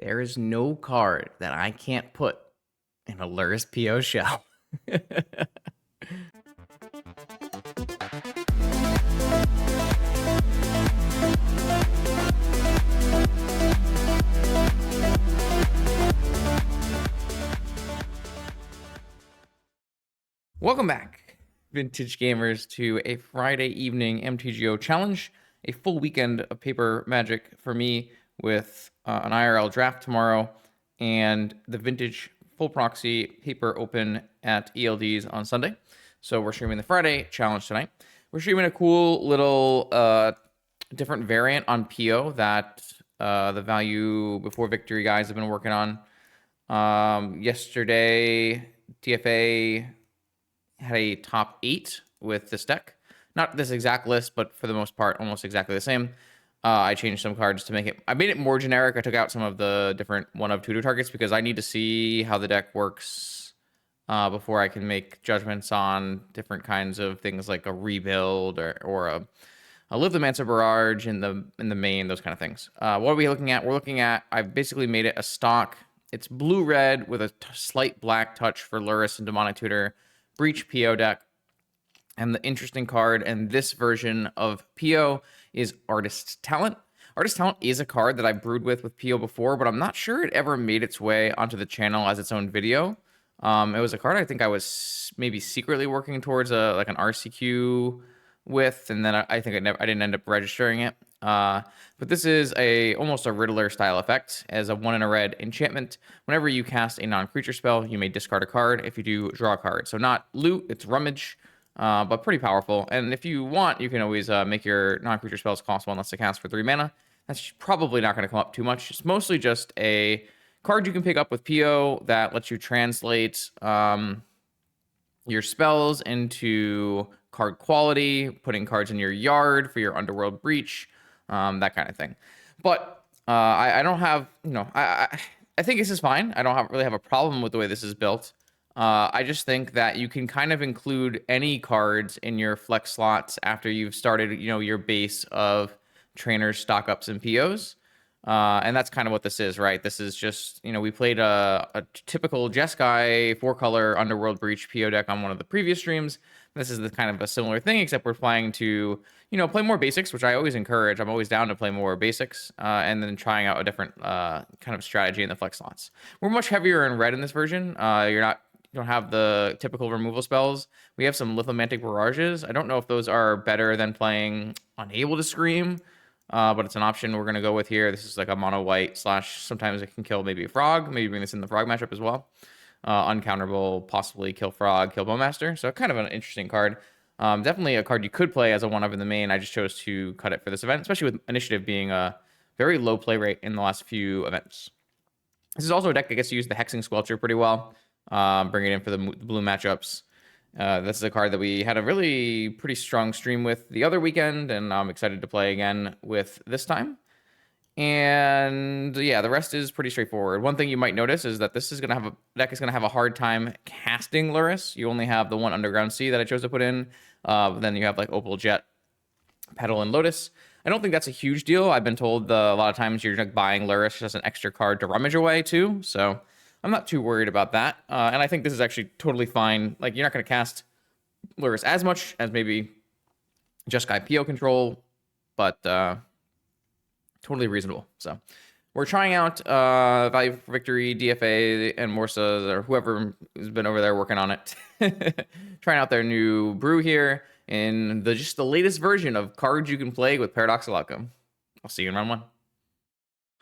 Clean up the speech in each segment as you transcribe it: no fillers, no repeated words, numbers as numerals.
There is no card that I can't put in a Lurrus PO shell. Welcome back, vintage gamers, to a Friday evening MTGO challenge, a full weekend of paper magic for me with an IRL draft tomorrow and the vintage full proxy paper open at ELDs on Sunday. So we're streaming the Friday challenge tonight. We're streaming a cool little different variant on PO that the Value Before Victory guys have been working on. Yesterday, DFA had a top 8 with this deck. Not this exact list, but for the most part, almost exactly the same. I changed some cards to make it... I made it more generic. I took out some of the different 1 of 2 targets because I need to see how the deck works before I can make judgments on different kinds of things like a rebuild or a Lithomancer Barrage in the main, those kind of things. What are we looking at? We're looking at... I've basically made it a stock. It's blue-red with a slight black touch for Lurrus and Demonic Tutor. Breach PO deck. And the interesting card in this version of PO is Artist Talent. Artist Talent is a card that I brewed with PO before, but I'm not sure it ever made its way onto the channel as its own video. It was a card I think I was maybe secretly working towards like an RCQ with, and then I think I didn't end up registering it. But this is almost a Riddler style effect. As a 1 and a red enchantment, whenever you cast a non-creature spell, you may discard a card. If you do, draw a card. So not loot, it's rummage, but pretty powerful. And if you want, you can always make your non-creature spells cost 1 less to cast for 3 mana. That's probably not going to come up too much. It's mostly just a card you can pick up with PO that lets you translate your spells into card quality, putting cards in your yard for your Underworld Breach, that kind of thing. But I don't have, I think this is fine. I don't really have a problem with the way this is built. I just think that you can kind of include any cards in your flex slots after you've started, your base of trainers, stock ups, and POs. And that's kind of what this is, right? This is just, we played a typical Jeskai 4-color Underworld Breach PO deck on one of the previous streams. This is the kind of a similar thing, except we're trying to, play more basics, which I always encourage. I'm always down to play more basics, and then trying out a different kind of strategy in the flex slots. We're much heavier in red in this version. You don't have the typical removal spells. We have some Lithomantic Barrages. I don't know if those are better than playing Unable to Scream, but it's an option we're going to go with here. This is like a mono white / sometimes it can kill maybe a frog. Maybe bring this in the frog matchup as well. Uncounterable, possibly kill frog, kill bowmaster. So kind of an interesting card. Definitely a card you could play as a 1 of in the main. I just chose to cut it for this event, especially with Initiative being a very low play rate in the last few events. This is also a deck that gets to use the Hexing Squelcher pretty well. Bring it in for the blue matchups. This is a card that we had a really pretty strong stream with the other weekend, and I'm excited to play again with this time. And yeah, the rest is pretty straightforward. One thing you might notice is that this is deck is gonna have a hard time casting Lurrus. You only have the 1 Underground Sea that I chose to put in. Then you have like Opal Jet, Petal, and Lotus. I don't think that's a huge deal. I've been told a lot of times you're like buying Lurrus just an extra card to rummage away too. So I'm not too worried about that. And I think this is actually totally fine. Like, you're not going to cast Lurrus as much as maybe Jeskai PO control, but totally reasonable. So we're trying out Value for Victory, DFA, and Morsa, or whoever has been over there working on it. Trying out their new brew here in just the latest version of cards you can play with Paradoxical Outcome. I'll see you in round 1.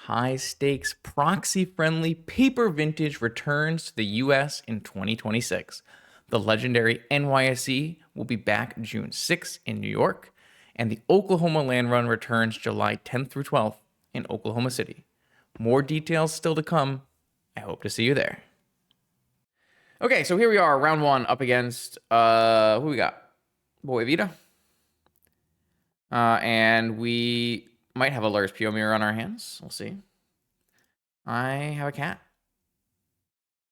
High stakes, proxy friendly paper vintage returns to the US in 2026. The legendary NYSE will be back June 6th in New York, and the Oklahoma Land Run returns July 10th through 12th in Oklahoma City. More details still to come. I hope to see you there. Okay, so here we are, round 1 up against who we got? Boy Vita. And we might have a Lurrus PO mirror on our hands. We'll see. I have a cat.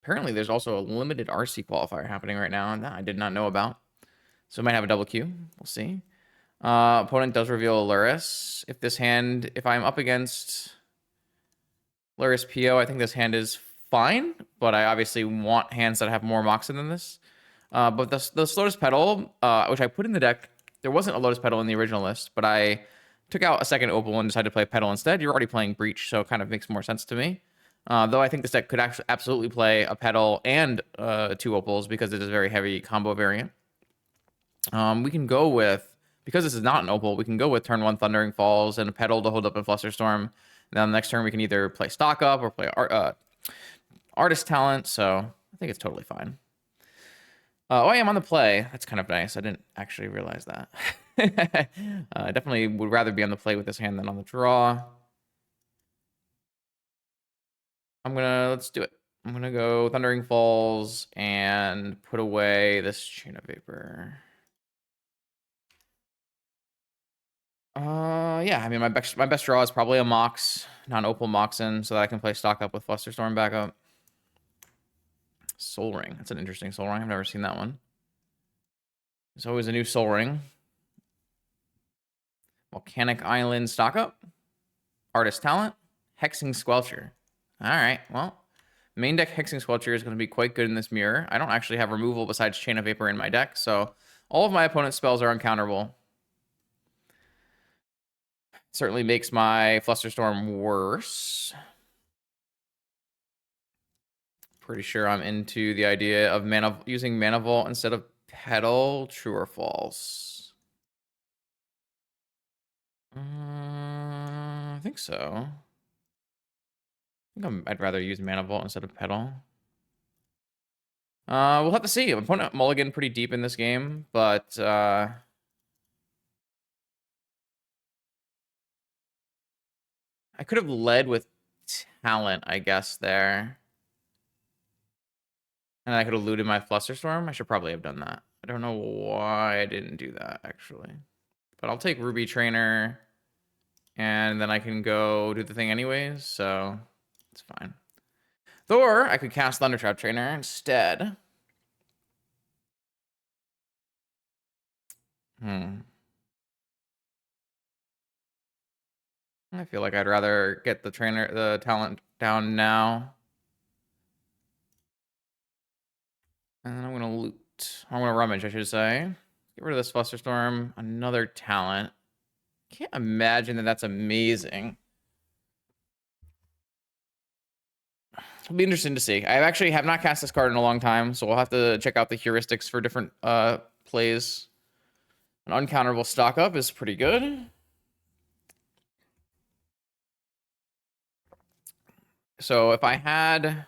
Apparently, there's also a limited RC qualifier happening right now, and that I did not know about. So we might have a double Q. We'll see. Opponent does reveal a Lurrus. If I'm up against Lurrus PO, I think this hand is fine, but I obviously want hands that have more Moxa than this. But the Lotus Petal, which I put in the deck, there wasn't a Lotus Petal in the original list, but I took out a second Opal and decided to play Petal instead. You're already playing Breach, so it kind of makes more sense to me. Though I think this deck could actually absolutely play a Petal and 2 Opals because it is a very heavy combo variant. We can go with, because this is not an Opal, we can go with turn 1 Thundering Falls and a Petal to hold up in Flusterstorm. Then the next turn we can either play Stock Up or play Artist Talent, so I think it's totally fine. Oh, I am on the play. That's kind of nice. I didn't actually realize that. I definitely would rather be on the play with this hand than on the draw. Let's do it. I'm gonna go Thundering Falls and put away this Chain of Vapor. Yeah, I mean, my best draw is probably a Mox, non-Opal Moxen, so that I can play Stock Up with Flusterstorm back up. Soul Ring. That's an interesting Soul Ring. I've never seen that one. There's always a new Soul Ring. Volcanic Island Stock Up. Artist Talent. Hexing Squelcher. All right, well, main deck Hexing Squelcher is going to be quite good in this mirror. I don't actually have removal besides Chain of Vapor in my deck, so all of my opponent's spells are uncounterable. Certainly makes my Flusterstorm worse. Pretty sure I'm into the idea of using Mana Vault instead of Petal. True or false? I think so. I'd rather use Mana Vault instead of Petal. We'll have to see. My opponent mulligan pretty deep in this game, but I could have led with Talent, I guess, there. And I could have looted my Flusterstorm. I should probably have done that. I don't know why I didn't do that, actually. But I'll take Ruby Trainer, and then I can go do the thing anyways, so it's fine. Or I could cast Thundertrap Trainer instead. I feel like I'd rather get the talent down now. And then I'm gonna loot. I'm gonna rummage, I should say. Get rid of this Flusterstorm. Another talent. Can't imagine that that's amazing. It'll be interesting to see. I actually have not cast this card in a long time, so we'll have to check out the heuristics for different plays. An uncounterable Stock Up is pretty good. So if I had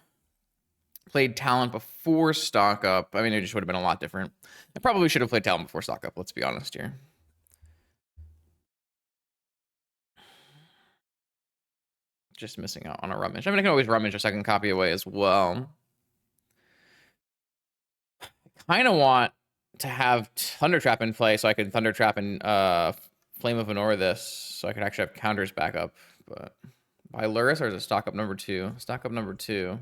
played Talent before Stock Up, I mean, it just would have been a lot different. I probably should have played Talent before Stock Up, let's be honest here. Just missing out on a rummage. I mean, I can always rummage a second copy away as well. I kind of want to have Thundertrap in play so I can Thundertrap and Flame of Honor this, so I could actually have counters back up. But by Lurrus, or is it Stock Up number 2? Stock Up number 2.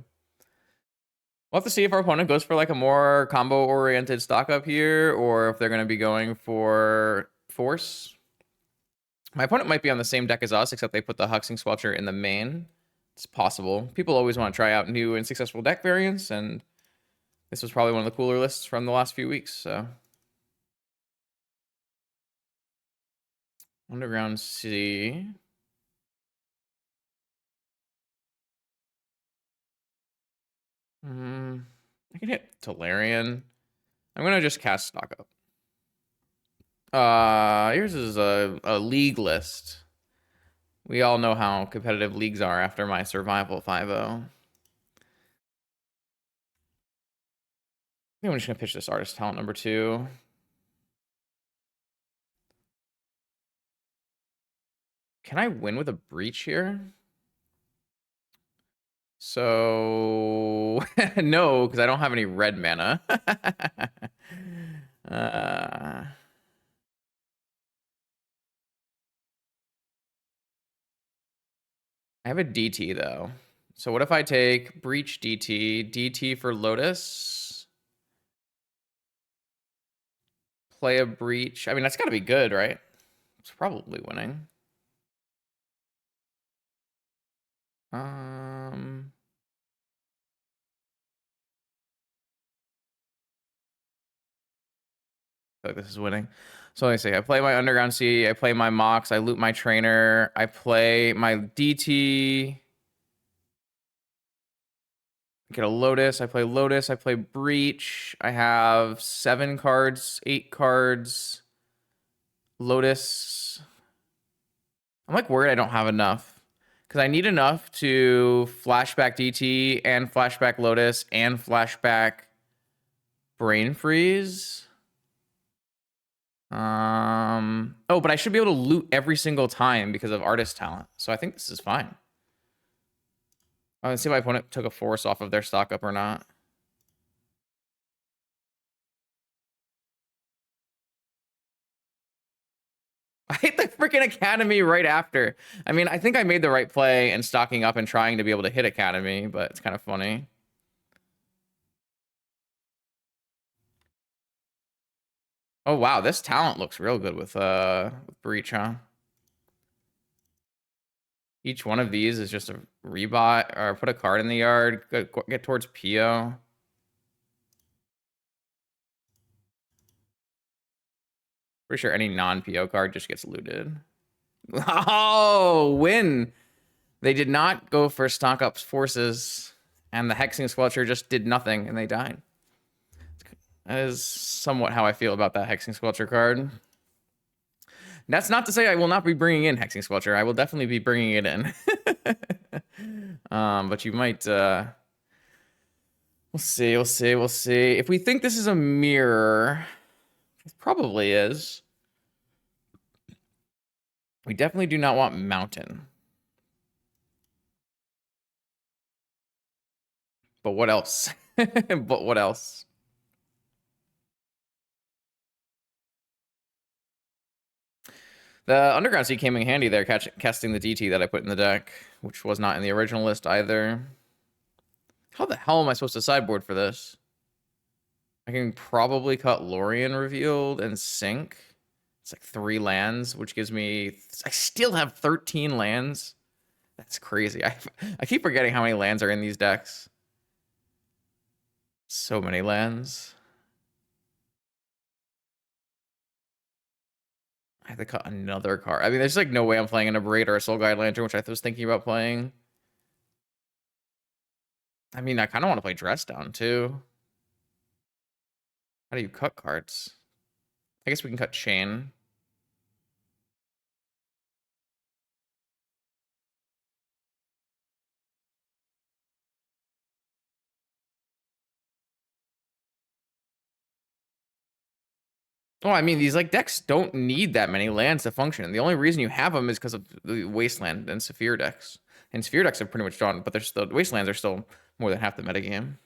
We'll have to see if our opponent goes for like a more combo-oriented Stock Up here, or if they're going to be going for Force. My opponent might be on the same deck as us, except they put the Hexing Squelcher in the main. It's possible. People always want to try out new and successful deck variants, and this was probably one of the cooler lists from the last few weeks, so. Underground Sea. I can hit Tolarian. I'm going to just cast Stock Up. Here's a league list. We all know how competitive leagues are after my survival 5-0. I think I'm just gonna pitch this Artist Talent number 2. Can I win with a Breach here? So no, because I don't have any red mana. I have a DT though. So what if I take Breach DT, DT for Lotus, play a Breach? I mean, that's got to be good, right? It's probably winning. I feel like this is winning. So let me see. I play my Underground Sea. I play my Mox. I loot my Trainer. I play my DT. Get a Lotus. I play Lotus. I play Breach. I have 7 cards, 8 cards. Lotus. I'm like worried I don't have enough. Because I need enough to flashback DT and flashback Lotus and flashback Brain Freeze. Oh, but I should be able to loot every single time because of artist talent. So I think this is fine. Let's see if my opponent took a force off of their stock up or not. I hit the freaking Academy right after. I mean, I think I made the right play in stocking up and trying to be able to hit Academy, but it's kind of funny. Oh, wow. This talent looks real good with Breach, huh? Each one of these is just a rebot or put a card in the yard, get towards PO. Pretty sure any non-PO card just gets looted. Oh, win. They did not go for stock up forces, and the Hexing Squelcher just did nothing, and they died. That is somewhat how I feel about that Hexing Squelcher card. That's not to say I will not be bringing in Hexing Squelcher. I will definitely be bringing it in. But you might... We'll see, we'll see, we'll see. If we think this is a mirror, it probably is. We definitely do not want Mountain. But what else? But what else? The Underground Sea came in handy there, casting the DT that I put in the deck, which was not in the original list either. How the hell am I supposed to sideboard for this? I can probably cut Lorien Revealed and sink. It's like 3 lands, which gives me... I still have 13 lands. That's crazy. I keep forgetting how many lands are in these decks. So many lands. I have to cut another card. I mean, there's like no way I'm playing an Aberrate or a Soul Guide Lantern, which I was thinking about playing. I mean, I kind of want to play Dress Down, too. How do you cut cards? I guess we can cut Chain. Oh, I mean, these like decks don't need that many lands to function. The only reason you have them is because of the Wasteland and Saphir decks. And Saphir decks are pretty much done, but there's still Wastelands are still more than half the metagame.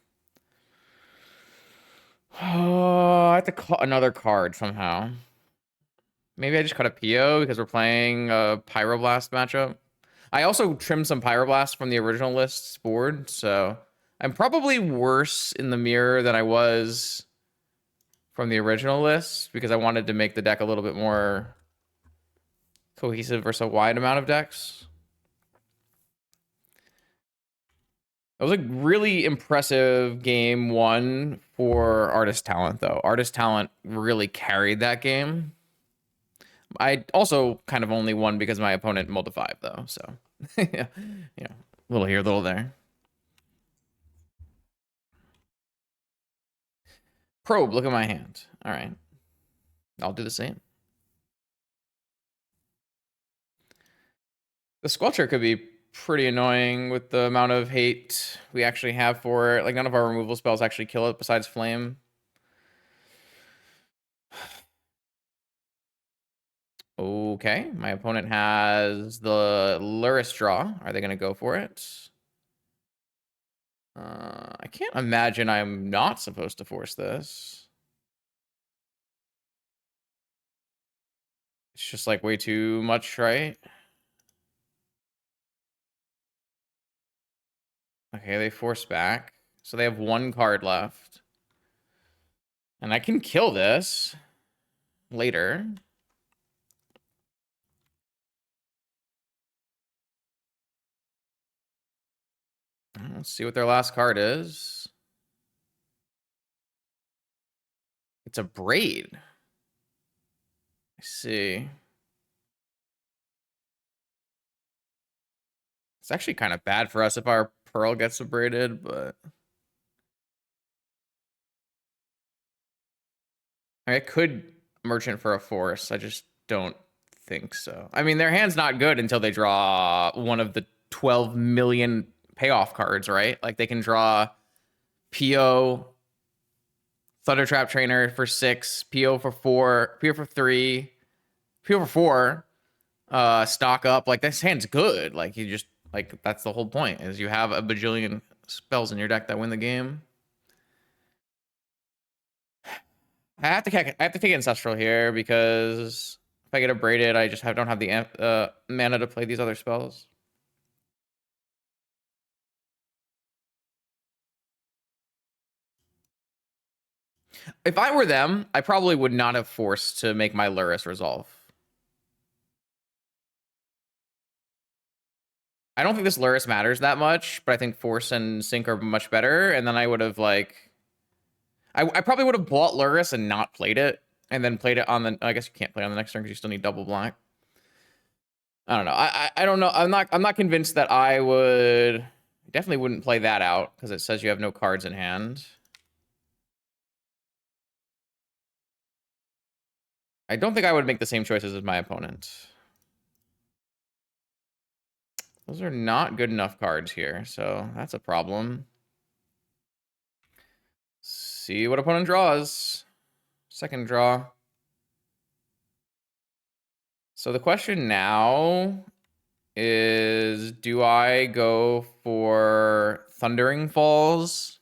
Oh, I have to cut another card somehow. Maybe I just cut a PO because we're playing a Pyroblast matchup. I also trimmed some Pyroblast from the original list's board, so I'm probably worse in the mirror than I was from the original list because I wanted to make the deck a little bit more cohesive versus a wide amount of decks. It was a really impressive game 1 for Artist Talent, though. Artist Talent really carried that game. I also kind of only won because my opponent mulled a 5, though. So, yeah, little here, little there. Probe, look at my hand. All right. I'll do the same. The Squelcher could be pretty annoying with the amount of hate we actually have for it. Like, none of our removal spells actually kill it besides Flame. Okay, my opponent has the Lurrus draw. Are they going to go for it? I can't imagine I'm not supposed to force this. It's just like way too much, right? Okay, they force back. So they have 1 card left. And I can kill this later. Let's see what their last card is. It's a braid. I see. It's actually kind of bad for us if our Pearl gets abraded, but I could merchant for a force. I just don't think so. I mean, their hand's not good until they draw one of the 12 million payoff cards, right? Like they can draw PO, Thunder Trap Trainer for 6, PO for 4, PO for 3, PO for 4, stock up. Like this hand's good. Like you just like that's the whole point is you have a bajillion spells in your deck that win the game. I have to take Ancestral here because if I get abraded, I just don't have the mana to play these other spells. If I were them, I probably would not have forced to make my Lurrus resolve. I don't think this Lurrus matters that much, but I think Force and Sync are much better. And then I would have like, I probably would have bought Lurrus and not played it, and then played it on the. I guess you can't play on the next turn because you still need double black. I don't know. I don't know. I'm not convinced that I would. Definitely wouldn't play that out because it says you have no cards in hand. I don't think I would make the same choices as my opponent. Those are not good enough cards here, so that's a problem. See what opponent draws. Second draw. So the question now is, do I go for Thundering Falls?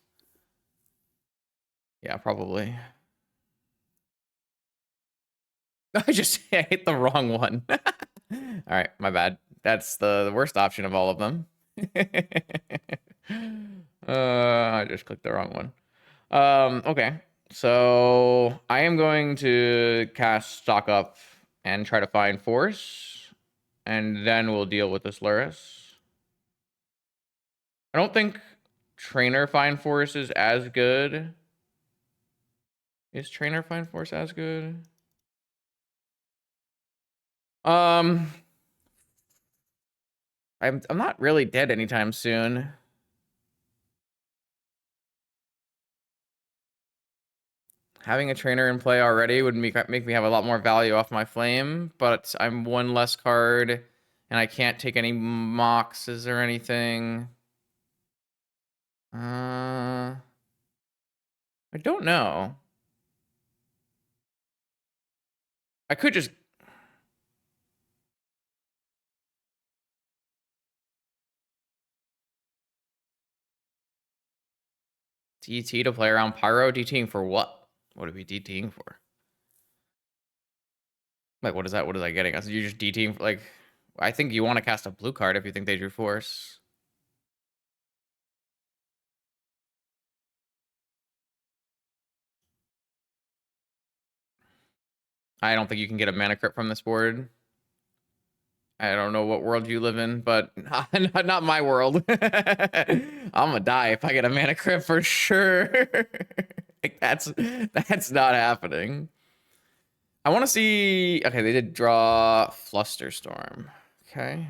Yeah, probably. I hit the wrong one. All right, my bad. That's the worst option of all of them. I just clicked the wrong one. Okay. So I am going to cast Stock Up and try to find Force, and then we'll deal with this Lurrus. I don't think Trainer Find Force is as good. Is Trainer Find Force as good? I'm not really dead anytime soon. Having a trainer in play already would make me have a lot more value off my flame, but I'm one less card, and I can't take any moxes or anything. I don't know. I could just... DT to play around Pyro? DTing for what? What are we DTing for? Like, what is that? What is I getting? I said you're just DTing for, like... I think you want to cast a blue card if you think they drew Force. I don't think you can get a mana crypt from this board. I don't know what world you live in, but not my world. I'm gonna die if I get a mana crypt for sure. Like that's not happening. I want to see. Okay, they did draw Flusterstorm. Okay.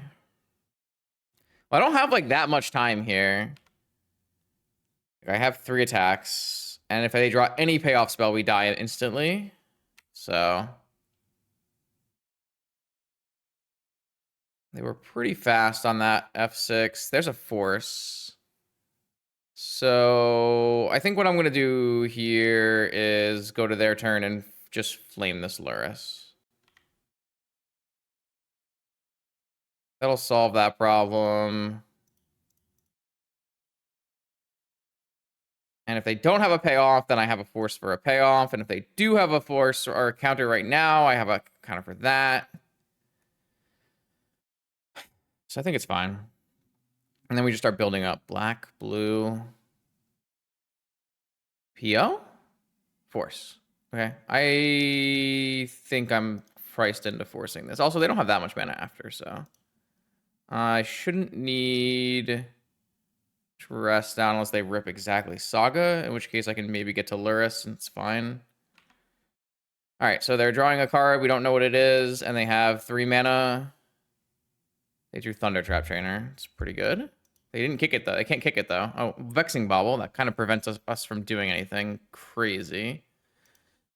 Well, I don't have like that much time here. I have 3 attacks, and if they draw any payoff spell, we die instantly. So they were pretty fast on that F6. There's a Force. So I think what I'm going to do here is go to their turn and just flame this Lurrus. That'll solve that problem. And if they don't have a payoff, then I have a Force for a payoff. And if they do have a Force or a counter right now, I have a counter for that. So I think it's fine. And then we just start building up. Black, blue, PO, Force. Okay. I think I'm priced into forcing this. Also, they don't have that much mana after, so I shouldn't need Rest down unless they rip exactly Saga, in which case I can maybe get to Lurrus and it's fine. All right, so they're drawing a card. We don't know what it is, and they have 3 mana. They drew Thunder Trap Trainer. It's pretty good. They didn't kick it, though. They can't kick it, though. Oh, Vexing Bauble. That kind of prevents us from doing anything crazy.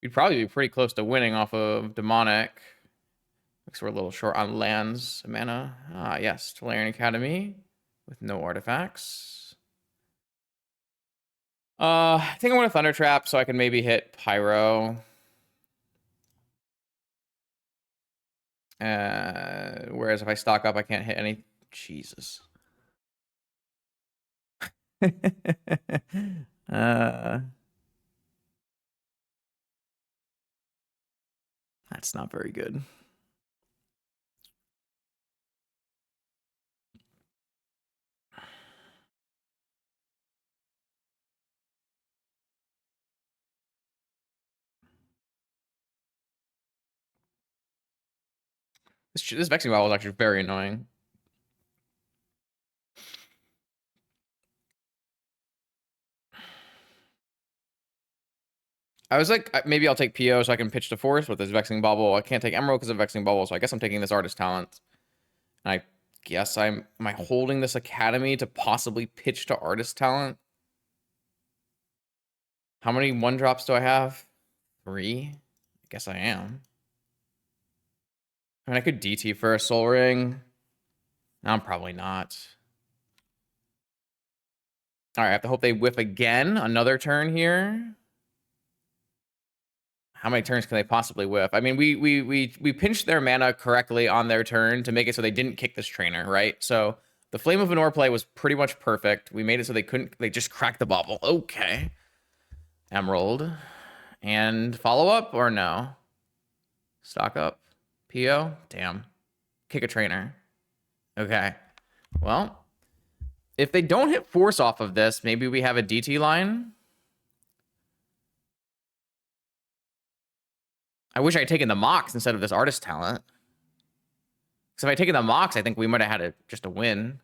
We'd probably be pretty close to winning off of Demonic. Because we're a little short on lands. Mana. Ah, yes. Tolarian Academy with no artifacts. I think I want a Thunder Trap so I can maybe hit Pyro. Whereas if I stock up, I can't hit any. Jesus. That's not very good. This Vexing Bauble is actually very annoying. I was like, maybe I'll take PO so I can pitch to Force with this Vexing Bauble. I can't take Emerald because of Vexing Bauble, so I guess I'm taking this Artist Talent. And I guess am I holding this Academy to possibly pitch to Artist Talent? How many 1-drops do I have? 3? I guess I am. I mean, I could DT for a Soul Ring. No, I'm probably not. All right, I have to hope they whiff again. Another turn here. How many turns can they possibly whiff? I mean, we pinched their mana correctly on their turn to make it so they didn't kick this trainer, right? So the Flame of Venor play was pretty much perfect. We made it so they just cracked the bauble. Okay. Emerald. And follow up or no? Stock up. PO? Damn. Kick a trainer. Okay. Well, if they don't hit Force off of this, maybe we have a DT line. I wish I had taken the Mox instead of this Artist Talent. Because if I had taken the Mox, I think we might have had just a win.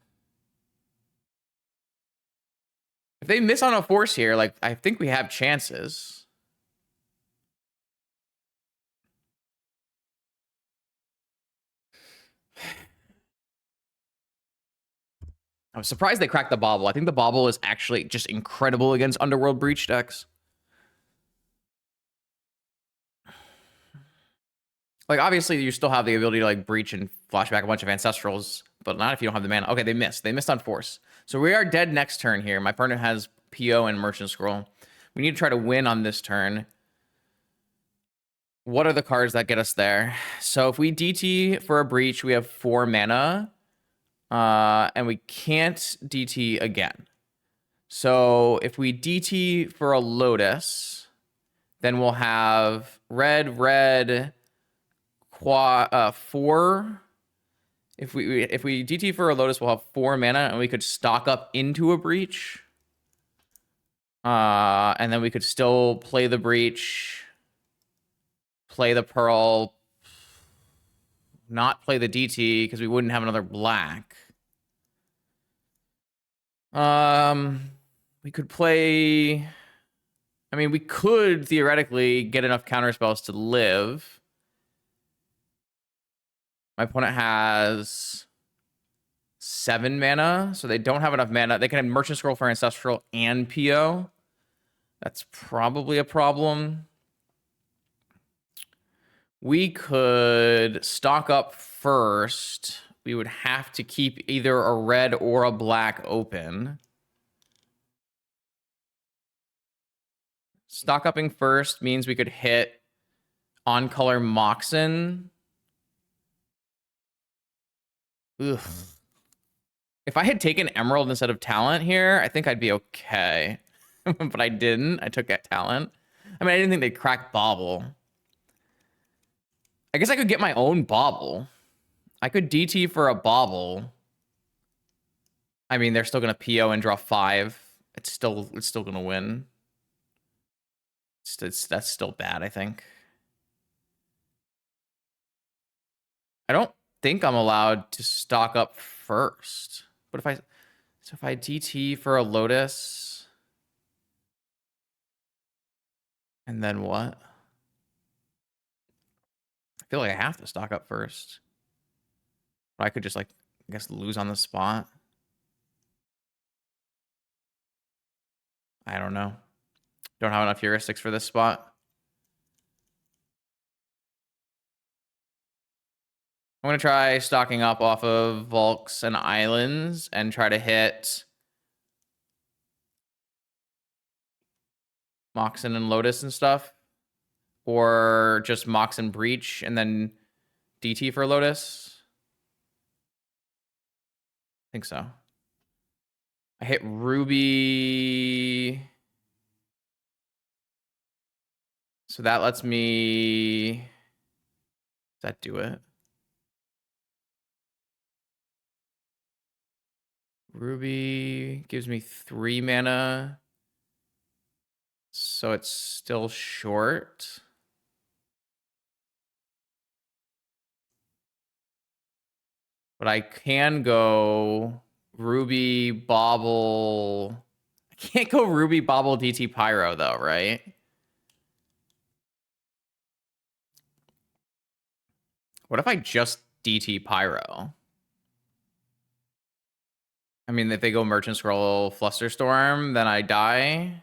If they miss on a Force here, like, I think we have chances. I was surprised they cracked the Bauble. I think the Bauble is actually just incredible against Underworld Breach decks. Like, obviously, you still have the ability to, like, breach and flashback a bunch of Ancestrals, but not if you don't have the mana. Okay, they missed. They missed on Force. So we are dead next turn here. My partner has PO and Merchant Scroll. We need to try to win on this turn. What are the cards that get us there? So if we DT for a breach, we have 4 mana. And we can't DT again. So if we DT for a Lotus, then we'll have red, 4. If we DT for a Lotus, we'll have 4 mana, and we could stock up into a breach. And then we could still play the breach, play the Pearl, not play the DT because we wouldn't have another black. We could play. I mean, we could theoretically get enough counterspells to live. My opponent has 7 mana, so they don't have enough mana. They can have Merchant Scroll for Ancestral and PO. That's probably a problem. We could stock up first. We would have to keep either a red or a black open. Stock upping first means we could hit on color Moxen. Ugh. If I had taken Emerald instead of Talent here, I think I'd be okay. But I didn't. I took that Talent. I mean, I didn't think they'd crack Bauble. I guess I could get my own Bauble. I could DT for a Bauble. I mean, they're still gonna PO and draw 5. It's still gonna win. That's still bad, I think. I don't think I'm allowed to stock up first. But if I So if I DT for a Lotus, and then what? I feel like I have to stock up first. But I could just, like, I guess lose on the spot. I don't know. Don't have enough heuristics for this spot. I'm going to try stocking up off of Volks and Islands and try to hit Moxen and Lotus and stuff. Or just Mox and Breach and then DT for Lotus. I think so. I hit Ruby. So that lets me... Does that do it? Ruby gives me 3 mana. So it's still short. But I can go Ruby, Bobble. I can't go Ruby, Bobble, DT, Pyro, though, right? What if I just DT Pyro? I mean, if they go Merchant Scroll, Flusterstorm, then I die.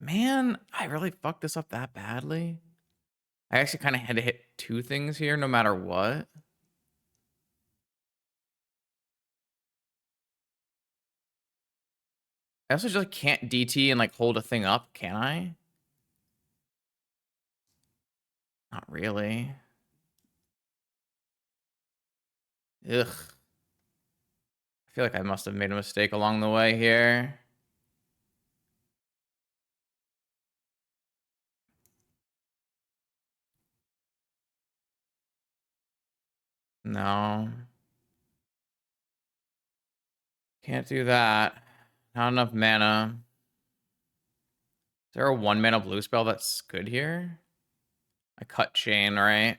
Man, I really fucked this up that badly. I actually kind of had to hit 2 things here no matter what. I also just can't DT and, like, hold a thing up, can I? Not really. Ugh. I feel like I must have made a mistake along the way here. No. Can't do that. Not enough mana. Is there a 1 mana blue spell that's good here? I cut chain, right?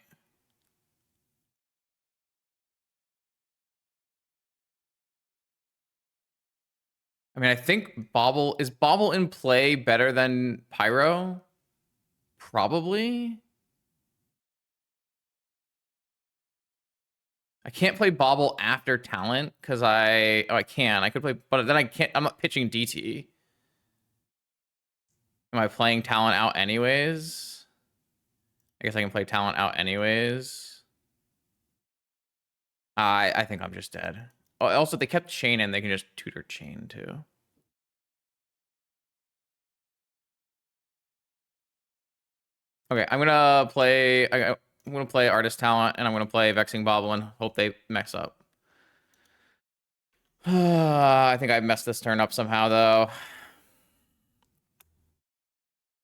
I mean, I think Bobble... Is Bobble in play better than Pyro? Probably. I can't play Bobble after Talent because I... Oh, I can. I could play... But then I can't... I'm not pitching DT. Am I playing Talent out anyways? I guess I can play Talent out anyways. I think I'm just dead. Oh, also, they kept chain in. They can just tutor chain too. Okay, I'm gonna play. I'm gonna play Artist Talent, and I'm gonna play Vexing Bobble and hope they mess up. I think I messed this turn up somehow, though.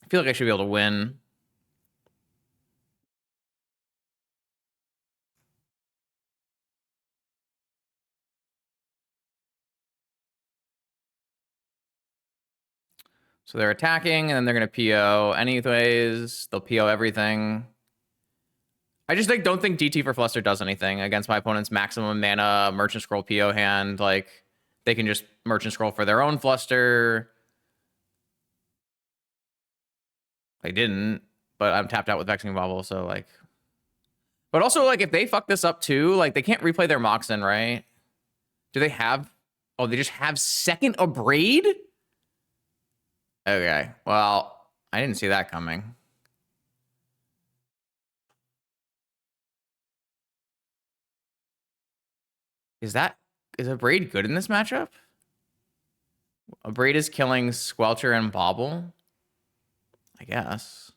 I feel like I should be able to win. So they're attacking, and then they're gonna PO anyways. They'll PO everything. I just like don't think DT for Fluster does anything against my opponent's maximum mana Merchant Scroll PO hand. Like they can just Merchant Scroll for their own Fluster. They didn't, but I'm tapped out with Vexing Bobble, so like. But also, like, if they fuck this up too, like they can't replay their Moxen, right? Do they have? Oh, they just have second Abrade? Okay, well, I didn't see that coming. Is Abrade good in this matchup? Abrade is killing Squelcher and Bobble, I guess.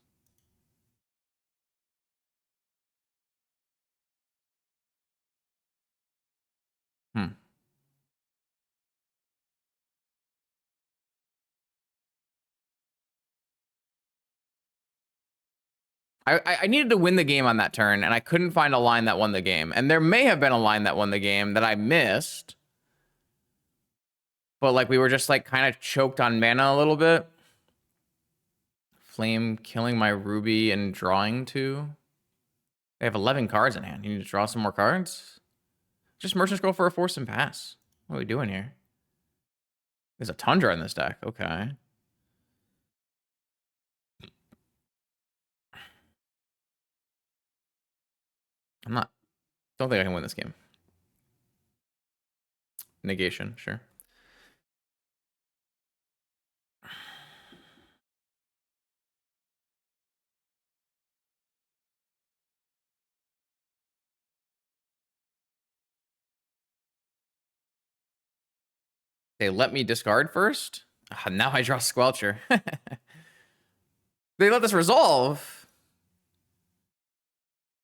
I needed to win the game on that turn, and I couldn't find a line that won the game. And there may have been a line that won the game that I missed. But, like, we were just, like, kind of choked on mana a little bit. Flame killing my Ruby and drawing 2. They have 11 cards in hand. You need to draw some more cards? Just Merchant Scroll for a Force and Pass. What are we doing here? There's a Tundra in this deck. Okay. Don't think I can win this game. Negation, sure. They let me discard first? Now I draw Squelcher. They let this resolve.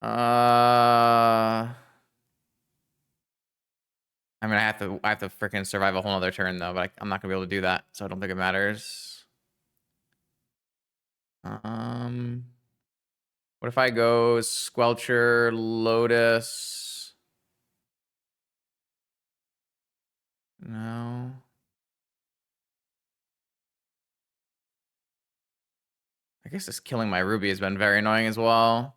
I mean, I have to freaking survive a whole other turn though, but I'm not gonna be able to do that, so I don't think it matters. What if I go Squelcher, Lotus? No. I guess this killing my Ruby has been very annoying as well.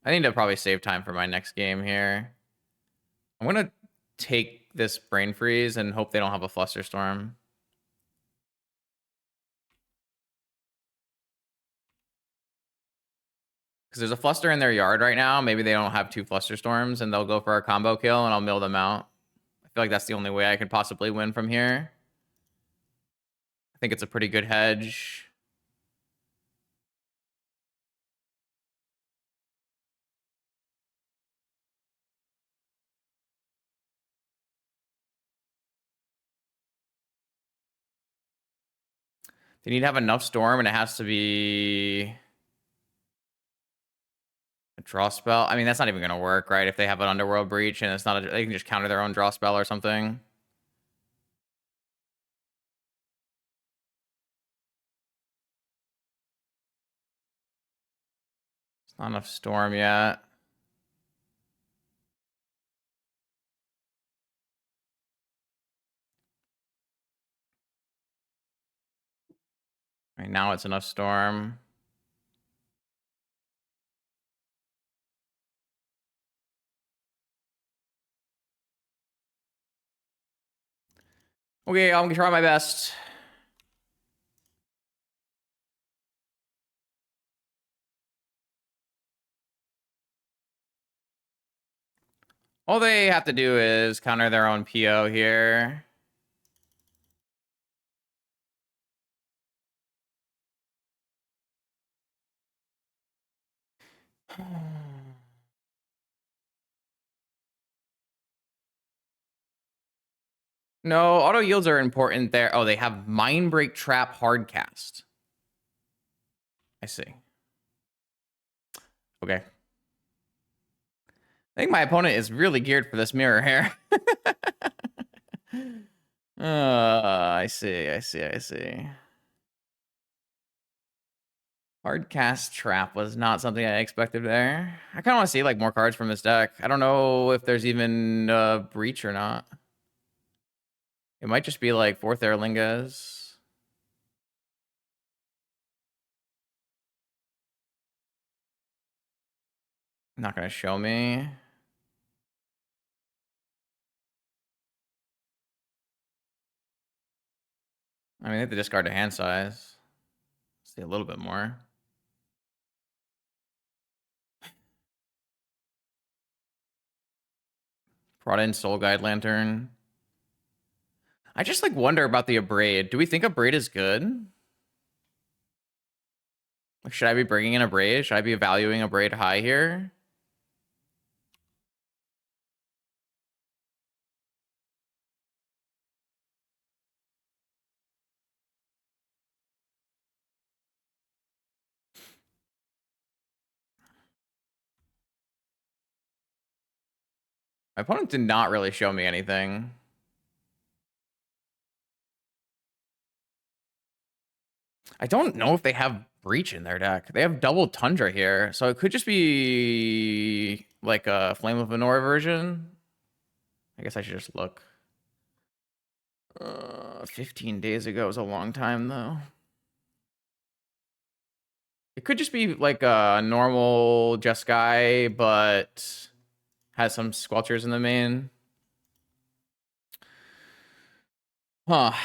I need to probably save time for my next game here. I'm gonna take this Brain Freeze and hope they don't have a Flusterstorm. Because there's a Fluster in their yard right now. Maybe they don't have 2 Flusterstorms and they'll go for a combo kill and I'll mill them out. I feel like that's the only way I could possibly win from here. I think it's a pretty good hedge. They need to have enough Storm and it has to be a draw spell. I mean, that's not even going to work, right? If they have an Underworld Breach and it's not, they can just counter their own draw spell or something. It's not enough Storm yet. Right now it's enough Storm. Okay, I'm gonna try my best. All they have to do is counter their own PO here. No, auto yields are important there. Oh, they have Mindbreak Trap Hardcast. I see. Okay. I think my opponent is really geared for this mirror here. I see. Hardcast Trap was not something I expected there. I kind of want to see like more cards from this deck. I don't know if there's even Breach or not. It might just be like 4th Erlingas. Not going to show me. I mean, they have to discard a hand size. See a little bit more. Brought in Soul Guide Lantern. I just like wonder about the Abrade. Do we think Abrade is good? Like, should I be bringing in Abrade? Should I be valuing Abrade high here? My opponent did not really show me anything. I don't know if they have Breach in their deck. They have double Tundra here, so it could just be like a Flame of Venora version. I guess I should just look. 15 days ago was a long time, though. It could just be like a normal Jeskai, but has some Squelchers in the main. Huh. I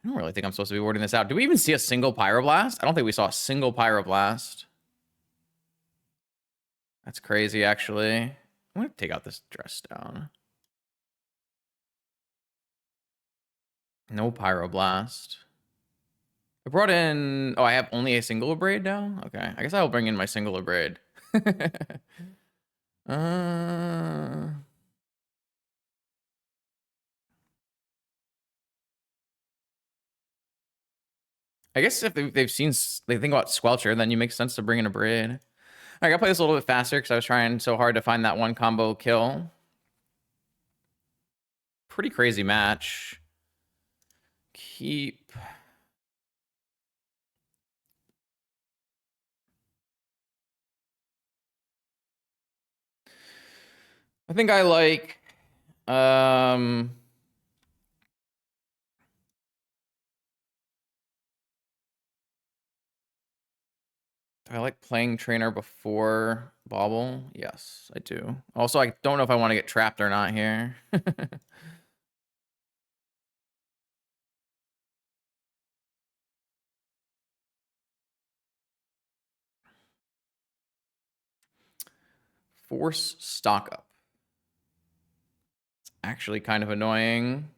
don't really think I'm supposed to be wording this out. Do we even see a single Pyroblast? I don't think we saw a single Pyroblast. That's crazy, actually. I'm going to take out this dress down. No Pyroblast. I brought in... Oh, I have only a single Abrade now? Okay. I guess I'll bring in my single Abrade. I guess if they've seen... They think about Squelcher, then you make sense to bring in Abrade. I gotta play this a little bit faster because I was trying so hard to find that one combo kill. Pretty crazy match. Keep... I think I like... Do I like playing trainer before Bobble? Yes, I do. Also, I don't know if I want to get trapped or not here. Force stock up. It's actually kind of annoying.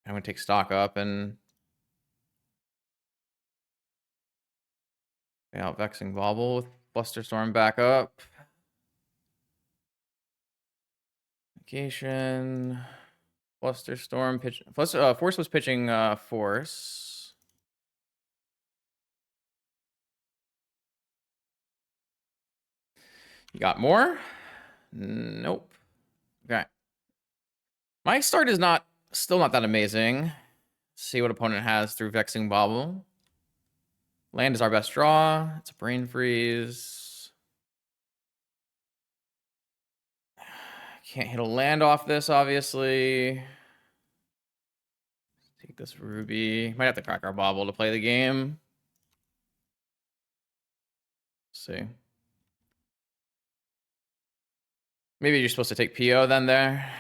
I'm going to take stock up and... out Vexing Bobble with Flusterstorm back up. Vacation. Flusterstorm pitch. Force was pitching Force. You got more? Nope. Okay. My start is still not that amazing. See what opponent has through Vexing Bobble. Land is our best draw. It's a Brain Freeze. Can't hit a land off this, obviously. Take this Ruby. Might have to crack our Bobble to play the game. Let's see. Maybe you're supposed to take PO then there.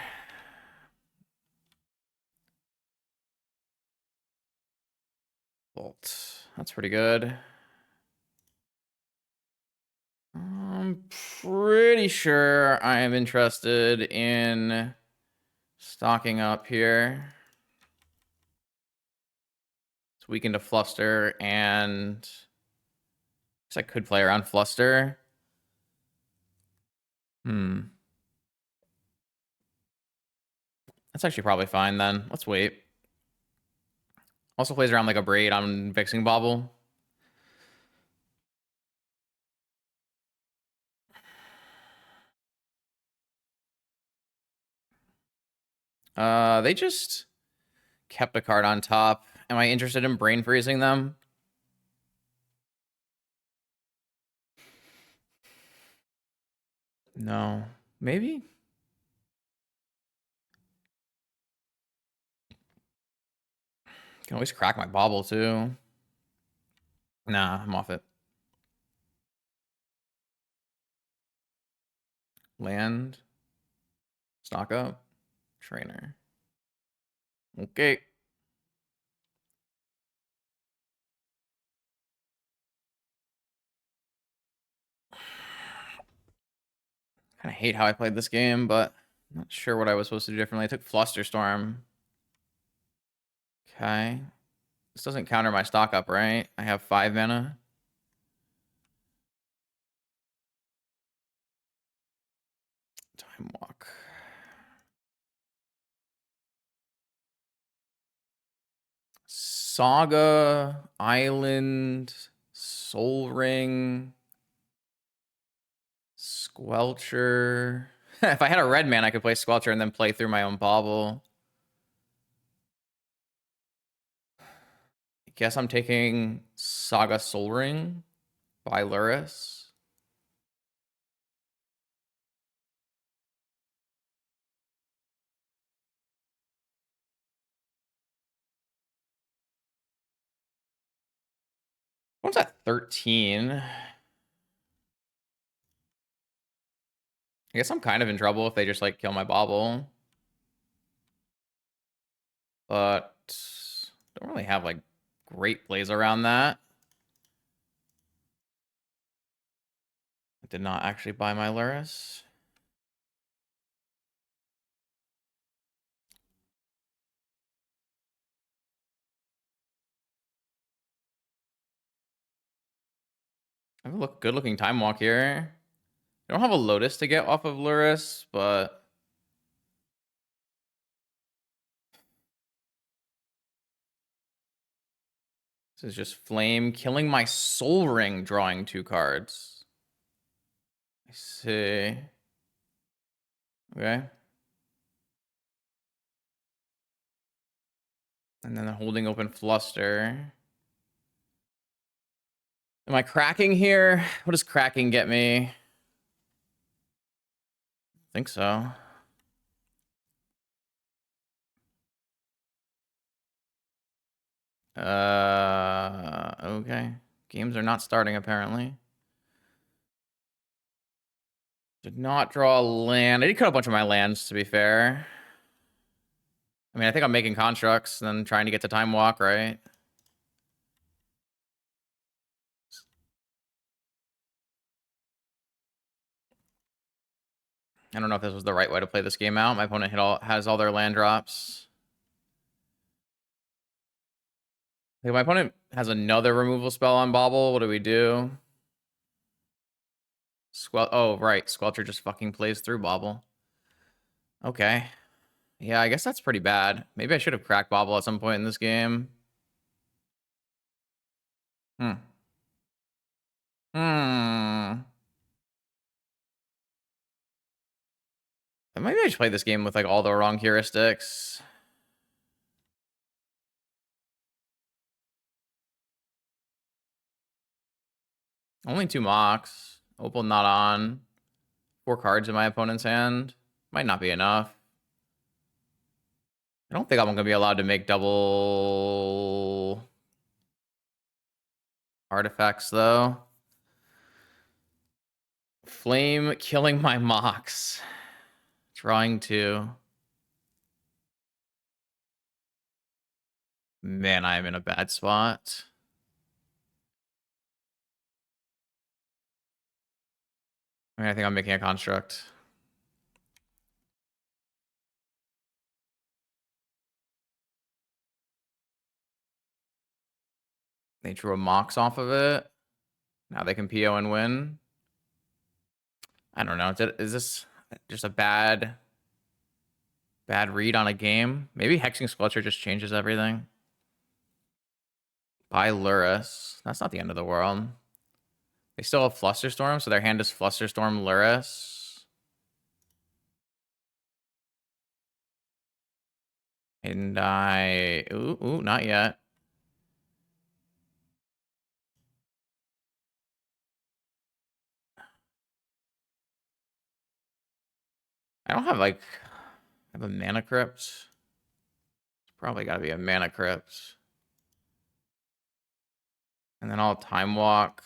Bolt. That's pretty good. I'm pretty sure I am interested in stocking up here. It's weakened to Fluster, and I guess I could play around Fluster. That's actually probably fine then. Let's wait. Also plays around like a Braid on Vexing Bobble. They just kept a card on top. Am I interested in Brain Freezing them? No. Maybe? Can always crack my Bobble too. Nah, I'm off it. Land. Stock up. Trainer. Okay. Kind of hate how I played this game, but I'm not sure what I was supposed to do differently. I took Flusterstorm. Okay. This doesn't counter my stock up, right? I have 5 mana. Time Walk. Saga, Island, Soul Ring, Squelcher. If I had a red man, I could play Squelcher and then play through my own Bobble. I guess I'm taking Saga Soul Ring by Lurrus. What's that? 13. I guess I'm kind of in trouble if they just like kill my bobble. But don't really have like great plays around that. I did not actually buy my Lurrus. I have a good looking time walk here. I don't have a Lotus to get off of Lurrus, but this is just Flame killing my Soul Ring, drawing 2 cards. I see. Okay. And then holding open Fluster. Am I cracking here? What does cracking get me? I think so. Okay. Games are not starting, apparently. Did not draw a land. I did cut a bunch of my lands, to be fair. I mean, I think I'm making constructs and then trying to get to Time Walk, right? I don't know if this was the right way to play this game out. My opponent has all their land drops. Like, my opponent has another removal spell on Bobble. What do we do? Oh, right. Squelcher just fucking plays through Bobble. Okay. Yeah, I guess that's pretty bad. Maybe I should have cracked Bobble at some point in this game. Hmm. Maybe I should play this game with like all the wrong heuristics. Only 2 mocks. Opal not on. 4 cards in my opponent's hand. Might not be enough. I don't think I'm going to be allowed to make double artifacts, though. Flame killing my mocks. Drawing 2. Man, I am in a bad spot. I mean, I think I'm making a construct. They drew a Mox off of it. Now they can PO and win. I don't know. Is this just a bad read on a game? Maybe Hexing Sculpture just changes everything. Buy Lurrus. That's not the end of the world. They still have Flusterstorm, so their hand is Flusterstorm Lurrus. And ooh, not yet. I don't have like, I have a Mana Crypt. It's probably got to be a Mana Crypt. And then I'll Time Walk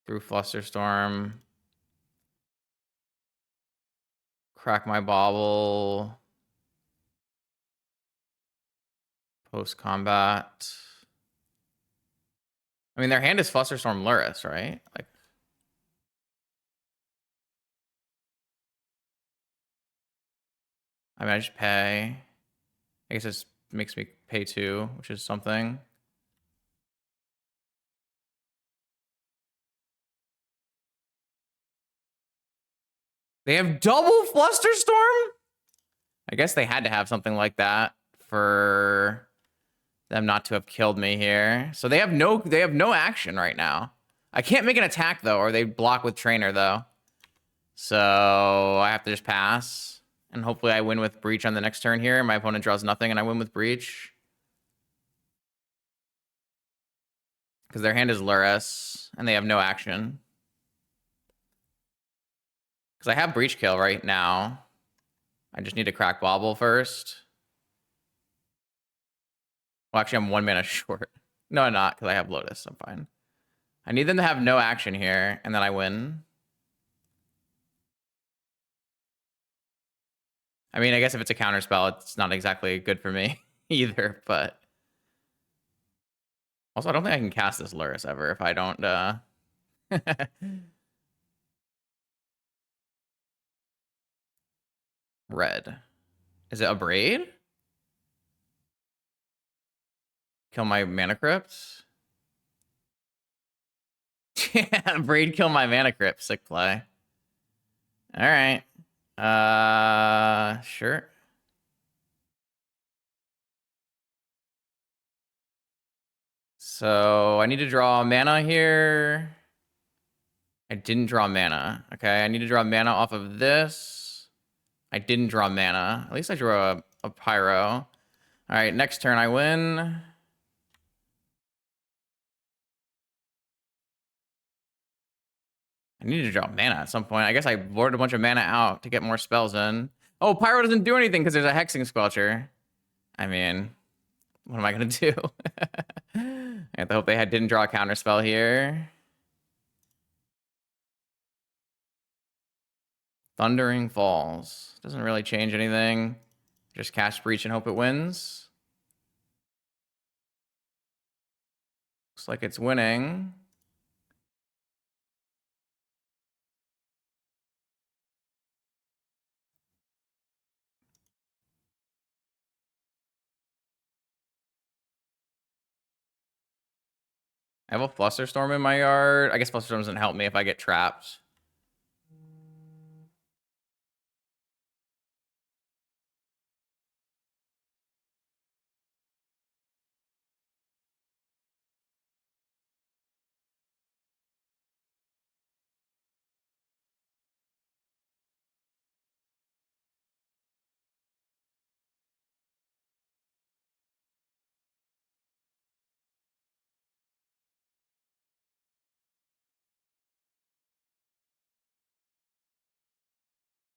through Flusterstorm. Crack my Bobble. Post-combat. I mean, their hand is Flusterstorm Lurrus, right? Like, I mean, I just pay. I guess this makes me pay 2, which is something. They have double Flusterstorm? I guess they had to have something like that for them not to have killed me here. So they have no action right now. I can't make an attack though, or they block with Trainer though. So I have to just pass. And hopefully I win with Breach on the next turn here. My opponent draws nothing and I win with Breach. Because their hand is Lurrus and they have no action. Because I have Breach Kill right now. I just need to crack Bobble first. Well, actually, I'm 1 mana short. No, I'm not, because I have Lotus. I'm fine. I need them to have no action here, and then I win. I mean, I guess if it's a counter spell, it's not exactly good for me either, but also I don't think I can cast this Lurrus ever if I don't red. Is it a braid? Kill my mana crypt? Yeah, braid kill my mana crypt. Sick play. Alright. Sure. So I need to draw mana here. I didn't draw mana. Okay, I need to draw mana off of this. I didn't draw mana. At least I drew a pyro. All right, next turn I win. I need to draw mana at some point. I guess I boarded a bunch of mana out to get more spells in. Oh, pyro doesn't do anything because there's a hexing squelcher. I mean, what am I gonna do? I have to hope they didn't draw a counter spell here. Thundering Falls. Doesn't really change anything. Just cast Breach and hope it wins. Looks like it's winning. I have a Flusterstorm in my yard. I guess Flusterstorm doesn't help me if I get trapped.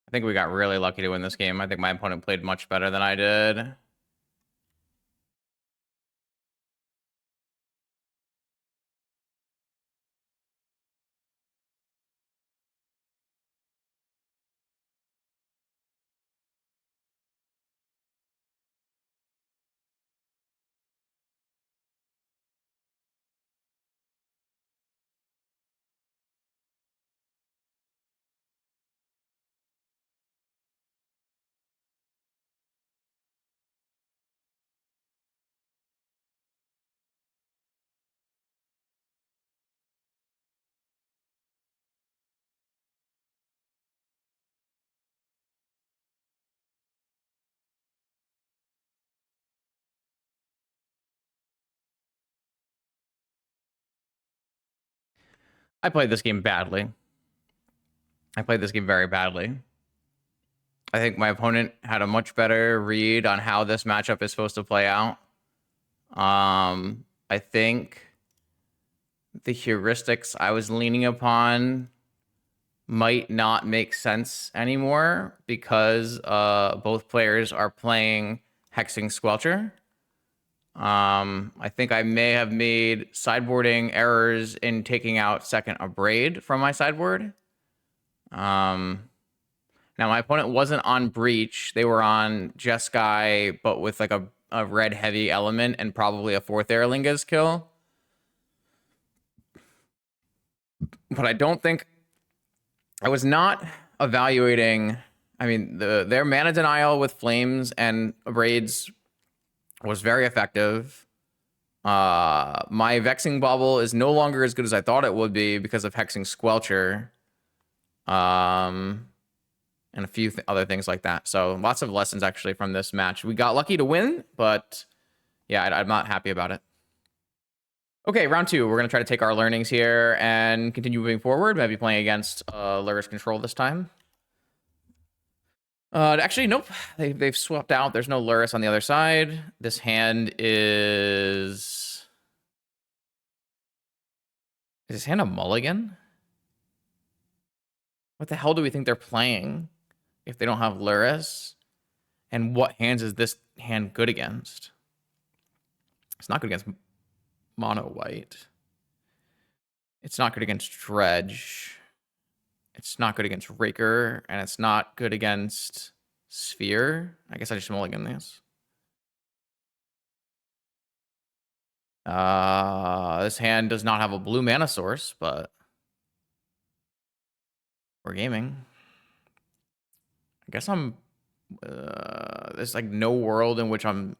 I think we got really lucky to win this game. I think my opponent played much better than I did. I played this game badly. I played this game very badly. I think my opponent had a much better read on how this matchup is supposed to play out. I think the heuristics I was leaning upon might not make sense anymore because both players are playing Hexing Squelcher. I think I may have made sideboarding errors in taking out second Abrade from my sideboard. Now, my opponent wasn't on Breach. They were on Jeskai, but with like a red heavy element and probably a fourth Aerlinga's kill. But I don't think... I was not evaluating... I mean, their mana denial with Flames and Abrades was very effective. My Vexing Bubble is no longer as good as I thought it would be because of Hexing Squelcher. And a few other things like that. So lots of lessons actually from this match. We got lucky to win, but yeah, I'm not happy about it. Okay, round two. We're going to try to take our learnings here and continue moving forward. Maybe playing against Lurrus Control this time. Actually, nope. They've swapped out. There's no Lurrus on the other side. This hand is... Is this hand a mulligan? What the hell do we think they're playing if they don't have Lurrus? And what hands is this hand good against? It's not good against mono white. It's not good against Dredge. It's not good against Raker, and it's not good against Sphere. I guess I just mulligan this. This hand does not have a blue mana source, but we're gaming. I guess I'm... there's like no world in which I'm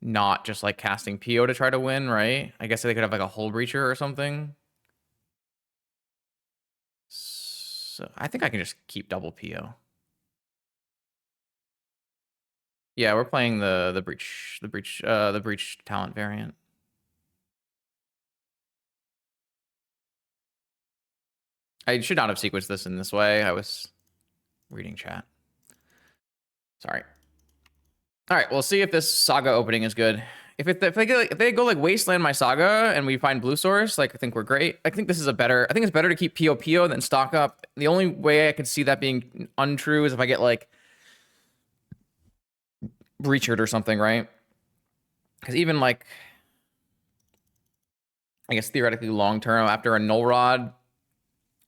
not just like casting PO to try to win, right? I guess they could have like a Hull Breacher or something. So I think I can just keep double PO. Yeah, we're playing the breach talent variant. I should not have sequenced this in this way. I was reading chat. Sorry. All right, we'll see if this Saga opening is good. If they go like Wasteland my Saga and we find blue source, like I think we're great. I think this is a better. I think it's better to keep PO than stock up. The only way I could see that being untrue is if I get like Breachered or something, right? Because even like, I guess theoretically long term after a Null Rod,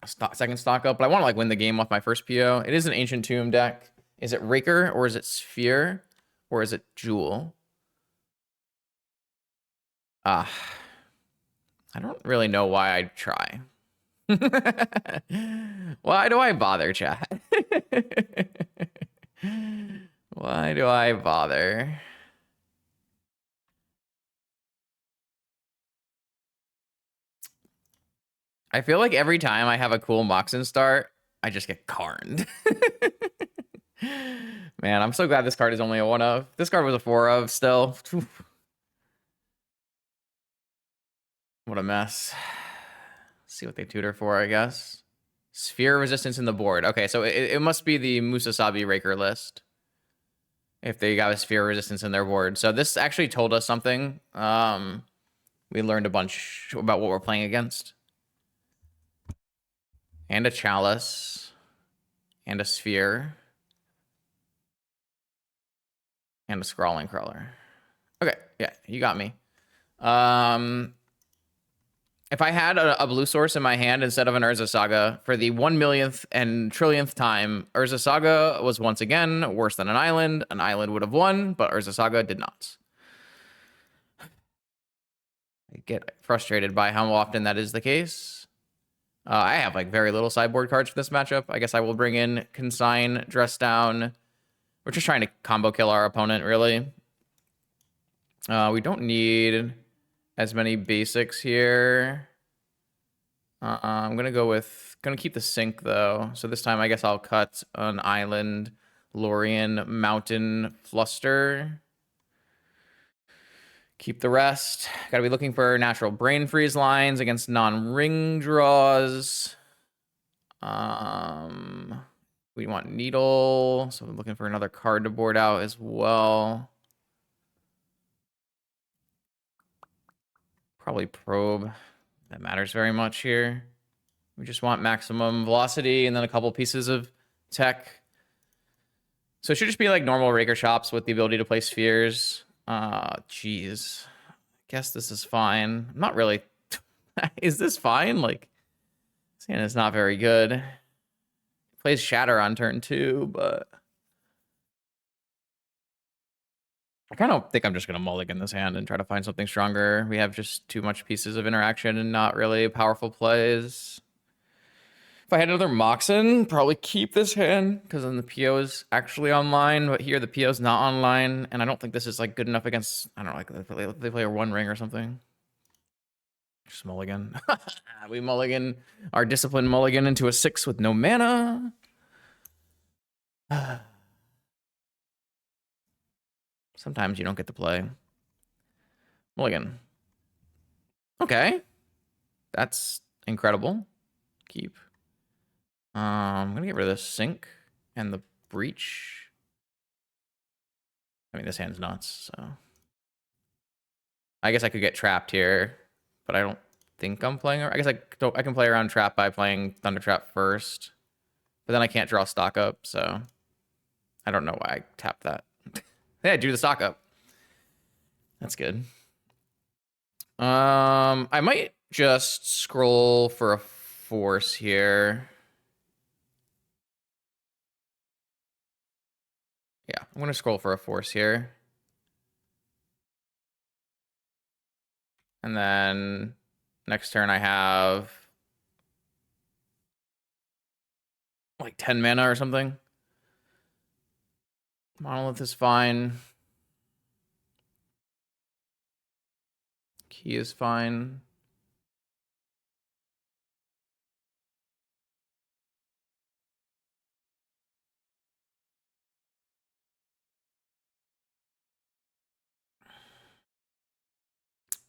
second stock up, but I want to like win the game off my first PO. It is an Ancient Tomb deck. Is it Raker or is it Sphere or is it Jewel? I don't really know why I'd try. Why do I bother, chat? Why do I bother? I feel like every time I have a cool Moxen start, I just get carned. Man, I'm so glad this card is only a 1 of. This card was a 4 of still. What a mess. Let's see what they tutor for, I guess. Sphere resistance in the board. Okay, so it must be the Musasabi Raker list. If they got a sphere resistance in their board. So this actually told us something. We learned a bunch about what we're playing against. And a chalice. And a sphere. And a scrawling crawler. Okay, yeah, you got me. If I had a blue source in my hand instead of an Urza Saga, for the 1 millionth and trillionth time, Urza Saga was once again worse than an island. An island would have won, but Urza Saga did not. I get frustrated by how often that is the case. I have like very little sideboard cards for this matchup. I guess I will bring in Consign, Dress Down. We're just trying to combo kill our opponent, really. We don't need as many basics here. I'm gonna keep the sync though. So this time I guess I'll cut an island, Lorien, mountain, fluster. Keep the rest. Gotta be looking for natural brain freeze lines against non-ring draws. We want needle, so I'm looking for another card to board out as well. Probably probe. That matters very much here. We just want maximum velocity and then a couple pieces of tech. So it should just be like normal Raker Shops with the ability to play spheres. Jeez. Guess this is fine. I'm not really... Is this fine? Like, this hand is not very good. Plays Shatter on turn 2, but... I kind of think I'm just going to mulligan this hand and try to find something stronger. We have just too much pieces of interaction and not really powerful plays. If I had another Moxen, probably keep this hand, because then the PO is actually online, but here the PO is not online, and I don't think this is like good enough against, I don't know, like they play a One Ring or something. Just mulligan. We mulligan our discipline mulligan into a 6 with no mana. Sometimes you don't get to play. Mulligan. Okay. That's incredible. Keep. I'm gonna get rid of the sync and the breach. I mean, this hand's nuts, so. I guess I could get trapped here, but I don't think I'm playing. I guess I can play around trap by playing Thunder Trap first, but then I can't draw stock up, so I don't know why I tapped that. Yeah, I drew the stock up. That's good. I might just scroll for a force here. Yeah, I'm gonna scroll for a force here. And then next turn I have like 10 mana or something. Monolith is fine. Key is fine.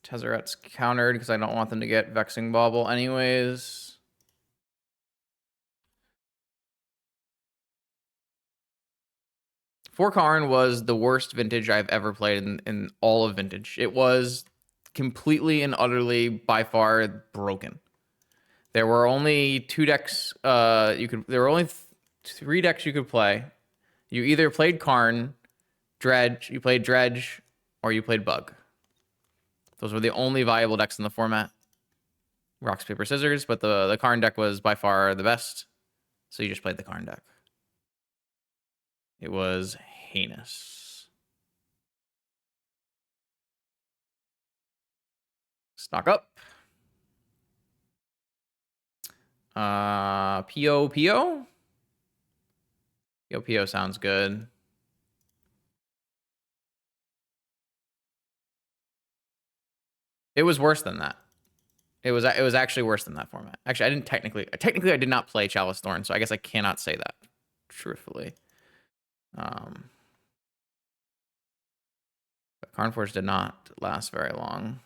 Tezzeret's countered because I don't want them to get Vexing Bauble anyways. Four Karn was the worst vintage I've ever played in all of vintage. It was completely and utterly by far broken. There were only two decks there were only three decks you could play. You either played Karn, you played Dredge, or you played Bug. Those were the only viable decks in the format. Rocks, paper, scissors, but the Karn deck was by far the best. So you just played the Karn deck. It was heinous. Stock up. PO. PO sounds good. It was worse than that. It was actually worse than that format. Actually, I didn't technically I did not play Chalice Thorn, so I guess I cannot say that truthfully. But Karnforge did not last very long.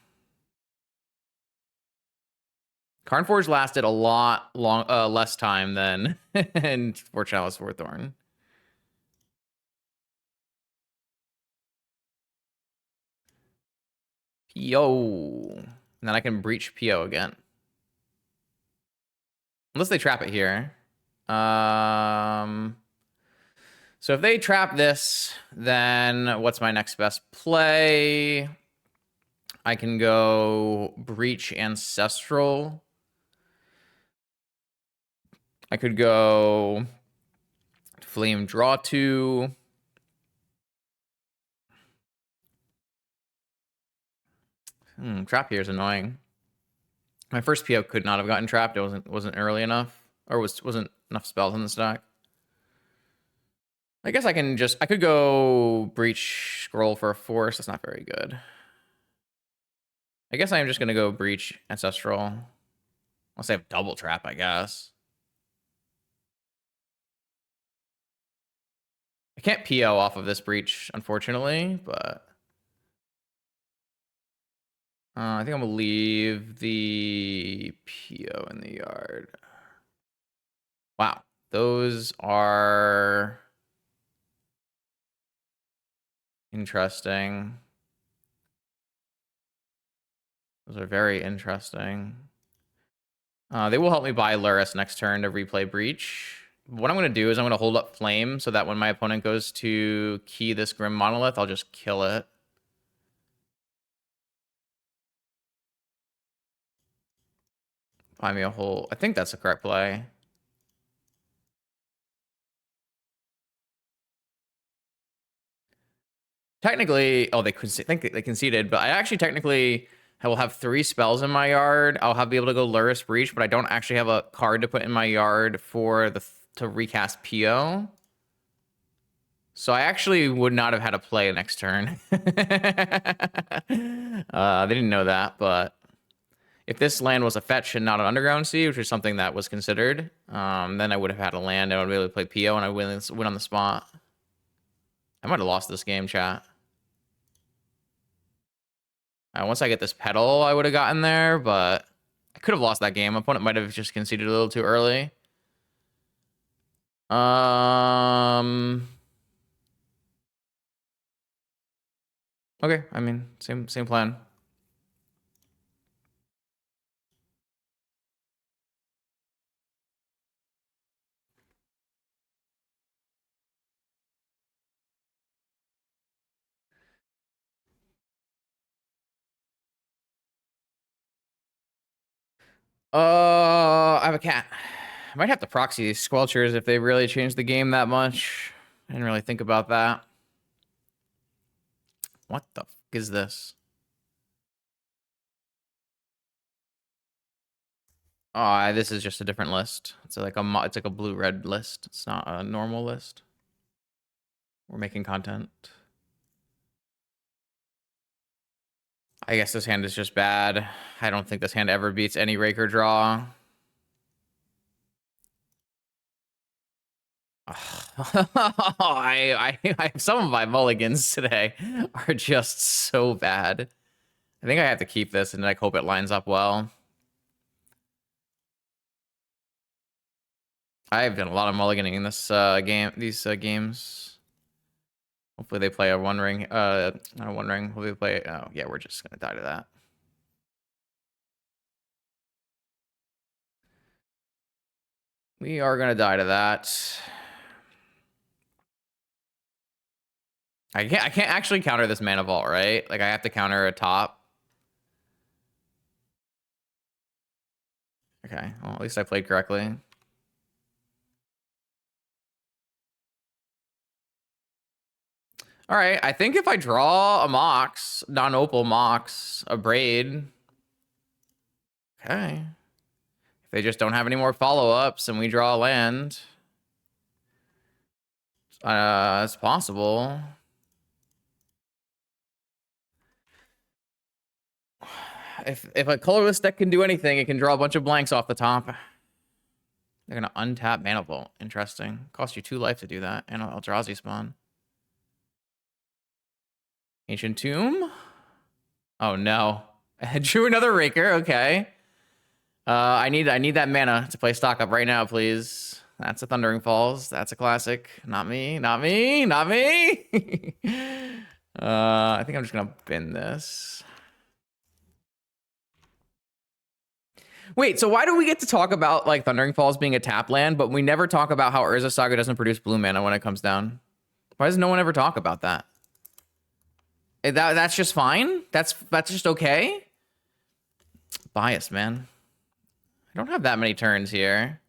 Karnforge lasted a lot less time than for Chalice Thorn. PO. And then I can breach PO again. Unless they trap it here. So if they trap this, then what's my next best play? I can go breach Ancestral. I could go Flame Draw 2. Trap here is annoying. My first PO could not have gotten trapped. It wasn't early enough, or wasn't enough spells in the stack. I guess I could go breach scroll for a force. That's not very good. I guess I am just gonna go breach Ancestral. Unless I have double trap, I guess. I can't PO off of this breach, unfortunately, but I think I'm gonna leave the PO in the yard. Wow, those are interesting. Those are very interesting. They will help me buy Lurrus next turn to replay breach. What I'm going to do is I'm going to hold up Flame so that when my opponent goes to key this Grim Monolith, I'll just kill it. Buy me a whole... I think that's the correct play. Technically... Oh, they think they conceded, but I actually technically... I will have 3 spells in my yard. I'll be able to go Lurrus Breach, but I don't actually have a card to put in my yard for to recast PO. So I actually would not have had a play next turn. They didn't know that, but if this land was a fetch and not an Underground Sea, which is something that was considered, then I would have had a land. I would be able to play PO and I would win on the spot. I might have lost this game, chat. Once I get this pedal, I would have gotten there, but I could have lost that game. My opponent might have just conceded a little too early. Okay, I mean, same plan. I have a cat. I might have to proxy these Squelchers if they really change the game that much. I didn't really think about that. What the fuck is this? Oh, this is just a different list. It's like a blue-red list. It's not a normal list. We're making content. I guess this hand is just bad. I don't think this hand ever beats any Raker draw. Some of my mulligans today are just so bad. I think I have to keep this and like hope it lines up well. I've done a lot of mulliganing in this these games. Hopefully they play a one ring. Not a one ring. Hopefully they play. Oh yeah, we're just gonna die to that. We are gonna die to that. I can't actually counter this mana vault, right? Like I have to counter a top. Okay, well at least I played correctly. All right, I think if I draw a Mox, non-opal Mox, a Braid. Okay. If they just don't have any more follow-ups and we draw a land, it's possible. If a colorless deck can do anything, it can draw a bunch of blanks off the top. They're gonna untap Mana Vault. Interesting. Cost you 2 life to do that, and an Eldrazi spawn. Ancient Tomb. Oh no! I drew another Raker. Okay. I need that mana to play stock up right now, please. That's a Thundering Falls. That's a classic. Not me. Not me. Not me. I think I'm just gonna bin this. Wait, so why do we get to talk about like Thundering Falls being a tap land, but we never talk about how Urza Saga doesn't produce blue mana when it comes down? Why does no one ever talk about that? That's just fine? That's just okay? Bias, man. I don't have that many turns here.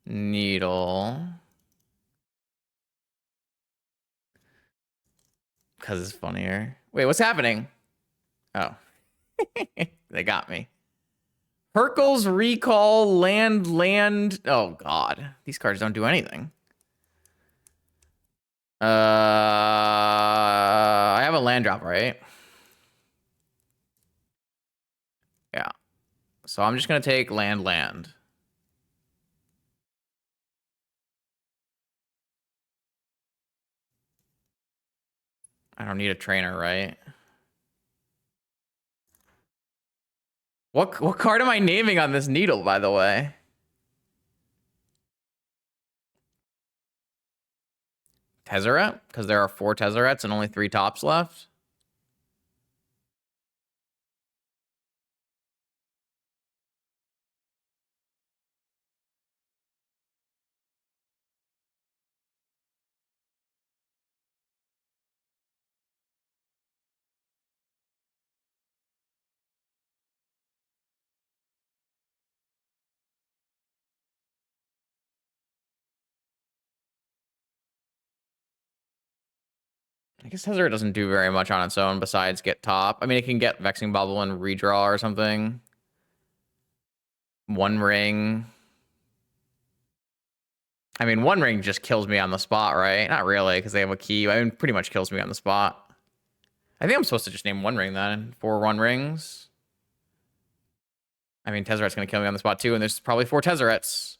Needle. Because it's funnier. Wait, what's happening? Oh. They got me. Hercules, Recall, Land. Oh, God. These cards don't do anything. I have a land drop, right? Yeah. So I'm just going to take land. I don't need a trainer, right? What card am I naming on this needle, by the way? Tezzeret? Because there are 4 Tezzerets and only 3 tops left? I guess Tezzeret doesn't do very much on its own besides get top. I mean, it can get Vexing Bubble and redraw or something. One Ring. I mean, One Ring just kills me on the spot, right? Not really, because they have a key. I mean, pretty much kills me on the spot. I think I'm supposed to just name One Ring then. 4 One Rings. I mean, Tezzeret's going to kill me on the spot too, and there's probably 4 Tezzerets.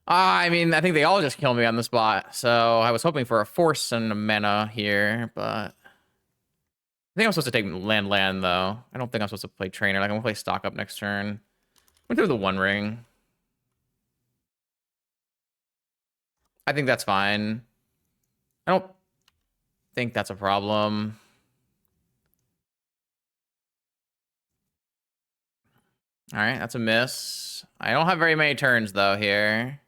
I mean, I think they all just kill me on the spot. So I was hoping for a force and a mana here, but I think I'm supposed to take land, though. I don't think I'm supposed to play trainer. Like, I'm going to play stock up next turn. Went through the One Ring. I think that's fine. I don't think that's a problem. All right, that's a miss. I don't have very many turns, though, here.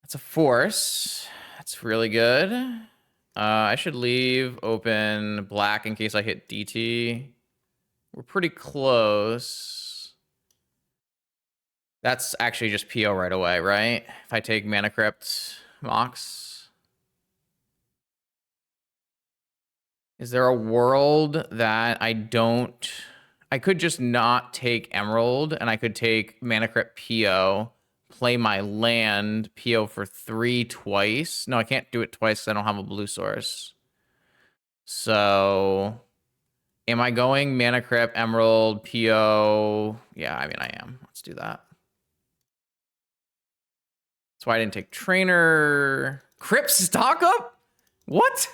That's a force. That's really good. I should leave open black in case I hit DT. We're pretty close. That's actually just PO right away, right? If I take Mana Crypt. Mox. Is there a world that I don't... I could just not take Emerald, and I could take Mana Crypt PO, play my land, PO for 3 twice. No, I can't do it twice because I don't have a blue source. So, am I going Mana Crypt, Emerald, PO? Yeah, I mean, I am. Let's do that. That's why I didn't take Trainer. Crypt stock up? What?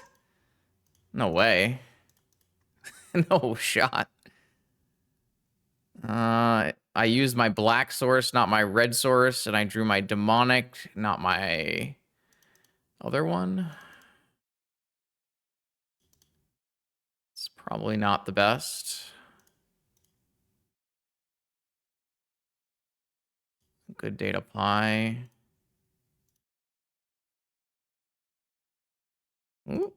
No way. No shot. I used my black source, not my red source, and I drew my demonic, not my other one. It's probably not the best. Good data pie. Ooh.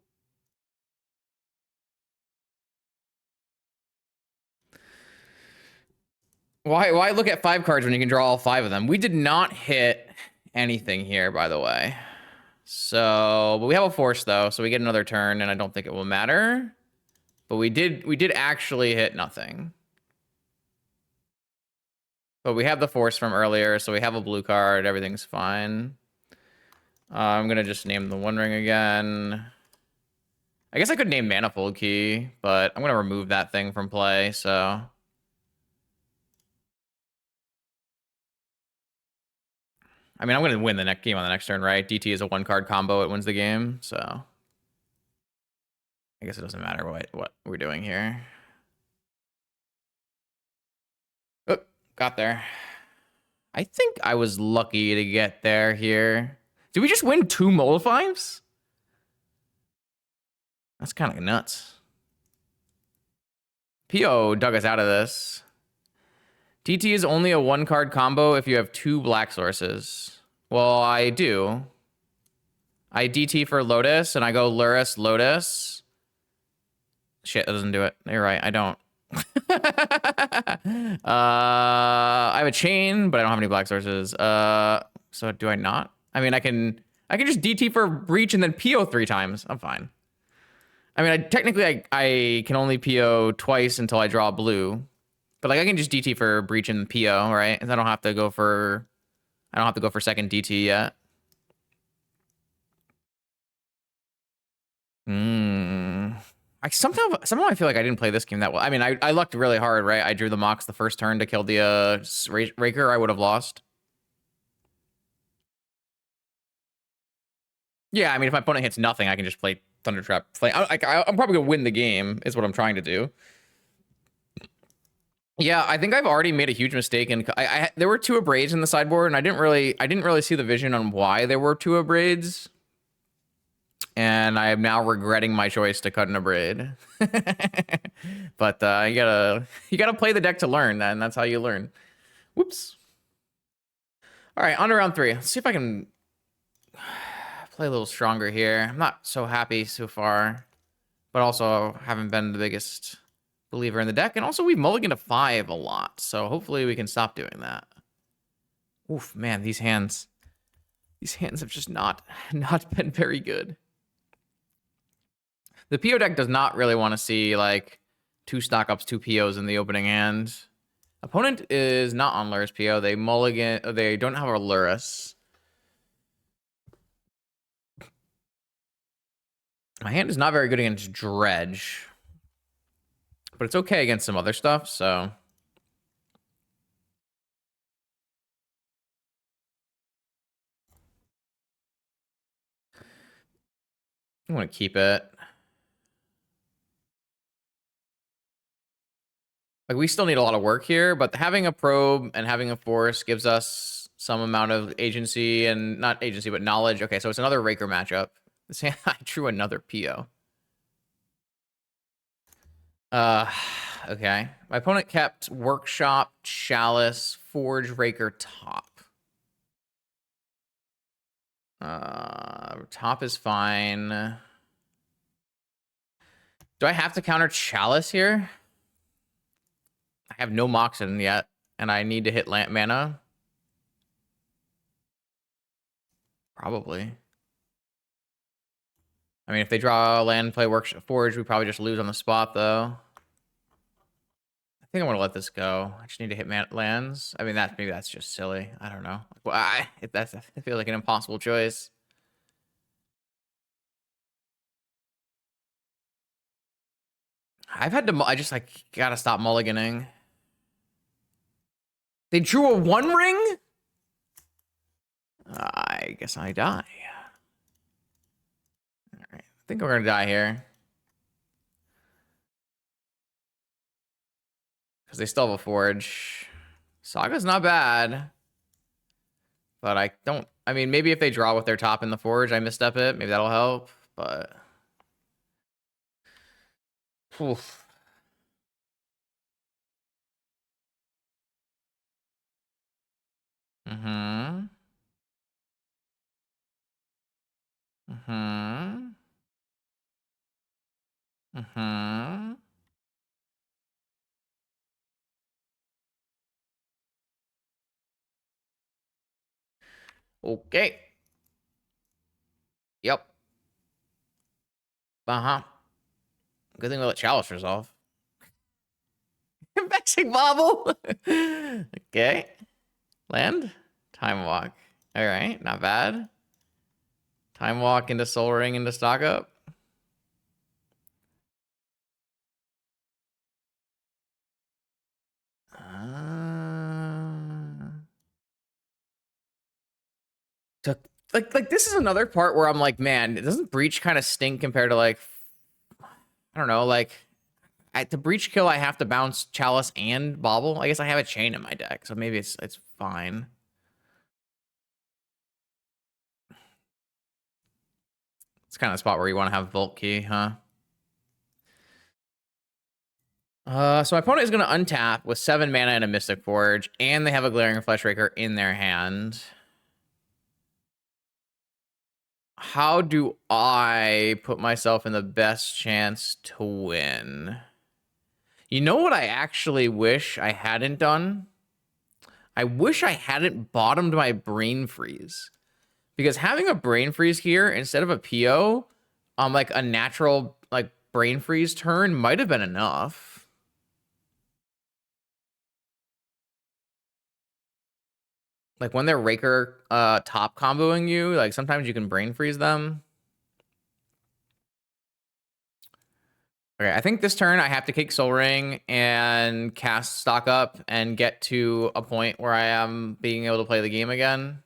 Why look at 5 cards when you can draw all 5 of them? We did not hit anything here, by the way. So, but we have a force though, so we get another turn, and I don't think it will matter. But we did actually hit nothing. But we have the force from earlier, so we have a blue card. Everything's fine. I'm gonna just name the One Ring again. I guess I could name Manifold Key, but I'm gonna remove that thing from play, so. I mean, I'm gonna win the next game on the next turn, right? DT is a 1-card combo, it wins the game, so. I guess it doesn't matter what we're doing here. Oh, got there. I think I was lucky to get there here. Did we just win 2 Mollifimes? That's kind of nuts. PO dug us out of this. TT is only a 1-card combo if you have 2 black sources. Well, I do. I DT for Lotus, and I go Lurrus Lotus. Shit, that doesn't do it. You're right, I don't. I have a chain, but I don't have any black sources. So do I not? I mean, I can just DT for Breach and then PO 3 times. I'm fine. I mean, technically I can only PO twice until I draw blue, but like I can just DT for Breach and PO, right? And I don't have to go for second DT yet. Somehow I feel like I didn't play this game that well. I mean, I lucked really hard, right? I drew the Mox the first turn to kill the Raker. I would have lost. Yeah, I mean, if my opponent hits nothing, I can just play Thunder Trap. I'm probably gonna win the game. Is what I'm trying to do. Yeah, I think I've already made a huge mistake, and there were 2 Abrades in the sideboard, and I didn't really see the vision on why there were 2 Abrades. And I am now regretting my choice to cut an Abrade. But you gotta play the deck to learn, and that's how you learn. Whoops. All right, on to round 3. Let's see if I can play a little stronger here. I'm not so happy so far, but also haven't been the biggest believer in the deck. And also we've mulliganed to 5 a lot, so hopefully we can stop doing that. Oof, man, these hands have just not been very good. The PO deck does not really want to see like 2 stock ups, 2 POs in the opening hand. Opponent is not on Lurrus PO. They mulligan. They don't have a Lurrus. My hand is not very good against Dredge, but it's okay against some other stuff, so. I want to keep it. Like, we still need a lot of work here, but having a probe and having a force gives us some amount of agency, and not agency, but knowledge. Okay, so it's another Raker matchup. This hand, I drew another PO. Okay. My opponent kept Workshop, Chalice, Forge, Raker, Top. Top is fine. Do I have to counter Chalice here? I have no Moxen yet, and I need to hit mana. Probably. I mean, if they draw land, play Forge, we probably just lose on the spot, though. I think I'm gonna let this go. I just need to hit lands. I mean, maybe that's just silly. I don't know. Well, it feels like an impossible choice. I just like gotta stop mulliganing. They drew a 1 ring? I guess I die. All right, I think we're gonna die here. Because they still have a Forge. Saga's not bad. But I mean, maybe if they draw with their top in the Forge, I misstep it. Maybe that'll help, but... Oof. Mm-hmm. Mm-hmm. Mm-hmm. Okay. Yep. Uh-huh. Good thing we let Chalice resolve. Vexing Bobble. Okay. Land. Time Walk. All right. Not bad. Time Walk into Soul Ring into stock up. Like this is another part where I'm like, man, doesn't Breach kind of stink compared to like, I don't know, like at the Breach kill I have to bounce Chalice and Bobble. I guess I have a chain in my deck, so maybe it's fine. It's kind of a spot where you want to have Vault Key, huh? So my opponent is going to untap with 7 mana and a Mystic Forge, and they have a Glaring Flesh Raker in their hand. How do I put myself in the best chance to win? You know what I actually wish I hadn't done? I wish I hadn't bottomed my Brain Freeze. Because having a Brain Freeze here instead of a PO on like a natural like Brain Freeze turn might have been enough. Like when they're Raker top comboing you, like sometimes you can Brain Freeze them. Okay, I think this turn I have to kick Soul Ring and cast Stock Up and get to a point where I am being able to play the game again.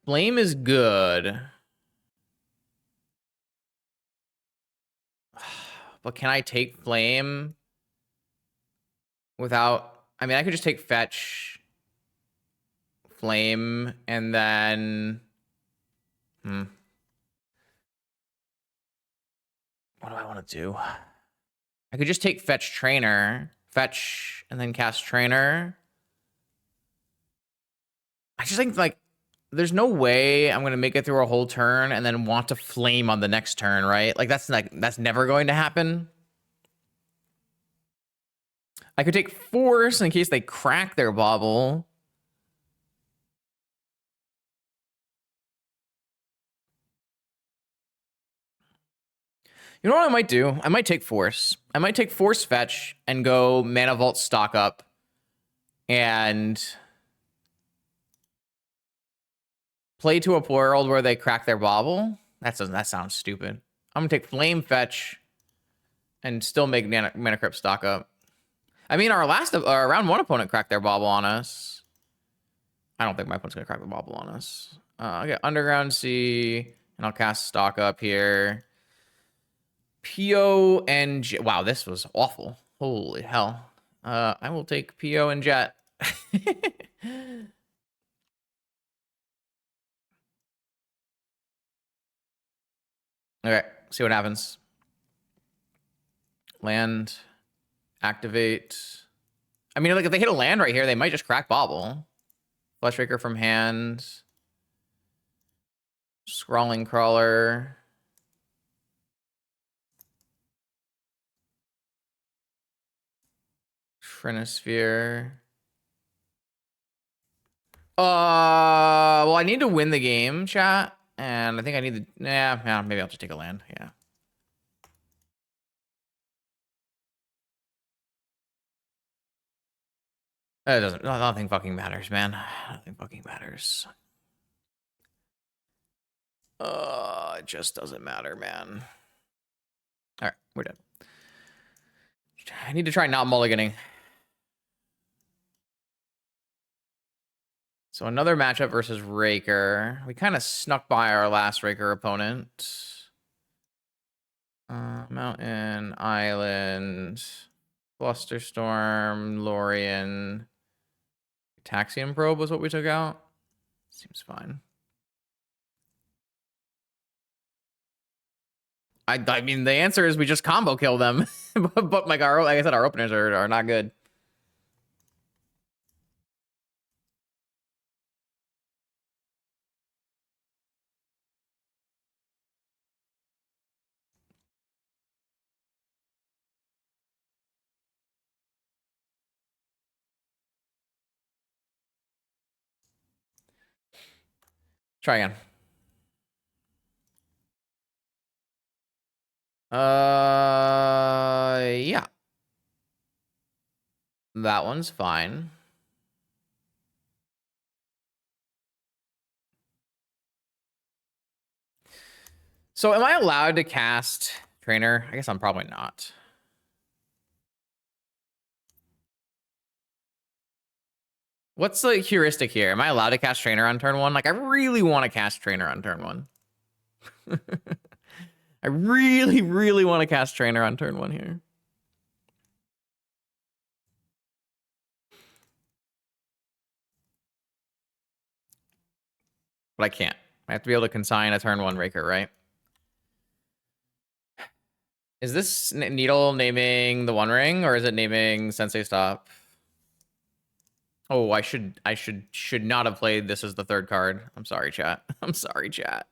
Flame is good. But can I take Flame without... I mean, I could just take Fetch, Flame, and then... What do I want to do? I could just take Fetch Trainer, Fetch, and then cast Trainer. I just think, like, there's no way I'm going to make it through a whole turn and then want to Flame on the next turn, right? Like, that's never going to happen. I could take Force in case they crack their Bobble. You know what I might do? I might take Force. I might take Force Fetch and go Mana Vault Stock Up. And play to a world where they crack their Bobble. That sounds stupid. I'm gonna take Flame Fetch and still make Mana Crypt Stock Up. I mean, our round 1 opponent cracked their Bobble on us. I don't think my opponent's gonna crack the Bobble on us. I'll get Underground Sea, and I'll cast Stock Up here. PO and Jet. Wow, this was awful. Holy hell. I will take PO and Jet. Okay, see what happens. Land, activate. I mean, like if they hit a land right here, they might just crack Bobble. Flesh Raker from hand. Scrawling Crawler. Trinisphere. Well, I need to win the game, chat. And I think I need to... Yeah, maybe I'll just take a land. Yeah. It doesn't... Nothing fucking matters, man. Nothing fucking matters. It just doesn't matter, man. All right, we're done. I need to try not mulliganing. So another matchup versus Raker. We kind of snuck by our last Raker opponent. Mountain, Island, Flusterstorm, Lorien. Taxium Probe was what we took out. Seems fine. I mean, the answer is we just combo kill them. but like I said, our openers are not good. Try again. Yeah. That one's fine. So am I allowed to cast Trainer? I guess I'm probably not. What's the heuristic here? Am I allowed to cast Trainer on turn 1? Like, I really want to cast Trainer on turn 1. I really, really want to cast Trainer on turn 1 here. But I can't. I have to be able to consign a turn 1 Raker, right? Is this Needle naming the One Ring, or is it naming Sensei Stop? Oh, I should not have played this as the third card. I'm sorry, chat. I'm sorry, chat.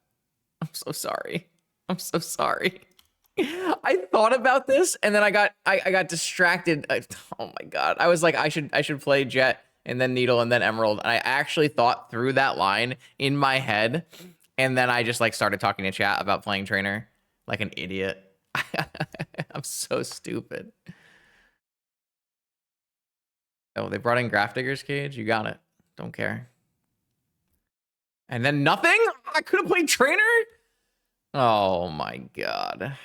I'm so sorry. I'm so sorry. I thought about this and then I got distracted. Oh my god. I was like, I should play Jet and then Needle and then Emerald. And I actually thought through that line in my head, and then I just like started talking to chat about playing Trainer like an idiot. I'm so stupid. Oh, they brought in Grafdigger's Cage? You got it. Don't care. And then nothing? I could have played Trainer? Oh my god.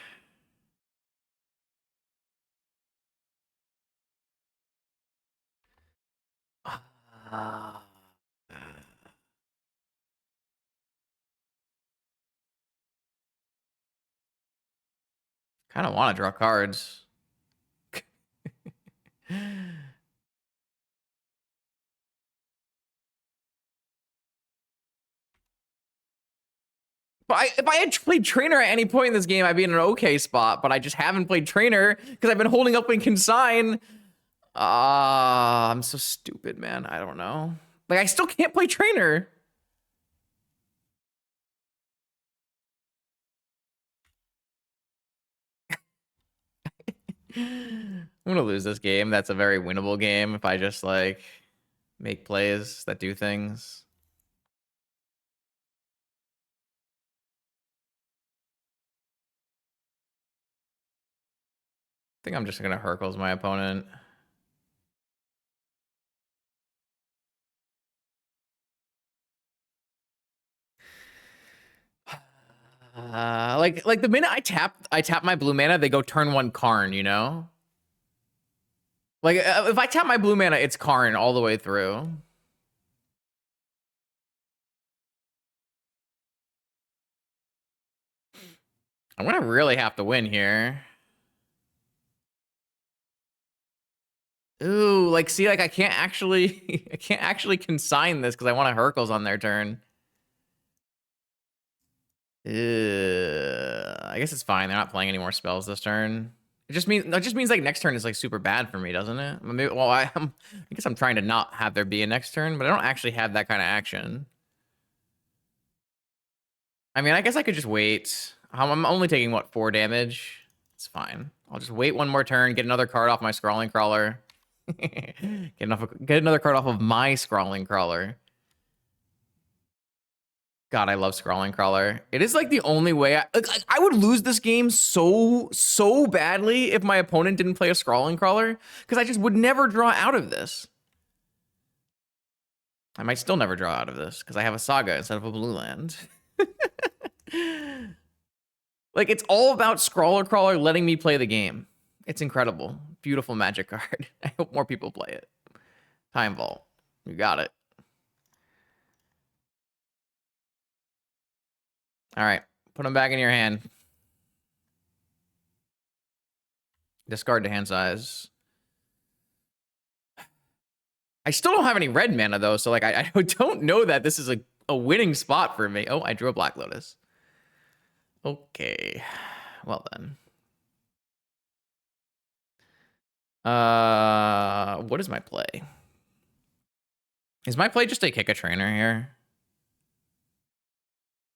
Kind of want to draw cards. But if I had played Trainer at any point in this game, I'd be in an okay spot. But I just haven't played Trainer because I've been holding up in Consign. I'm so stupid, man. I don't know. Like, I still can't play Trainer. I'm gonna lose this game. That's a very winnable game if I just, like, make plays that do things. I think I'm just gonna Hercules my opponent. Like the minute I tap my blue mana, they go turn 1 Karn, you know? Like, if I tap my blue mana, it's Karn all the way through. I'm gonna really have to win here. Ooh, like, see, like, I can't actually consign this because I want a Hercules on their turn. I guess it's fine. They're not playing any more spells this turn. It just means like next turn is like super bad for me, doesn't it? Maybe, well, I guess I'm trying to not have there be a next turn, but I don't actually have that kind of action. I mean, I guess I could just wait. I'm only taking, what, 4 damage? It's fine. I'll just wait one more turn, get another card off my Scrawling Crawler. Get another card off of my Scrawling Crawler. God, I love Scrawling Crawler. It is like the only way I would lose this game so badly if my opponent didn't play a Scrawling Crawler, because I just would never draw out of this. I might still never draw out of this because I have a Saga instead of a blue land. Like, it's all about Scrawler Crawler letting me play the game. It's incredible. Beautiful Magic card. I hope more people play it. Time Vault. You got it. All right. Put them back in your hand. Discard to hand size. I still don't have any red mana, though, so like I don't know that this is a winning spot for me. Oh, I drew a Black Lotus. Okay. Well, then. What is my play? Is my play just to kick a trainer here?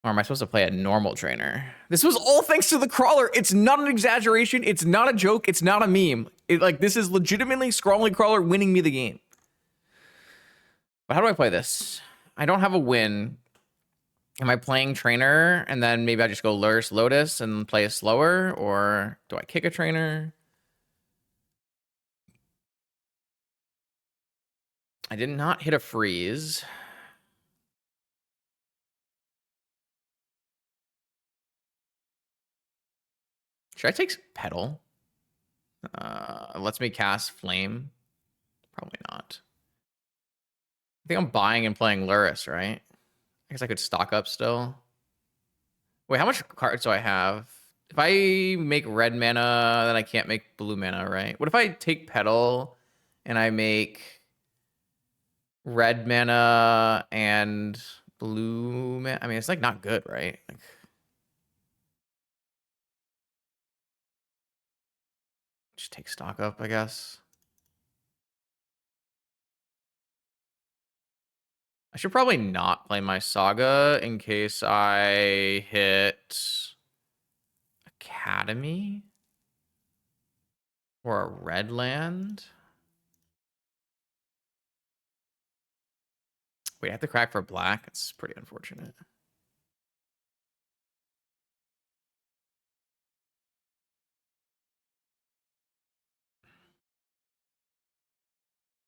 Or am I supposed to play a normal trainer? This was all thanks to the crawler. It's not an exaggeration. It's not a joke. It's not a meme. This is legitimately Scrawling Crawler winning me the game. But how do I play this? I don't have a win. Am I playing trainer and then maybe I just go Lurrus Lotus and play a slower? Or do I kick a trainer? I did not hit a freeze. Should I take Petal? Lets me cast Flame. Probably not. I think I'm buying and playing Lurrus, right? I guess I could stock up still. Wait, how much cards do I have? If I make red mana, then I can't make blue mana, right? What if I take Petal and I make red mana and blue mana? I mean, it's like not good, right? Like, just take stock up, I guess. I should probably not play my Saga in case I hit Academy or a red land. Wait, I have to crack for black? It's pretty unfortunate.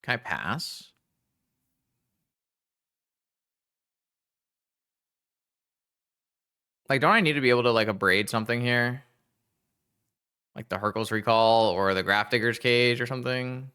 Can I pass? Like, don't I need to be able to, like, abrade something here? Like the Hercules Recall or the Grafdigger's Cage or something?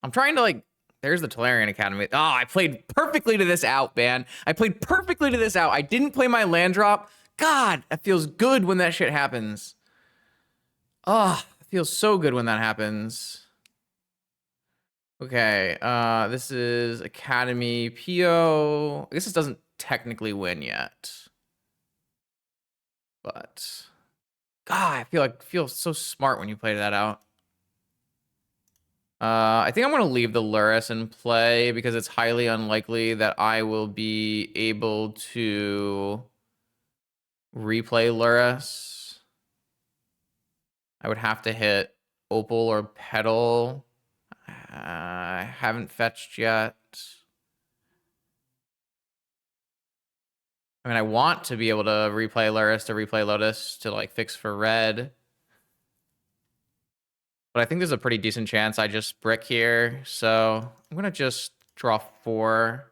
I'm trying to, like, there's the Tolarian Academy. Oh, I played perfectly to this out, man. I played perfectly to this out. I didn't play my land drop. God, that feels good when that shit happens. Oh, it feels so good when that happens. Okay, this is Academy PO. I guess this doesn't technically win yet. But God, I feel so smart when you play that out. I think I'm going to leave the Lurrus in play because it's highly unlikely that I will be able to replay Lurrus. I would have to hit Opal or Petal. I haven't fetched yet. I mean, I want to be able to replay Lurrus to replay Lotus to, like, fix for red. But I think there's a pretty decent chance I just brick here. So I'm going to just draw 4.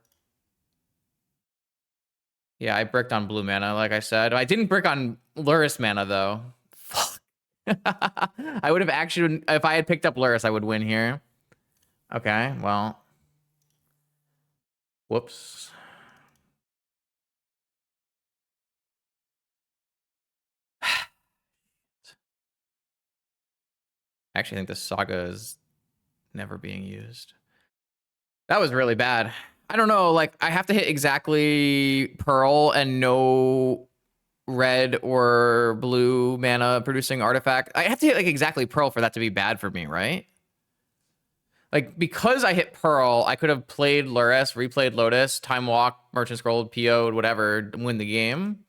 Yeah, I bricked on blue mana, like I said. I didn't brick on Lurrus mana, though. Fuck. I would have actually, if I had picked up Lurrus, I would win here. Okay, well. Whoops. I actually think the Saga is never being used. That was really bad. I don't know, like, I have to hit exactly Pearl and no red or blue mana producing artifact. I have to hit, like, exactly Pearl for that to be bad for me, right? Like, because I hit Pearl, I could have played Lurrus, replayed Lotus, Time Walk, Merchant Scroll, PO'd, whatever, win the game.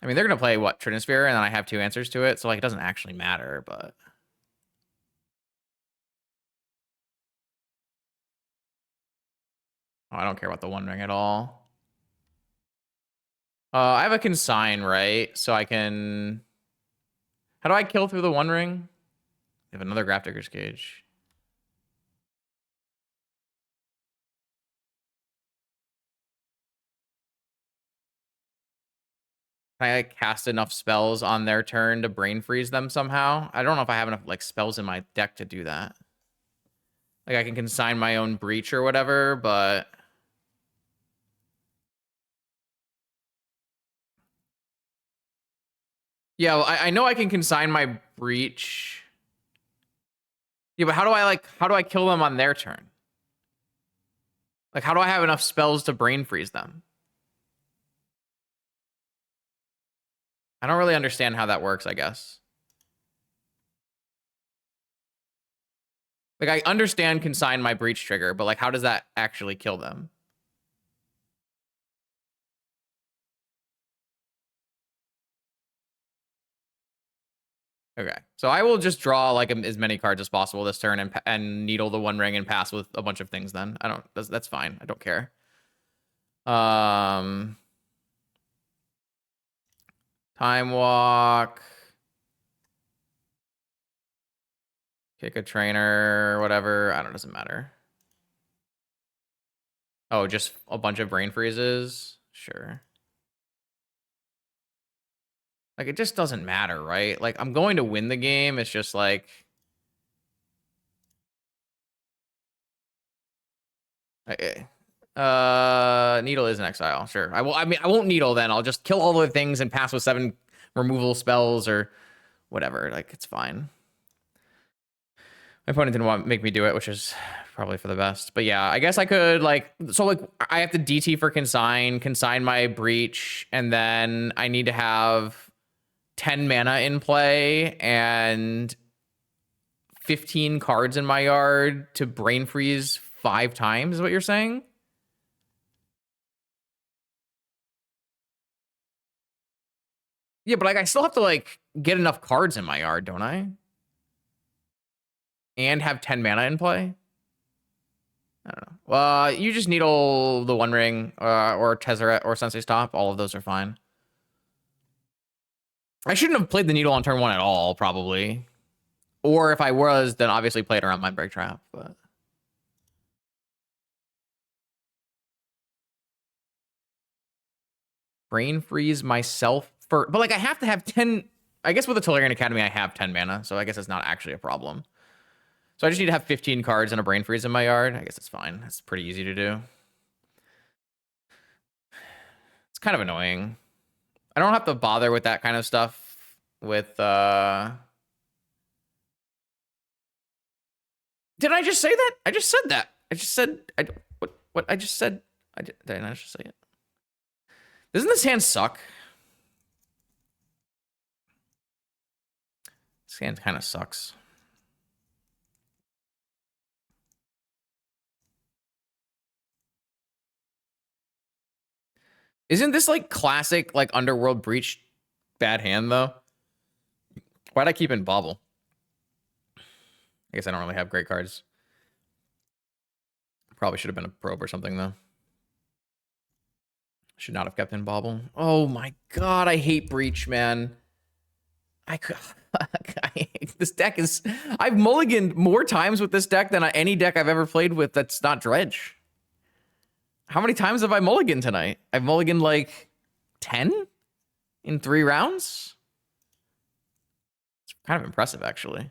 I mean, they're going to play, what, Trinisphere, and then I have 2 answers to it, so, like, it doesn't actually matter, but... Oh, I don't care about the One Ring at all. I have a Consign, right? So I can... How do I kill through the One Ring? I have another Grafdigger's Cage. Can I like cast enough spells on their turn to brain freeze them somehow? I don't know if I have enough like spells in my deck to do that. Like I can consign my own breach or whatever, but yeah, well, I know I can consign my breach. Yeah, but how do I kill them on their turn? Like how do I have enough spells to brain freeze them? I don't really understand how that works, I guess. Like, I understand consign my breach trigger, but, like, how does that actually kill them? Okay. So I will just draw, like, as many cards as possible this turn and needle the One Ring and pass with a bunch of things then. That's fine. I don't care. Time Walk. Kick a trainer, whatever. I don't know, doesn't matter. Oh, just a bunch of brain freezes? Sure. Like, it just doesn't matter, right? Like, I'm going to win the game. It's just like... Needle is an exile. Sure. I mean, I won't needle then. I'll just kill all the things and pass with 7 removal spells or whatever. Like, it's fine. My opponent didn't want to make me do it, which is probably for the best. But yeah, I guess I could, like... So, like, I have to DT for consign my breach, and then I need to have 10 mana in play and 15 cards in my yard to brain freeze 5 times, is what you're saying? Yeah, but, like, I still have to, like, get enough cards in my yard, don't I? And have 10 mana in play? I don't know. Well, you just needle the One Ring, or Tezzeret, or Sensei Stop. All of those are fine. I shouldn't have played the needle on turn 1 at all, probably. Or if I was, then obviously play it around my Break Trap, but... Brain freeze myself for... But, like, I have to have 10... I guess with the Tolarian Academy, I have 10 mana, so I guess it's not actually a problem. So I just need to have 15 cards and a brain freeze in my yard. I guess it's fine. That's pretty easy to do. It's kind of annoying. I don't have to bother with that kind of stuff with... Did I just say that? I just said that. I just said... What I just said... Did I not just say it? Doesn't this hand suck? This hand kind of sucks. Isn't this like classic like Underworld Breach bad hand though? Why'd I keep in Bobble? I guess I don't really have great cards. Probably should have been a probe or something though. Should not have kept in Bobble. Oh my god, I hate Breach, man. I could. This deck is... I've mulliganed more times with this deck than any deck I've ever played with that's not Dredge. How many times have I mulliganed tonight? I've mulliganed like 10 in 3 rounds? It's kind of impressive, actually.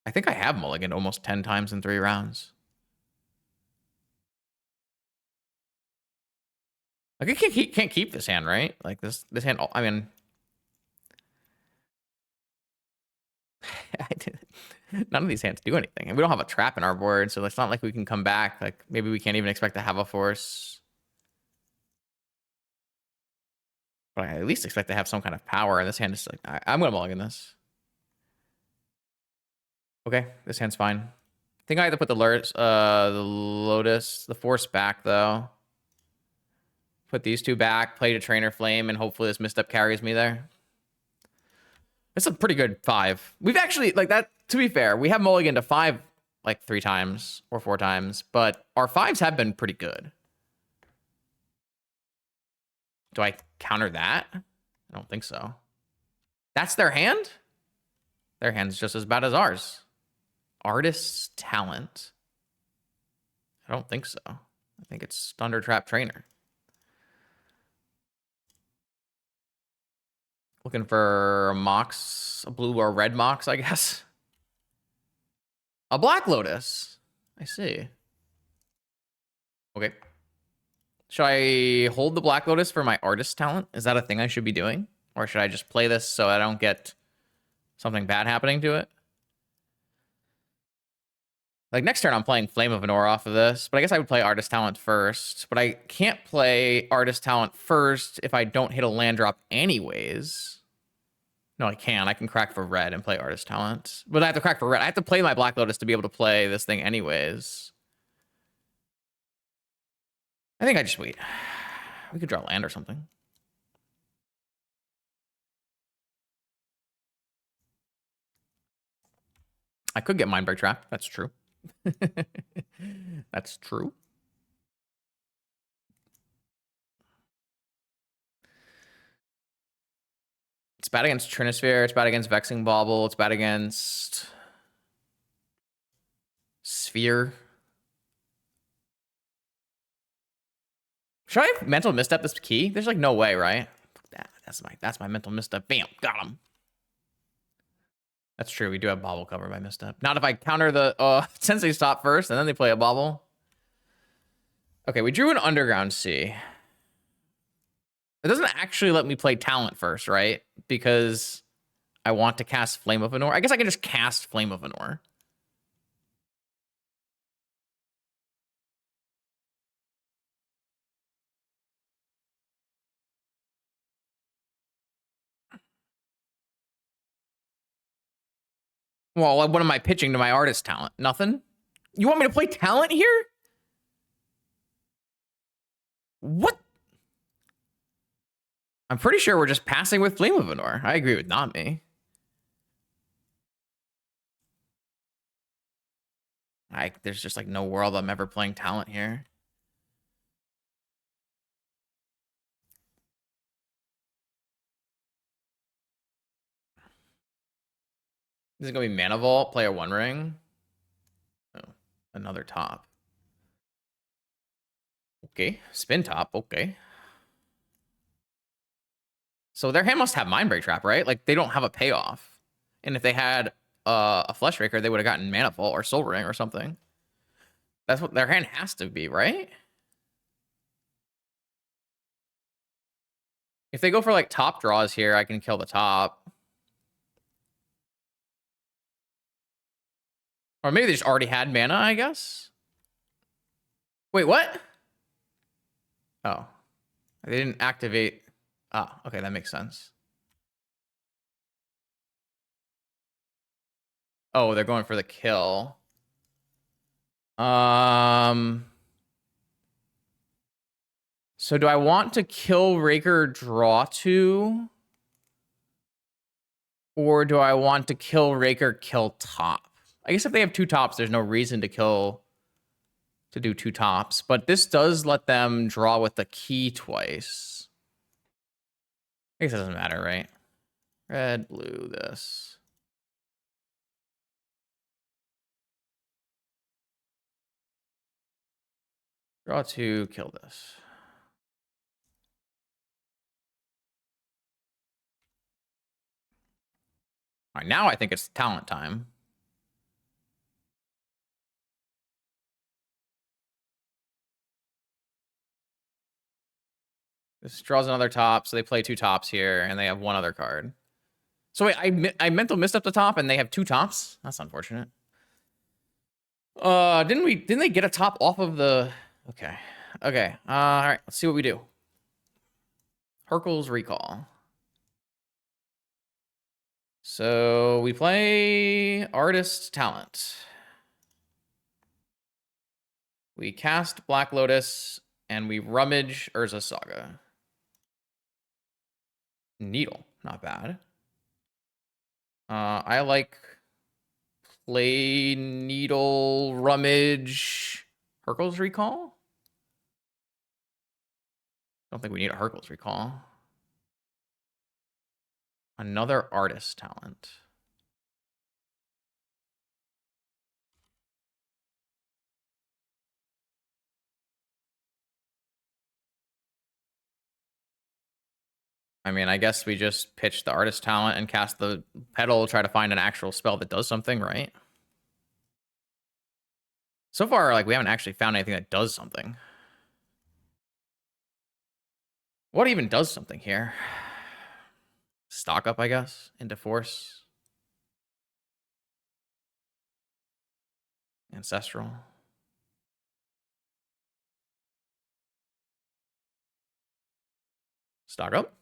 I think I have mulliganed almost 10 times in 3 rounds. Like, I can't keep this hand, right? Like, this hand... I mean... None of these hands do anything. And we don't have a trap in our board, so it's not like we can come back. Like, maybe we can't even expect to have a force. But I at least expect to have some kind of power. And this hand is like... I'm going to mulligan this. Okay, this hand's fine. I think I have to put the Lotus, the Force back, though. Put these two back, play to Trainer Flame, and hopefully this misstep carries me there. It's a pretty good 5. We've actually, like that, to be fair, we have mulliganed to 5 like 3 times or 4 times, but our 5s have been pretty good. Do I counter that? I don't think so. That's their hand? Their hand's just as bad as ours. Artist's Talent. I don't think so. I think it's Thunder Trap Trainer. Looking for a Mox, a blue or red Mox, I guess. A Black Lotus. I see. Okay. Should I hold the Black Lotus for my Artist Talent? Is that a thing I should be doing? Or should I just play this so I don't get something bad happening to it? Like, next turn I'm playing Flame of Anor off of this, but I guess I would play Artist Talent first. But I can't play Artist Talent first if I don't hit a land drop anyways. No, I can. I can crack for red and play Artist Talent. But I have to crack for red. I have to play my Black Lotus to be able to play this thing anyways. I think I just wait. We could draw land or something. I could get Mindbreak Trap. That's true. That's true. It's bad against Trinisphere. It's bad against Vexing Bauble. It's bad against Sphere. Should I have mental misstep this key? There's like no way, right? That's my mental misstep. Bam, got him. That's true. We do have Bauble cover by misstep. Not if I counter the Sensei stop first and then they play a Bauble. Okay, we drew an Underground Sea. It doesn't actually let me play Talent first, right? Because I want to cast Flame of Anor. I guess I can just cast Flame of Anor. Well, what am I pitching to my Artist Talent? Nothing? You want me to play Talent here? What? I'm pretty sure we're just passing with Flame of Anor. I agree with not me. There's just like no world I'm ever playing Talent here. This is gonna be Mana Vault, play a One Ring. Oh, another top. Okay, spin top, okay. So their hand must have Mindbreak Trap, right? Like, they don't have a payoff. And if they had a Flesh Raker, they would have gotten Mana Vault or Soul Ring or something. That's what their hand has to be, right? If they go for, like, top draws here, I can kill the top. Or maybe they just already had mana, I guess? Wait, what? Oh. They didn't activate... Oh, okay, that makes sense. Oh, they're going for the kill. So do I want to kill Raker draw 2? Or do I want to kill Raker kill top? I guess if they have 2 tops, there's no reason to do 2 tops. But this does let them draw with the key twice. I guess it doesn't matter, right? Red, blue, this. Draw 2, kill this. All right, now I think it's talent time. This draws another top, so they play 2 tops here, and they have 1 other card. So wait, I mental missed up the top, and they have 2 tops? That's unfortunate. Didn't they get a top off of the... Okay. Okay. All right, let's see what we do. Hercule's Recall. So we play Artist Talent. We cast Black Lotus, and we rummage Urza Saga. Needle, not bad. I like play Needle, Rummage, Hercules Recall. Don't think we need a Hercules Recall. Another Artist Talent. I mean, I guess we just pitch the Artist Talent and cast the Petal, try to find an actual spell that does something, right? So far, like, we haven't actually found anything that does something. What even does something here? Stock up, I guess, into Force. Ancestral. Stock up.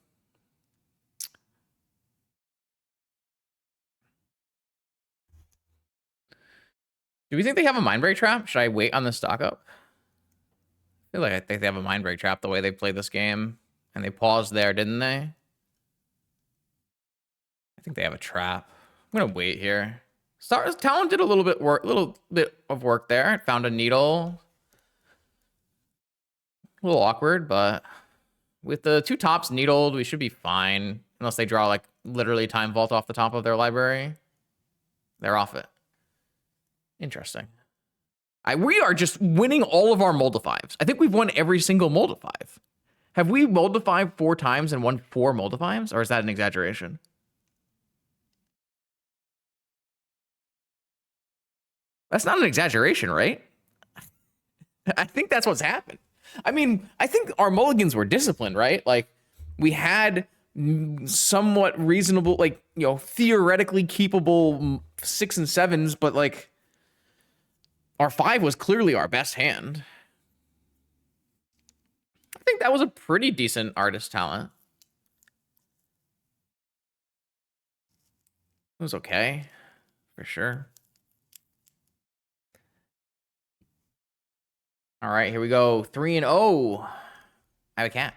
Do we think they have a Mindbreak Trap? Should I wait on the stock up? I think they have a Mindbreak Trap the way they played this game. And they paused there, didn't they? I think they have a trap. I'm gonna wait here. Talent did a little bit of work there. Found a needle. A little awkward, but with the two tops needled, we should be fine. Unless they draw like literally Time Vault off the top of their library. They're off it. Interesting. We are just winning all of our Moldifives. I think we've won every single Moldifive. Have we Moldified 4 times and won 4 Moldifives? Or is that an exaggeration? That's not an exaggeration, right? I think that's what's happened. I mean, I think our mulligans were disciplined, right? Like, we had somewhat reasonable, like, you know, theoretically keepable 6 and 7s, but, like, our 5 was clearly our best hand. I think that was a pretty decent Artist Talent. It was okay, for sure. All right, here we go. 3-0. I have a cat.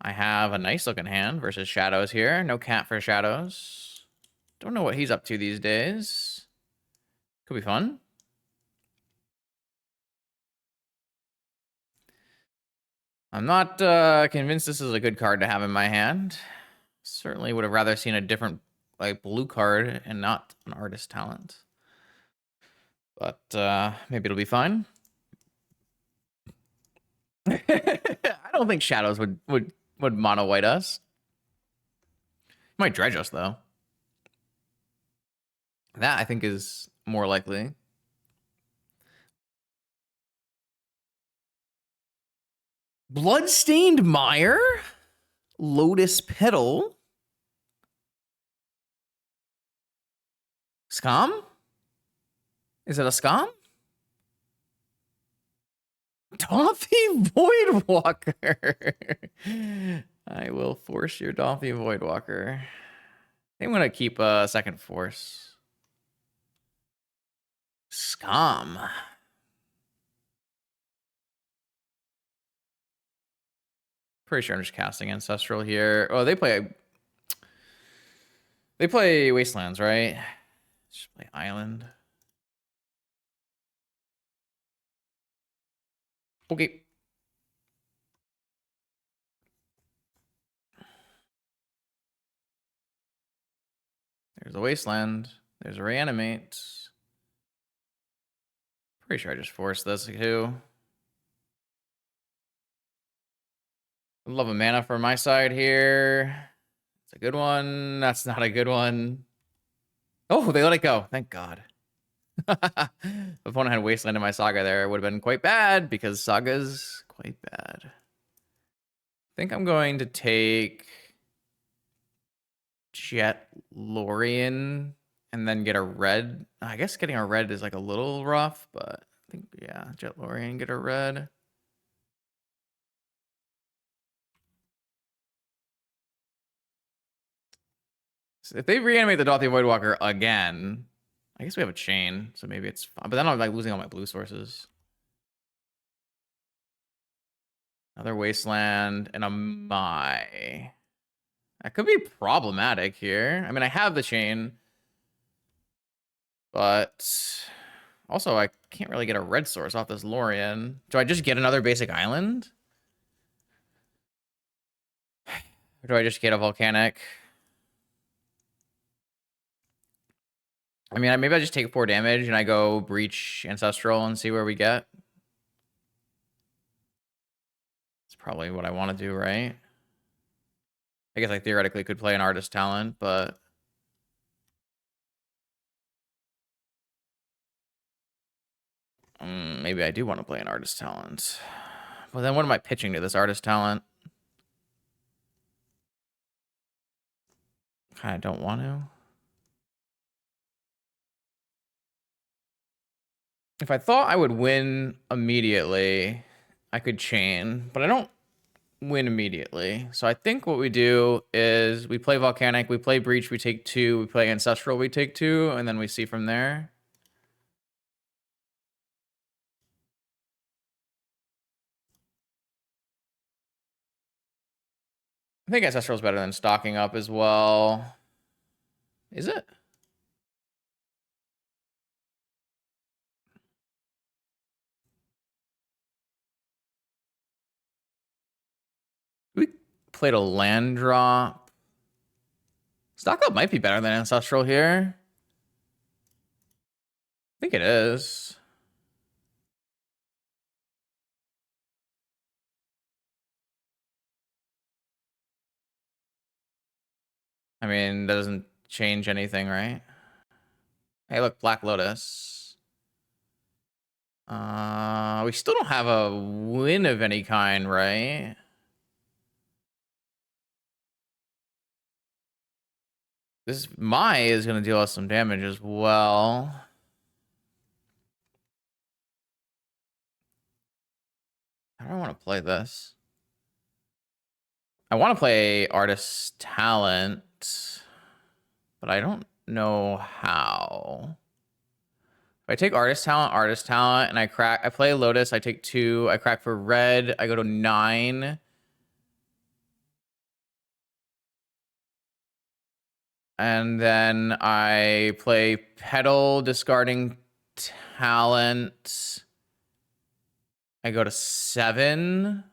I have a nice looking hand versus Shadows here. No cat for Shadows. Don't know what he's up to these days. Could be fun. I'm not convinced this is a good card to have in my hand. Certainly would have rather seen a different, like, blue card and not an Artist Talent. But maybe it'll be fine. I don't think Shadows would mono white us. Might dredge us though. That I think is more likely. Bloodstained Mire, Lotus Petal, Scum. Is it a Scum? Doffy Voidwalker. I will force your Doffy Voidwalker. I'm gonna keep a second force. Scum. Pretty sure I'm just casting Ancestral here. Oh, they play Wastelands, right? Just play Island. Okay. There's a Wasteland. There's a Reanimate. Pretty sure I just forced this too. Love a mana for my side here. It's a good one. That's not a good one. Oh, they let it go. Thank God. If opponent had Wasteland in my Saga there, it would have been quite bad because Saga's quite bad. I think I'm going to take Jet Lorien and then get a red. I guess getting a red is like a little rough, but I think, yeah, Jet Lorien, get a red. If they reanimate the Daughty Voidwalker again, I guess we have a chain, so maybe it's fine. But then I'm like losing all my blue sources. Another Wasteland and a Mai. That could be problematic here. I mean, I have the chain, but also I can't really get a red source off this Lorien. Do I just get another basic island? Or do I just get a volcanic? I mean, maybe I just take 4 damage and I go Breach Ancestral and see where we get. It's probably what I want to do, right? I guess I theoretically could play an Artist Talent, but... maybe I do want to play an Artist Talent. Well, then what am I pitching to this Artist Talent? Kind of don't want to. If I thought I would win immediately, I could chain, but I don't win immediately. So I think what we do is we play Volcanic, we play Breach, we take 2, we play Ancestral, we take 2, and then we see from there. I think Ancestral is better than stocking up as well. Is it? We played a land drop. Stock up might be better than Ancestral here. I think it is. I mean, that doesn't change anything, right? Hey, look, Black Lotus. We still don't have a win of any kind, right? This Mai is going to deal us some damage as well. How do I want to play this? I want to play Artist Talent, but I don't know how. If I take Artist Talent, and I play Lotus, I take 2, I crack for red, I go to 9. And then I play Petal, discarding Talent. I go to 7.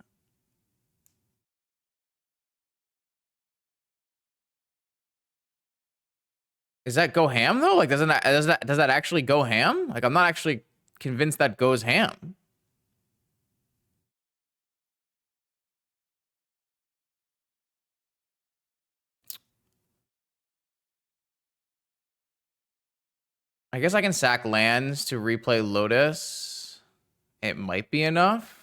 Does that go ham though? Like, does that actually go ham? Like, I'm not actually convinced that goes ham. I guess I can sack lands to replay Lotus. It might be enough.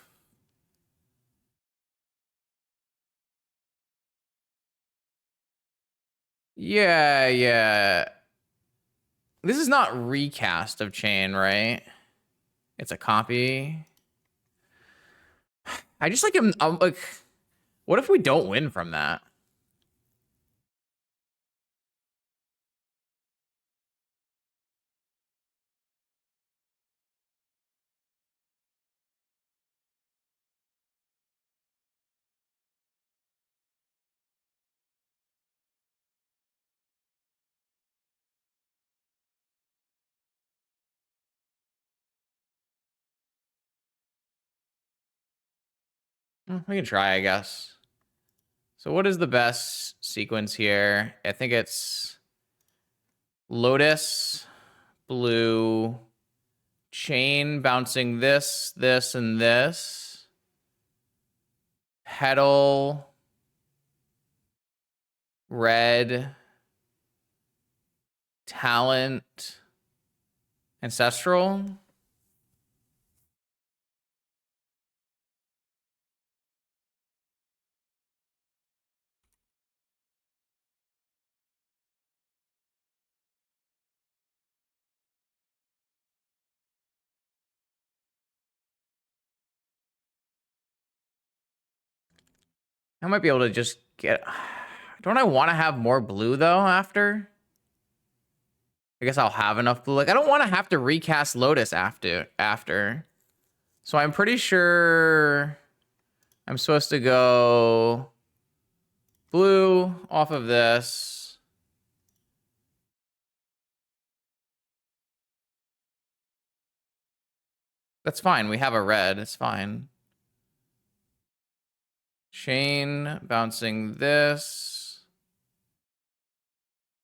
Yeah. This is not recast of Chain, right? It's a copy. I just like him. I'm like, what if we don't win from that? We can try, I guess. So what is the best sequence here? I think it's Lotus, blue, chain bouncing this, and this. Petal, red, talent, ancestral. I might be able to just get... Don't I want to have more blue, though, after? I guess I'll have enough blue. Like, I don't want to have to recast Lotus after. So I'm pretty sure I'm supposed to go blue off of this. That's fine. We have a red. It's fine. Chain, bouncing this.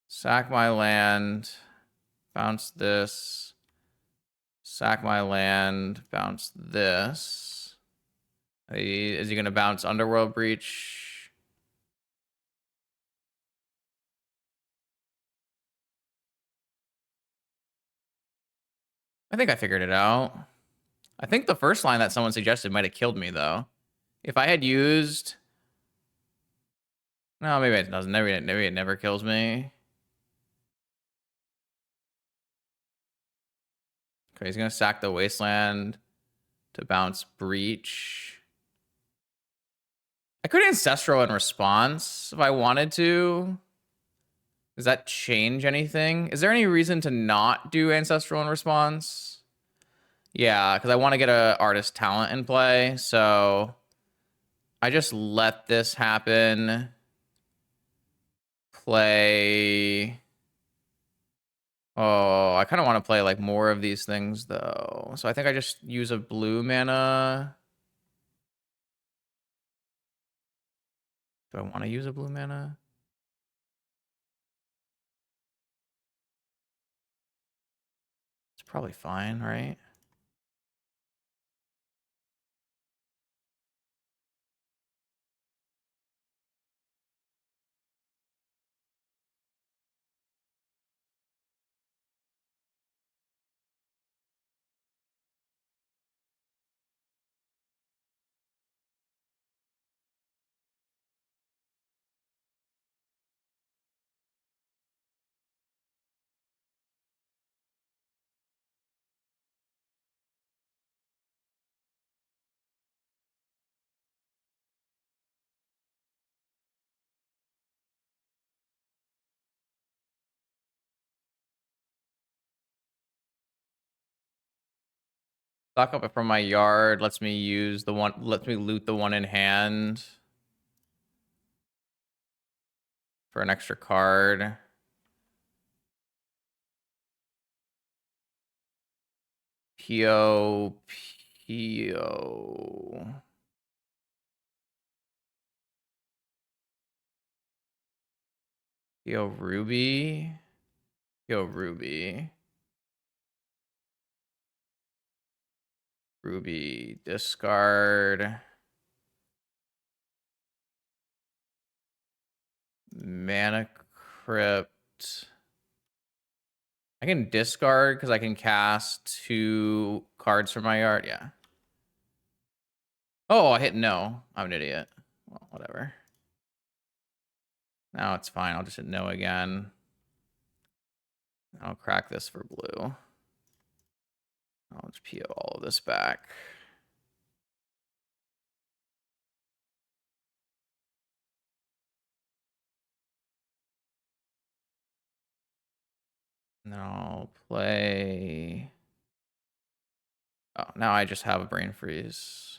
Sack my land. Bounce this. Sack my land. Bounce this. Is he going to bounce Underworld Breach? I think I figured it out. I think the first line that someone suggested might have killed me, though. If I had used... No, maybe it doesn't. Maybe it never kills me. Okay, he's going to sack the Wasteland to bounce Breach. I could Ancestral in response if I wanted to. Does that change anything? Is there any reason to not do Ancestral in response? Yeah, because I want to get a Artist Talent in play, so I just let this happen. Play... Oh, I kind of want to play like more of these things, though. So I think I just use a blue mana. Do I want to use a blue mana? It's probably fine, right? Stock up from my yard lets me use the one, lets me loot the one in hand for an extra card. PO. PO Ruby. PO Ruby. Ruby discard. Mana Crypt. I can discard because I can cast 2 cards from my yard. Yeah. Oh, I hit no. I'm an idiot. Well, whatever. Now it's fine. I'll just hit no again. I'll crack this for blue. I'll just PO all of this back. And then I'll play... Oh, now I just have a brain freeze.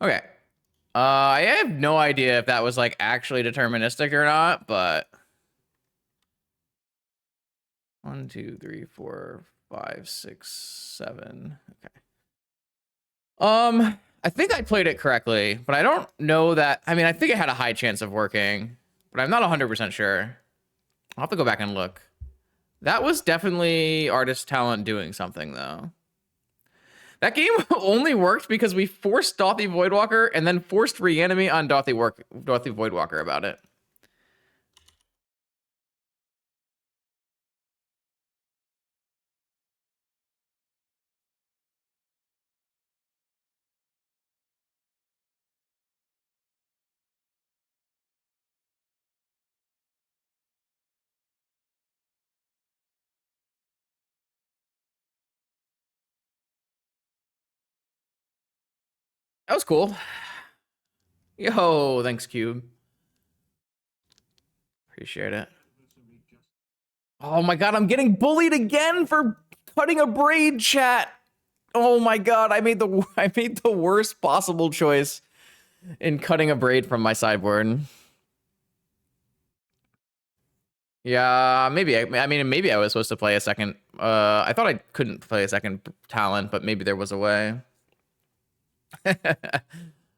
Okay. I have no idea if that was like actually deterministic or not, but 1, 2, 3, 4, 5, 6, 7. Okay. I think I played it correctly, but I don't know that. I mean, I think it had a high chance of working, but I'm not 100% sure. I'll have to go back and look. That was definitely artist talent doing something, though. That game only worked because we forced Dothy Voidwalker and then forced Reanimate on Dothy Voidwalker about it. That was cool. Yo, thanks, Cube. Appreciate it. Oh my god, I'm getting bullied again for cutting a braid, chat. Oh my god, I made the worst possible choice in cutting a braid from my sideboard. Yeah, maybe. I mean, maybe I was supposed to play a second. I thought I couldn't play a second talent, but maybe there was a way.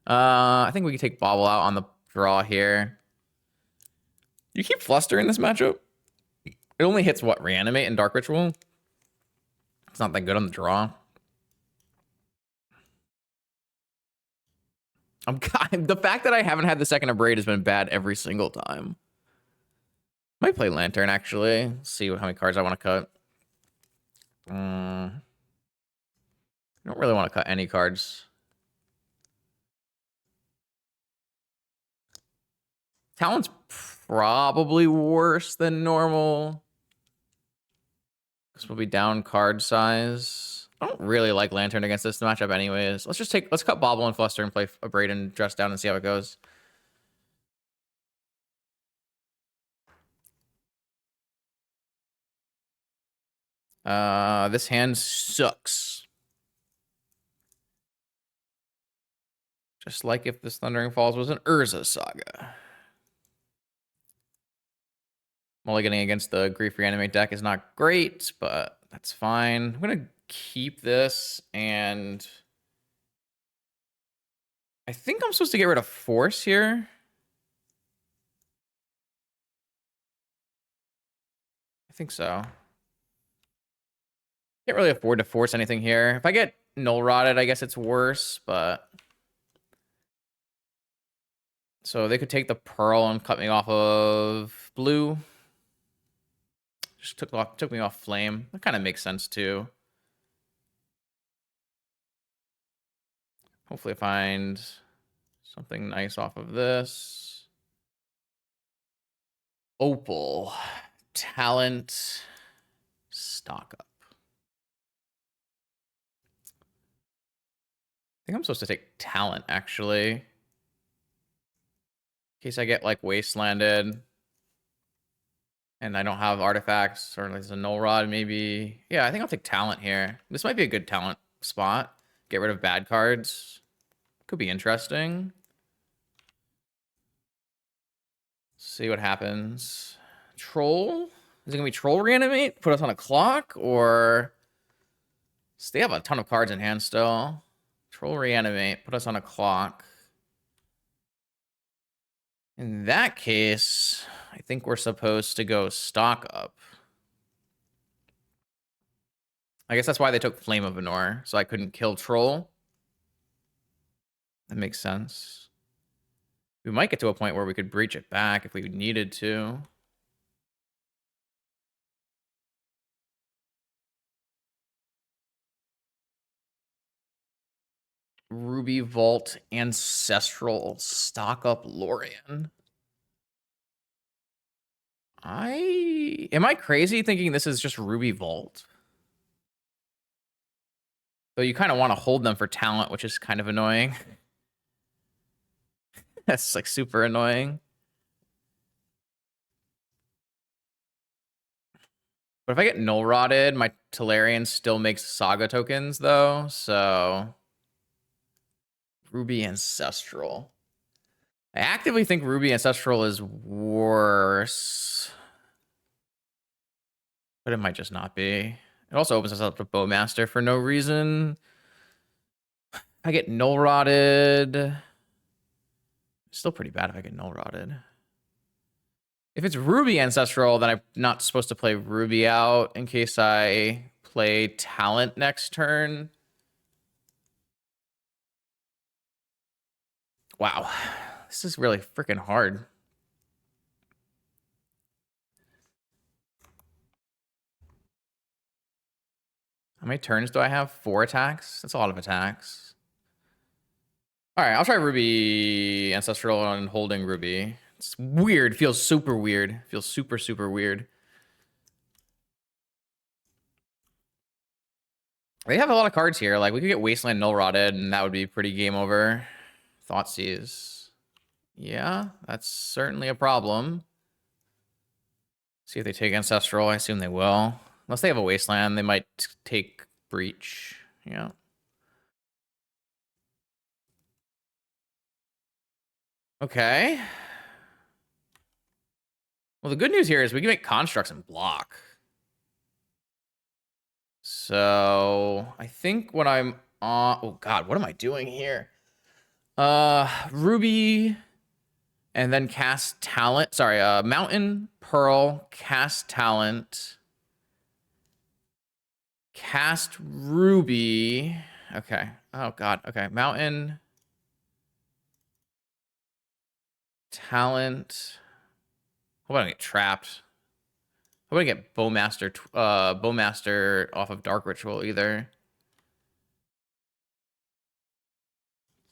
I think we can take Bobble out on the draw here. You keep Fluster in this matchup? It only hits what? Reanimate and Dark Ritual? It's not that good on the draw. The fact that I haven't had the second Abrade has been bad every single time. Might play Lantern, actually. See how many cards I want to cut. I don't really want to cut any cards. Talent's probably worse than normal. This will be down card size. I don't really like Lantern against this matchup anyways. Let's cut Bobble and Fluster and play Abrade and Dress Down and see how it goes. This hand sucks. Just like if this Thundering Falls was an Urza Saga. Mulliganing against the Grief Reanimate deck is not great, but that's fine. I'm gonna keep this, and I think I'm supposed to get rid of Force here. I think so. Can't really afford to force anything here. If I get Null Rotted, I guess it's worse, but... So they could take the Pearl and cut me off of blue. Just took me off Flame. That kind of makes sense too. Hopefully I find something nice off of this. Opal. Talent. Stock up. I think I'm supposed to take Talent, actually. In case I get, like, Wastelanded. And I don't have artifacts, or there's a Null Rod, maybe. Yeah, I think I'll take Talent here. This might be a good Talent spot. Get rid of bad cards. Could be interesting. See what happens. Troll? Is it going to be Troll Reanimate? Put us on a clock? Or... So they have a ton of cards in hand still. Troll Reanimate. Put us on a clock. In that case, I think we're supposed to go stock up. I guess that's why they took Flame of Venor, so I couldn't kill Troll. That makes sense. We might get to a point where we could breach it back if we needed to. Ruby Vault Ancestral stock up Lorien. Am I crazy thinking this is just Ruby Vault? Though you kind of want to hold them for talent, which is kind of annoying. That's like super annoying. But if I get Null Rotted, my Tolarian still makes Saga tokens though, so... Ruby Ancestral. I actively think Ruby Ancestral is worse. But it might just not be. It also opens us up to Bowmaster for no reason. I get Null Rotted. Still pretty bad if I get Null Rotted. If it's Ruby Ancestral, then I'm not supposed to play Ruby out in case I play Talent next turn. Wow. This is really freaking hard. How many turns do I have? 4 attacks? That's a lot of attacks. All right, I'll try Ruby Ancestral on holding Ruby. It's weird. Feels super weird. Feels super, super weird. They have a lot of cards here. Like, we could get Wasteland Null Rotted, and that would be pretty game over. Thoughtseize. Yeah, that's certainly a problem. See if they take Ancestral. I assume they will. Unless they have a Wasteland, they might take Breach. Yeah. Okay. Well, the good news here is we can make constructs and block. So I think what I'm on. Oh God, what am I doing here? Ruby, and then cast talent. Sorry, Mountain, Pearl, cast talent, cast Ruby. Okay. Oh God. Okay. Mountain, talent. Hope I don't get trapped. Hope I don't get Bowmaster off of Dark Ritual either.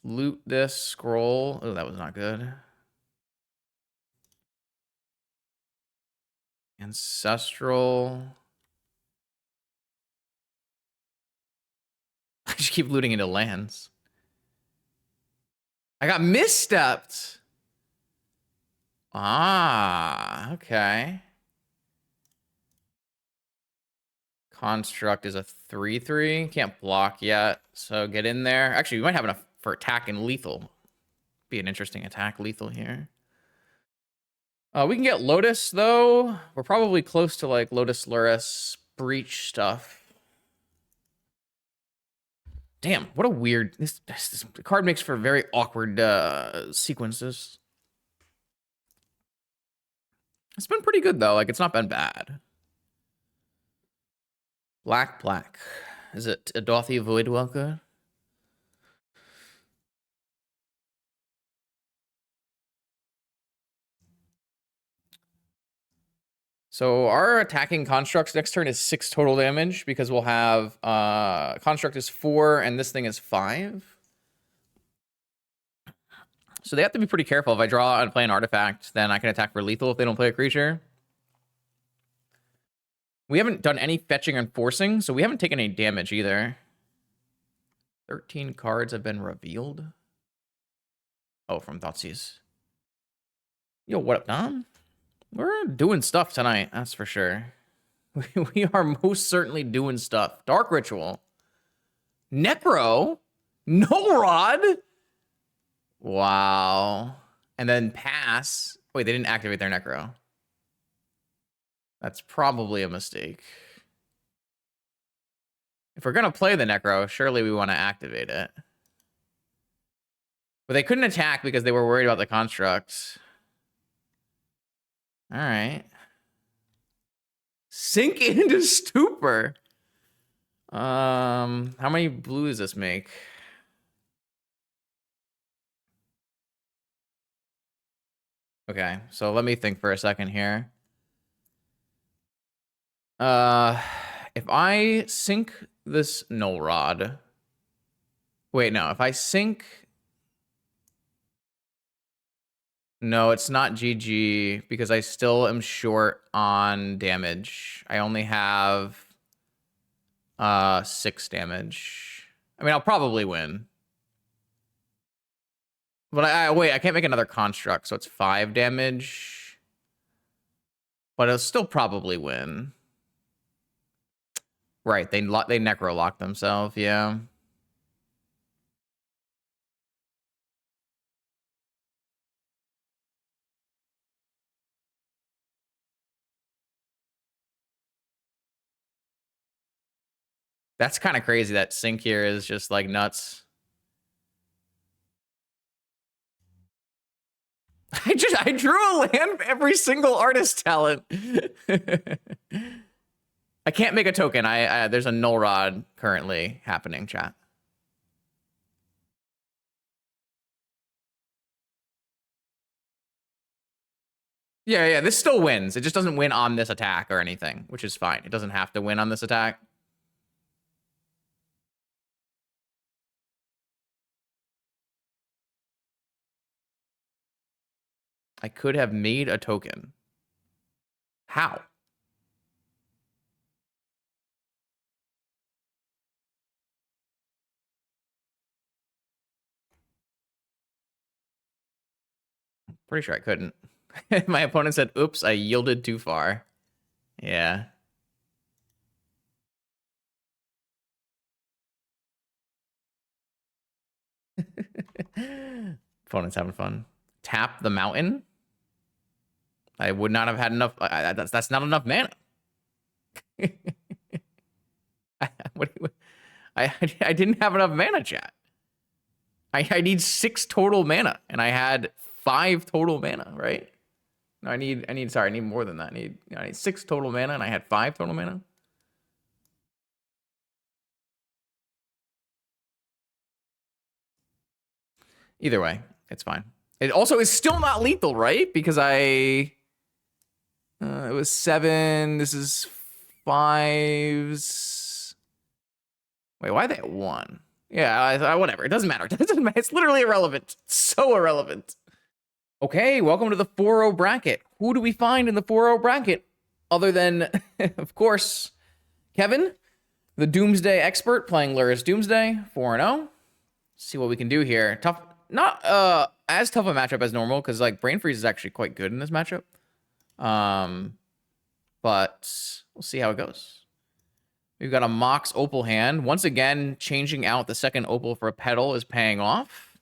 Loot this scroll. Oh, that was not good. Ancestral. I just keep looting into lands. I got misstepped. Ah, okay. Construct is a 3/3. Can't block yet, so get in there. Actually, we might have enough for attack and lethal. Be an interesting attack lethal here. We can get Lotus, though. We're probably close to, like, Lotus Lurrus Breach stuff. Damn, what a weird... This card makes for very awkward sequences. It's been pretty good, though. Like, it's not been bad. Black. Is it a Dothy Voidwalker? So our attacking constructs next turn is 6 total damage because we'll have construct is 4 and this thing is 5. So they have to be pretty careful. If I draw and play an artifact, then I can attack for lethal if they don't play a creature. We haven't done any fetching and forcing, so we haven't taken any damage either. 13 cards have been revealed. Oh, from Thoughtseize. Yo, what up, Dom? We're doing stuff tonight, that's for sure. We are most certainly doing stuff. Dark Ritual. Necro? No Rod? Wow. And then pass. Wait, they didn't activate their Necro. That's probably a mistake. If we're going to play the Necro, surely we want to activate it. But they couldn't attack because they were worried about the construct. All right. Sink into Stupor. How many blues does this make? Okay, so let me think for a second here. If I sink this Null Rod... Wait, no. If I sink... No, it's not GG because I still am short on damage. I only have 6 damage. I mean, I'll probably win. But wait, I can't make another construct, so it's 5 damage. But I'll still probably win. Right, they necro lock themselves, yeah. That's kind of crazy that sync here is just like nuts. I drew a land for every single artist talent. I can't make a token. There's a Null Rod currently happening, chat. Yeah, this still wins. It just doesn't win on this attack or anything, which is fine. It doesn't have to win on this attack. I could have made a token. How? Pretty sure I couldn't. My opponent said, oops, I yielded too far. Yeah. Opponent's having fun. Tap the mountain. I would not have had enough. That's not enough mana. I didn't have enough mana, chat. I need 6 total mana, and I had 5 total mana, right? No, I need more than that. I need 6 total mana, and I had 5 total mana. Either way, it's fine. It also is still not lethal, right? Because it was 7. This is 5s. Wait, why are they at 1? Yeah, whatever. It doesn't matter. It doesn't matter. It's literally irrelevant. So irrelevant. Okay, welcome to the 4-0 bracket. Who do we find in the 4-0 bracket? Other than, of course, Kevin, the Doomsday expert, playing Lurrus Doomsday, 4-0. See what we can do here. Tough, not as tough a matchup as normal, because like Brain Freeze is actually quite good in this matchup. But we'll see how it goes. We've got a Mox Opal hand. Once again, changing out the second Opal for a Petal is paying off.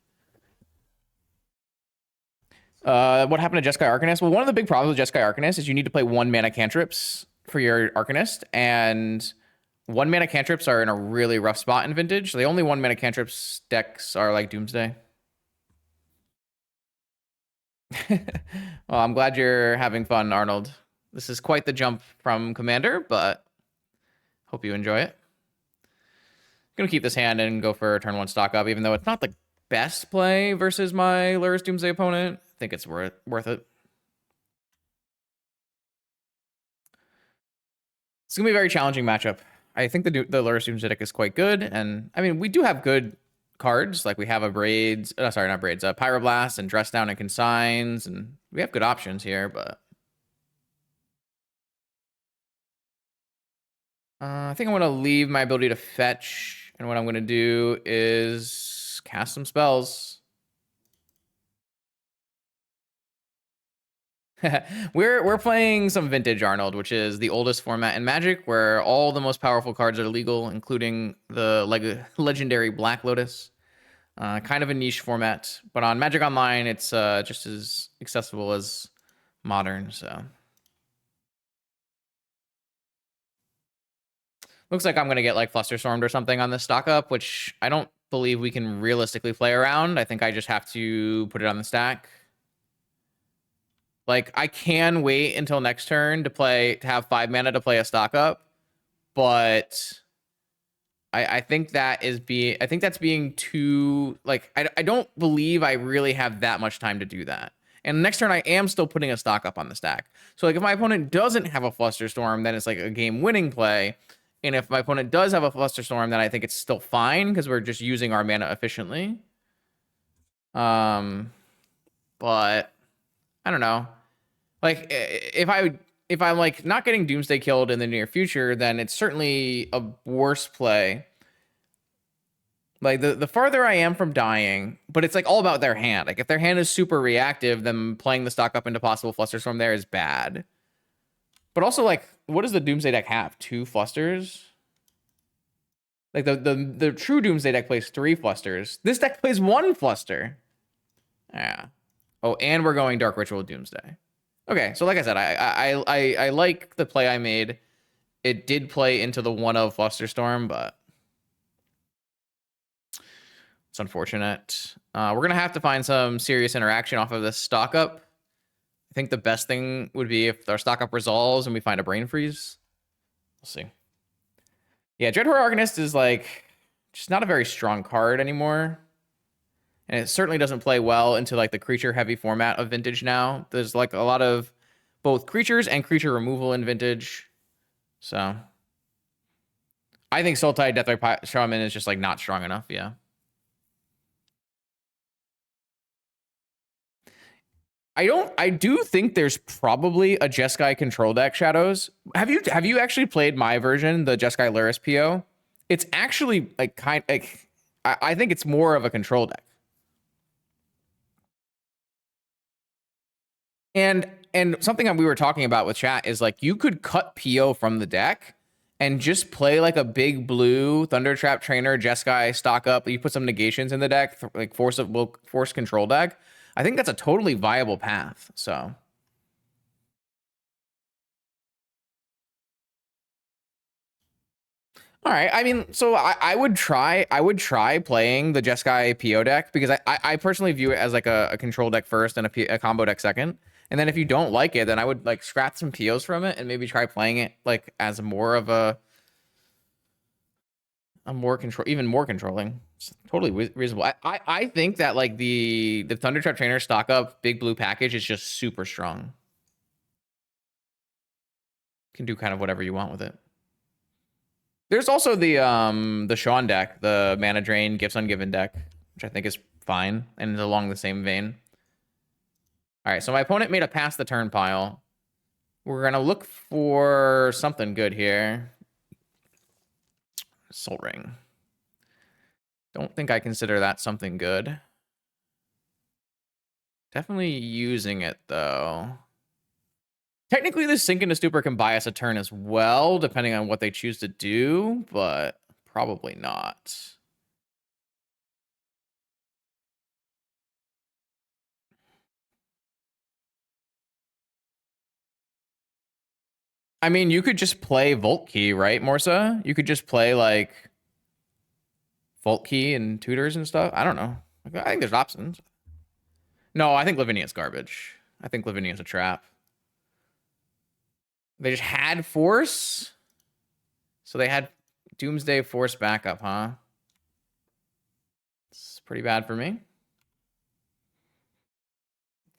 What happened to Jeskai Arcanist? Well, one of the big problems with Jeskai Arcanist is you need to play 1 mana cantrips for your Arcanist, and 1 mana cantrips are in a really rough spot in Vintage. The only 1 mana cantrips decks are like Doomsday. Well, I'm glad you're having fun, Arnold. This is quite the jump from Commander, but hope you enjoy it. Gonna keep this hand and go for turn 1 stock up, even though it's not the best play versus my Lurrus Doomsday opponent. I think it's worth it. It's gonna be a very challenging matchup. I think the Lurrus Doomsday deck is quite good, and I mean we do have good cards. Like we have a Braids, sorry, not Braids, Pyroblast and Dress Down and Consigns, and we have good options here, but I think I'm gonna leave my ability to fetch, and what I'm gonna do is cast some spells. We're playing some Vintage, Arnold, which is the oldest format in Magic, where all the most powerful cards are legal, including the legendary Black Lotus. Kind of a niche format, but on Magic Online, it's just as accessible as Modern. So looks like I'm gonna get like Flusterstormed or something on this stock up, which I don't believe we can realistically play around. I think I just have to put it on the stack. Like, I can wait until next turn to have 5 mana to play a stock up, but I think that's being too, like, I don't believe I really have that much time to do that. And next turn, I am still putting a stock up on the stack. So, like, if my opponent doesn't have a Flusterstorm, then it's like a game-winning play. And if my opponent does have a Flusterstorm, then I think it's still fine because we're just using our mana efficiently. But I don't know. Like, if I'm like not getting Doomsday killed in the near future, then it's certainly a worse play. Like the farther I am from dying, but it's like all about their hand. Like if their hand is super reactive, then playing the stock up into possible Flusterstorm there is bad. But also, like, what does the Doomsday deck have? 2 Flusters? Like the true Doomsday deck plays 3 Flusters. This deck plays 1 Fluster. Yeah. Oh, and we're going Dark Ritual Doomsday. Okay, so like I said, I like the play I made. It did play into the 1-of Flusterstorm, but it's unfortunate. We're going to have to find some serious interaction off of this stock up. I think the best thing would be if our stock up resolves and we find a Brain Freeze. We'll see. Yeah, Dreadhorde Arcanist is like just not a very strong card anymore. And it certainly doesn't play well into like the creature heavy format of Vintage now. There's like a lot of both creatures and creature removal in Vintage. So I think Sultai Deathray Shaman is just like not strong enough, yeah. I do think there's probably a Jeskai control deck, Shadows. Have you actually played my version, the Jeskai Lurrus PO? It's actually like I think it's more of a control deck. And something that we were talking about with chat is like you could cut PO from the deck and just play like a big blue Thunder Trap Trainer, Jeskai, stock up. You put some negations in the deck, like force control deck. I think that's a totally viable path. So. All right. I mean, so I would try playing the Jeskai PO deck because I personally view it as like a control deck first and a combo deck second. And then if you don't like it, then I would like scrap some POs from it and maybe try playing it like as more of a more control, even more controlling. It's totally reasonable. I think that like the Thunder Trap Trainer stock up big blue package is just super strong. You can do kind of whatever you want with it. There's also the Sean deck, the Mana Drain Gifts Ungiven deck, which I think is fine and is along the same vein. All right, so my opponent made a pass the turn pile. We're gonna look for something good here. Soul Ring. Don't think I consider that something good. Definitely using it though. Technically, this Sink into Stupor can buy us a turn as well, depending on what they choose to do, but probably not. I mean, you could just play Volt Key, right, Morsa? You could just play, like, Volt Key and Tutors and stuff. I don't know. I think there's options. No, I think Lavinia's garbage. I think Lavinia's a trap. They just had Force? So they had Doomsday Force backup, huh? It's pretty bad for me.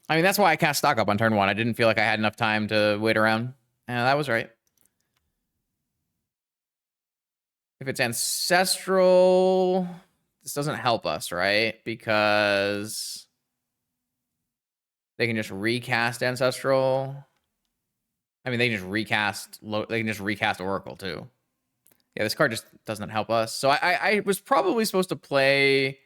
I mean, that's why I cast stock up on turn 1. I didn't feel like I had enough time to wait around. Yeah, that was right. If it's Ancestral, this doesn't help us, right? Because they can just recast Ancestral. I mean, they can just recast Oracle too. Yeah, this card just doesn't help us. So I was probably supposed to play.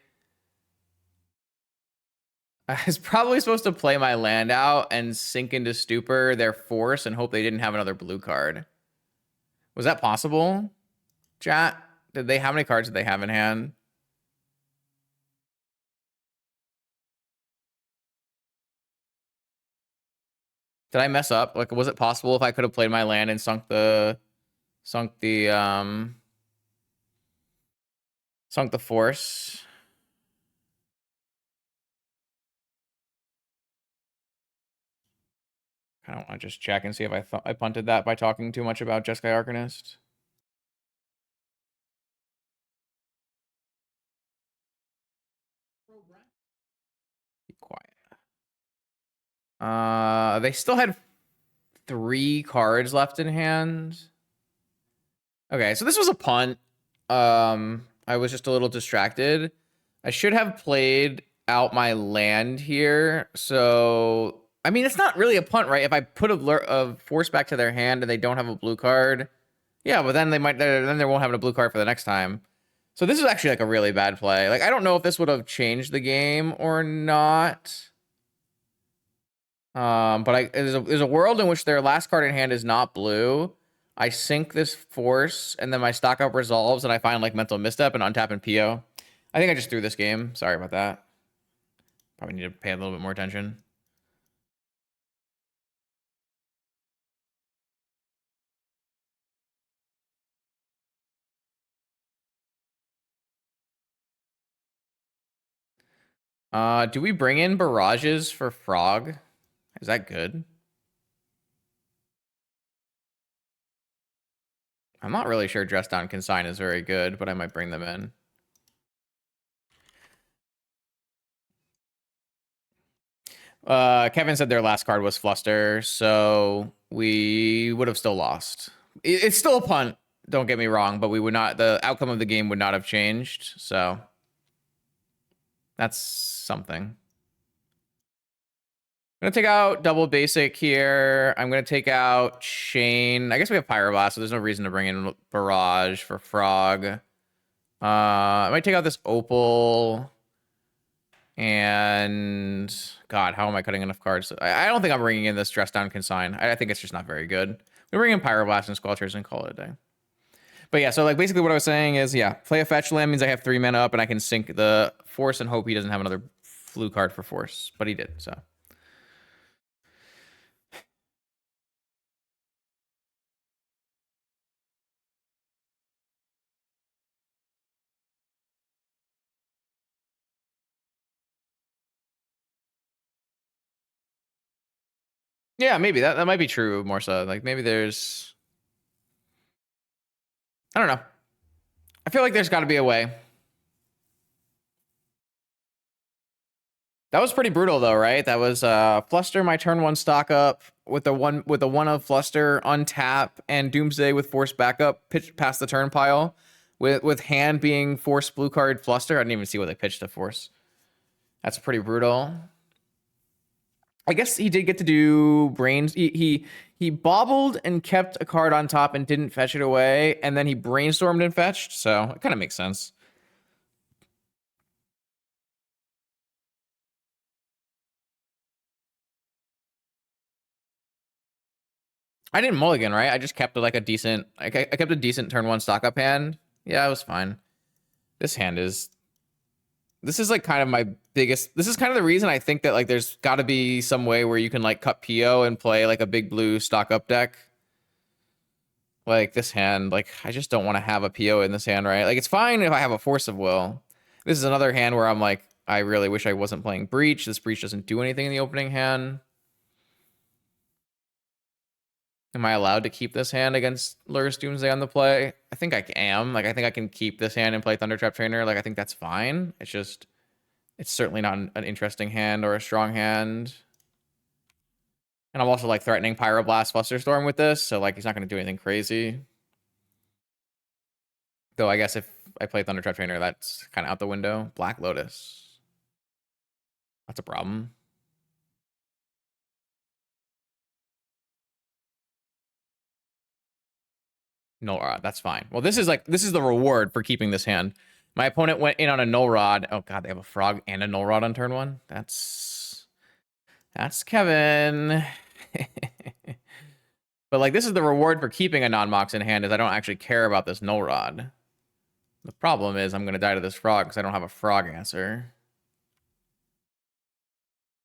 I was probably supposed to play my land out and Sink into Stupor their Force and hope they didn't have another blue card. Was that possible? Chat? How many cards did they have in hand? Did I mess up? Like, was it possible if I could have played my land and sunk the Force? I don't want to just check and see if I punted that by talking too much about Jeskai Arcanist. Be quiet. They still had 3 cards left in hand. Okay, so this was a punt. I was just a little distracted. I should have played out my land here. So, I mean, it's not really a punt, right? If I put a Force back to their hand and they don't have a blue card, yeah, but then they won't have a blue card for the next time. So this is actually like a really bad play. Like, I don't know if this would have changed the game or not. But there's a world in which their last card in hand is not blue. I sink this Force, and then my stock up resolves, and I find like Mental Misstep and untap and PO. I think I just threw this game. Sorry about that. Probably need to pay a little bit more attention. Do we bring in barrages for Frog? Is that good? I'm not really sure Dress Down Consign is very good, but I might bring them in. Kevin said their last card was Fluster, so we would have still lost. It's still a punt, don't get me wrong, but we would not. The outcome of the game would not have changed, so that's something. I'm gonna take out double basic here. I'm gonna take out Chain. I guess we have Pyroblast, so there's no reason to bring in Barrage for Frog. I might take out this Opal. And God, how am I cutting enough cards? I don't think I'm bringing in this Dress Down Consign. I think it's just not very good. We bring in Pyroblast and Squelchers and call it a day. But yeah, so like basically what I was saying is, yeah, play a fetch land means I have 3 mana up and I can sink the Force and hope he doesn't have another flu card for Force, but he did, so. Yeah, maybe that might be true more so. Like maybe there's, I don't know. I feel like there's got to be a way. That was pretty brutal though, right? That was Fluster my turn 1 stock up with the one of Fluster untap and Doomsday with Force backup pitch past the turn pile with hand being Force blue card Fluster. I didn't even see what they pitched to Force. That's pretty brutal. I guess he did get to do brains. He bobbled and kept a card on top and didn't fetch it away, and then he brainstormed and fetched. So it kind of makes sense. I didn't mulligan, right? I just kept like a decent. I kept a decent turn 1 stock up hand. Yeah, it was fine. This hand is. This is like kind of my biggest. This is kind of the reason I think that like there's got to be some way where you can like cut PO and play like a big blue stock up deck. Like this hand, like I just don't want to have a PO in this hand, right? Like it's fine if I have a Force of Will. This is another hand where I'm like, I really wish I wasn't playing Breach. This Breach doesn't do anything in the opening hand. Am I allowed to keep this hand against Lurrus Doomsday on the play? I think I am. Like I think I can keep this hand and play Thundertrap Trainer. Like I think that's fine. It's just, it's certainly not an interesting hand or a strong hand. And I'm also like threatening Pyroblast Flusterstorm with this, so like he's not going to do anything crazy. Though I guess if I play Thundertrap Trainer, that's kind of out the window. Black Lotus. That's a problem. Null Rod, that's fine. Well, this is the reward for keeping this hand. My opponent went in on a Null Rod. Oh god, they have a Frog and a Null Rod on turn 1. That's Kevin. But like this is the reward for keeping a non-mox in hand is I don't actually care about this Null Rod. The problem is I'm going to die to this Frog because I don't have a Frog answer.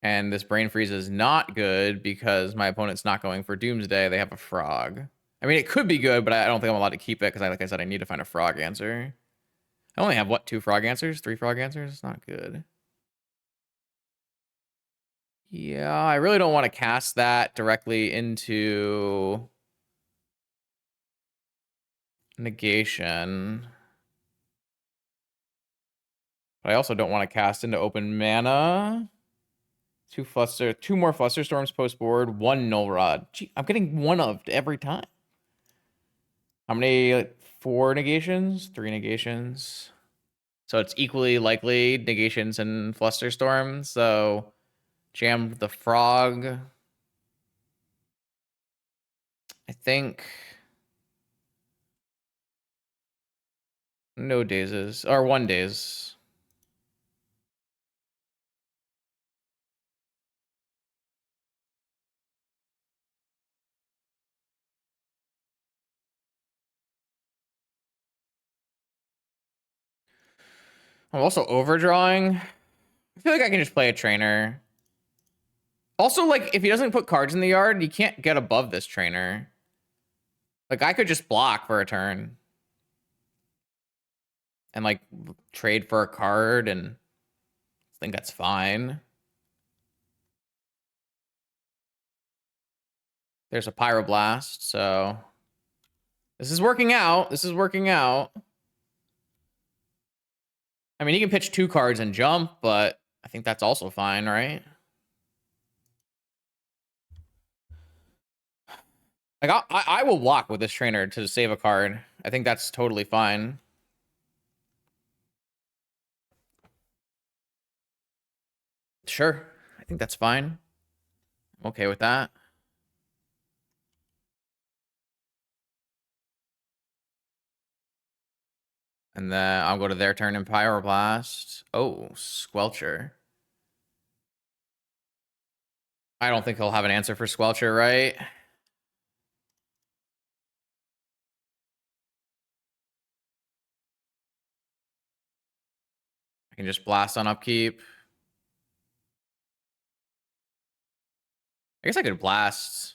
And this Brain Freeze is not good because my opponent's not going for Doomsday. They have a Frog. I mean, it could be good, but I don't think I'm allowed to keep it because, like I said, I need to find a Frog answer. I only have, what, 2 Frog answers? 3 Frog answers? It's not good. Yeah, I really don't want to cast that directly into negation. But I also don't want to cast into open mana. 2 more Fluster Storms post board, 1 Null Rod. Gee, I'm getting one of every time. How many? Like, 4 negations? 3 negations. So it's equally likely negations and Fluster Storm. So jam the Frog. I think no dazes or 1 daze. I'm also overdrawing. I feel like I can just play a trainer. Also, like, if he doesn't put cards in the yard, you can't get above this trainer. Like, I could just block for a turn. And, like, trade for a card, and I think that's fine. There's a Pyroblast, so... This is working out. This is working out. I mean, he can pitch 2 cards and jump, but I think that's also fine, right? Like, I will block with this trainer to save a card. I think that's totally fine. Sure. I think that's fine. I'm okay with that. And then I'll go to their turn in Pyroblast. Oh, Squelcher. I don't think he'll have an answer for Squelcher, right? I can just blast on upkeep. I guess I could blast.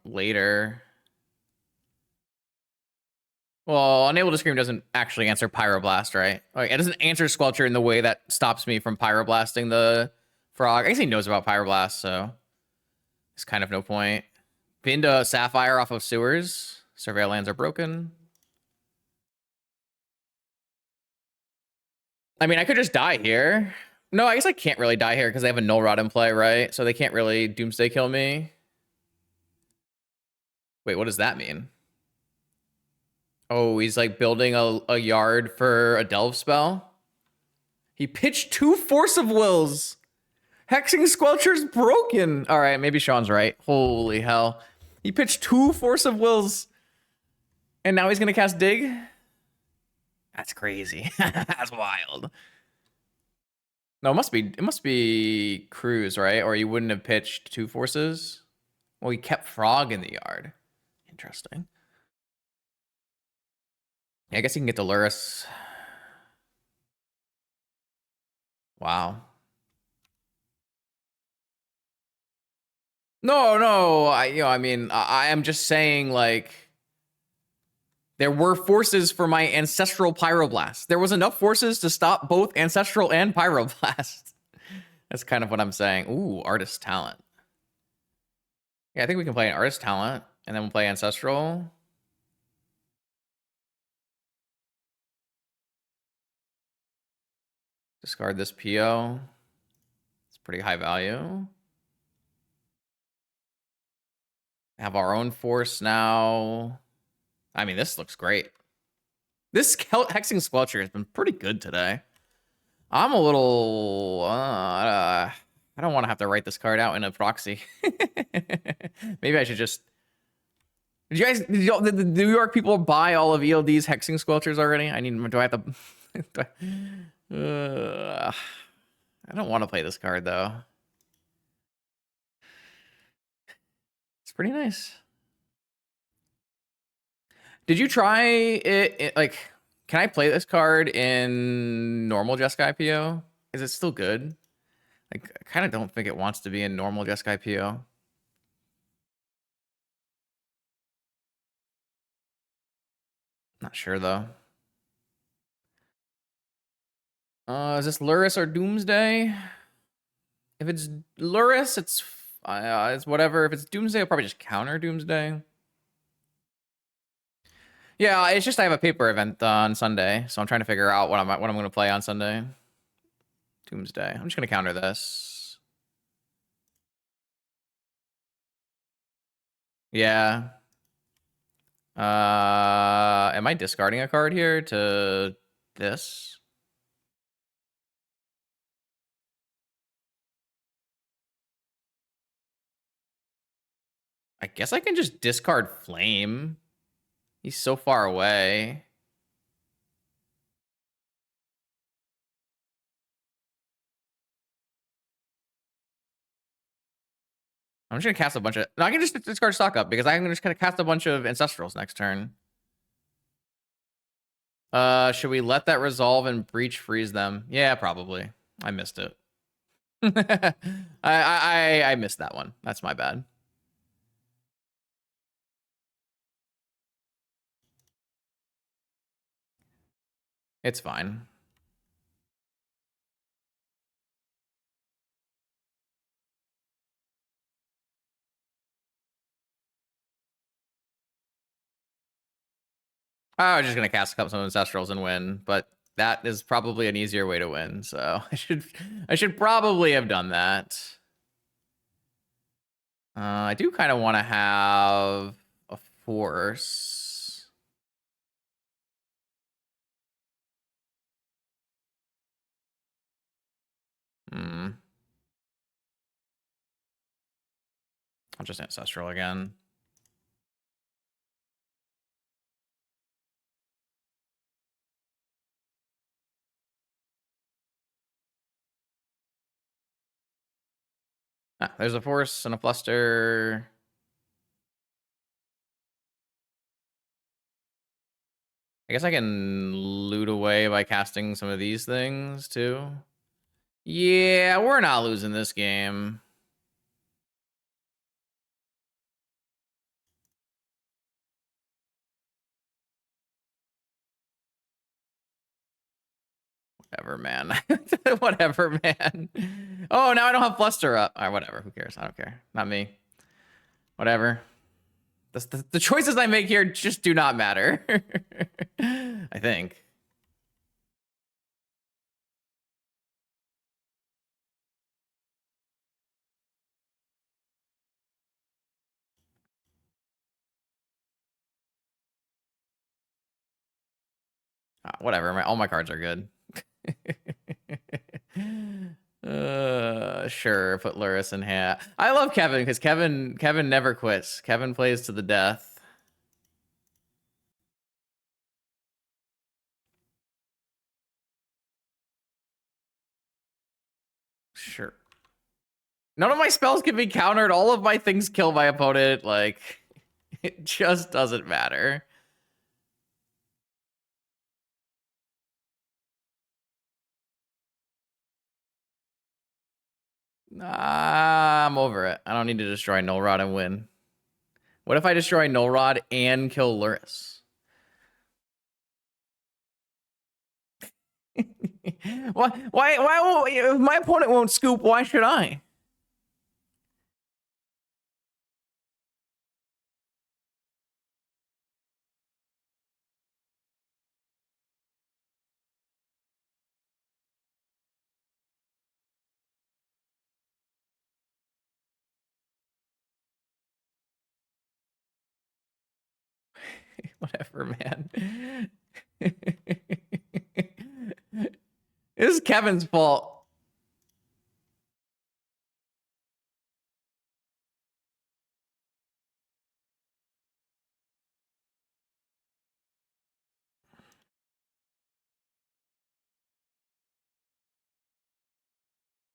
Later. Well, Unable to Scream doesn't actually answer Pyroblast, right? Like, it doesn't answer Squelcher in the way that stops me from Pyroblasting the Frog. I guess he knows about Pyroblast, so it's kind of no point. Pinned a Sapphire off of Sewers. Surveil lands are broken. I mean, I could just die here. No, I guess I can't really die here because they have a Null Rod in play, right? So they can't really Doomsday kill me. Wait, what does that mean? Oh, he's like building a yard for a Delve spell? He pitched 2 Force of Wills. Hexing Squelcher's broken. All right, maybe Sean's right. Holy hell. He pitched 2 Force of Wills. And now he's going to cast Dig? That's crazy. That's wild. No, it must be Cruz, right? Or he wouldn't have pitched 2 forces. Well, he kept Frog in the yard. Interesting. Yeah, I guess he can get to Lurrus. Wow. No, I mean, I am just saying, like, there were forces for my Ancestral Pyroblast. There was enough forces to stop both Ancestral and Pyroblast. That's kind of what I'm saying. Ooh, Artist Talent. Yeah, I think we can play an Artist Talent, and then we'll play Ancestral. Discard this PO. It's pretty high value. Have our own force now. I mean, this looks great. This Hexing Squelcher has been pretty good today. I'm a little... I don't want to have to write this card out in a proxy. Maybe I should just... Did you guys... Did the New York people buy all of ELD's Hexing Squelchers already? Do I have to... I don't want to play this card, though. It's pretty nice. Did you try it like, can I play this card in normal Jeskai PO? Is it still good? Like, I kind of don't think it wants to be in normal Jeskai PO. Not sure, though. Is this Lurrus or Doomsday? If it's Lurrus, it's whatever. If it's Doomsday, I'll probably just counter Doomsday. Yeah, it's just I have a paper event on Sunday, so I'm trying to figure out what I'm going to play on Sunday. Doomsday. I'm just going to counter this. Yeah. Am I discarding a card here to this? I guess I can just discard Flame. He's so far away. I'm just gonna cast a bunch of... No, I can just discard Stock Up because I'm just gonna cast a bunch of Ancestrals next turn. Should we let that resolve and Breach freeze them? Yeah, probably. I missed it. I missed that one. That's my bad. It's fine. I was just gonna cast a couple of Ancestrals and win, but that is probably an easier way to win. So I should probably have done that. I do kind of want to have a force. I'll just Ancestral again. Ah, there's a force and a fluster. I guess I can loot away by casting some of these things too. Yeah, we're not losing this game. Whatever, man. Whatever, man. Oh, now I don't have fluster up. All right, whatever. Who cares? I don't care. Not me. Whatever. The choices I make here just do not matter. I think. Whatever. All my cards are good. Sure. Put Lurrus in hand. I love Kevin because Kevin never quits. Kevin plays to the death. Sure. None of my spells can be countered. All of my things kill my opponent. Like, it just doesn't matter. I'm over it. I don't need to destroy Null Rod and win. What if I destroy Null Rod and kill Lurrus? why if my opponent won't scoop, why should I? Whatever, man. This is Kevin's fault.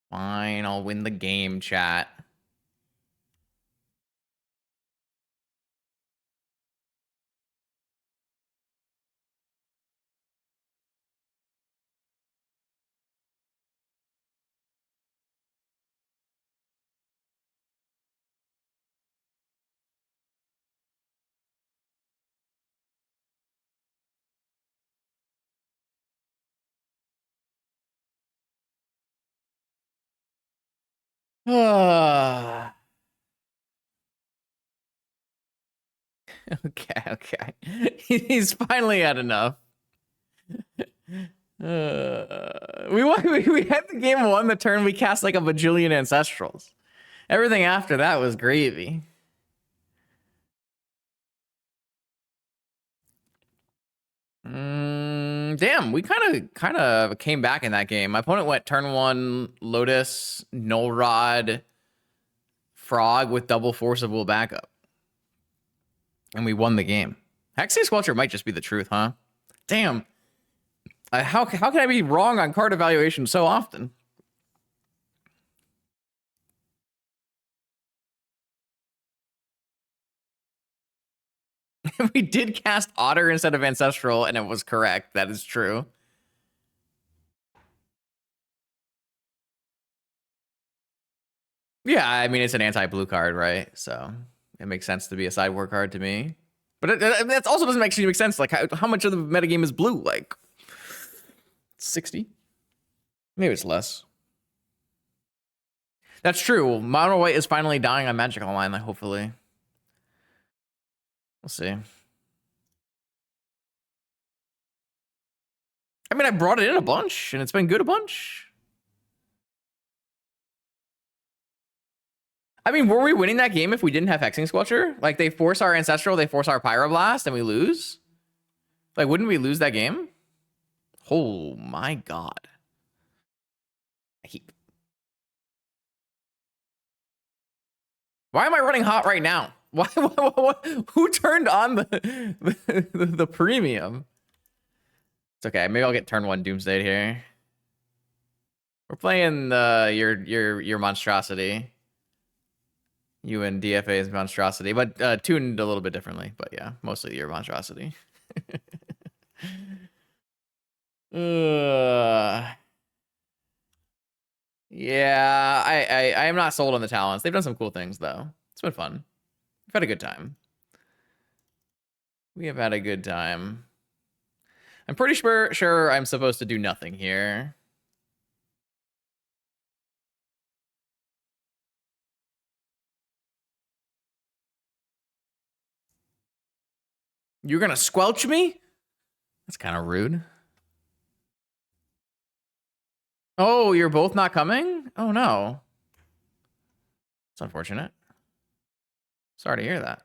Fine, I'll win the game, chat. Okay. He's finally had enough. We had the game one the turn we cast like a bajillion ancestrals. Everything after that was gravy. Damn, we kind of came back in that game. My opponent went turn one Lotus, Null Rod, Frog with double Force of Will backup, and we won the game. Hexing Squelcher might just be the truth, huh? Damn. How can I be wrong on card evaluation so often? We did cast Otter instead of Ancestral, and it was correct. That is true. Yeah, I mean, it's an anti-blue card, right? So it makes sense to be a sideboard card to me. But that also doesn't actually make sense. Like, how much of the metagame is blue? Like, 60? Maybe it's less. That's true. Mono White is finally dying on Magic Online, like, hopefully. We'll see. I mean, I brought it in a bunch, and it's been good a bunch. I mean, were we winning that game if we didn't have Hexing Squelcher? Like, they force our Ancestral, they force our Pyroblast, and we lose? Like, wouldn't we lose that game? Oh, my God. Why am I running hot right now? Why who turned on the premium? It's okay. Maybe I'll get turn one Doomsday here. We're playing your monstrosity. UNDFA's monstrosity, but tuned a little bit differently. But yeah, mostly your monstrosity. Yeah, I am not sold on the talents. They've done some cool things though. It's been fun. We've had a good time. We have had a good time. I'm pretty sure I'm supposed to do nothing here. You're gonna squelch me? That's kind of rude. Oh, you're both not coming? Oh no. It's unfortunate. Sorry to hear that.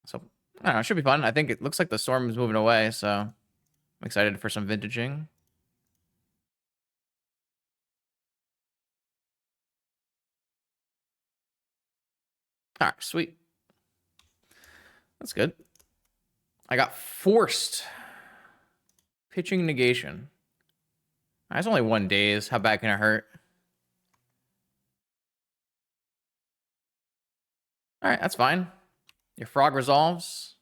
So, I don't know, it should be fun. I think it looks like the storm is moving away, so I'm excited for some vintaging. All right, sweet. That's good. I got forced. Pitching negation. That's only 1 days. How bad can it hurt? All right, that's fine. Your frog resolves.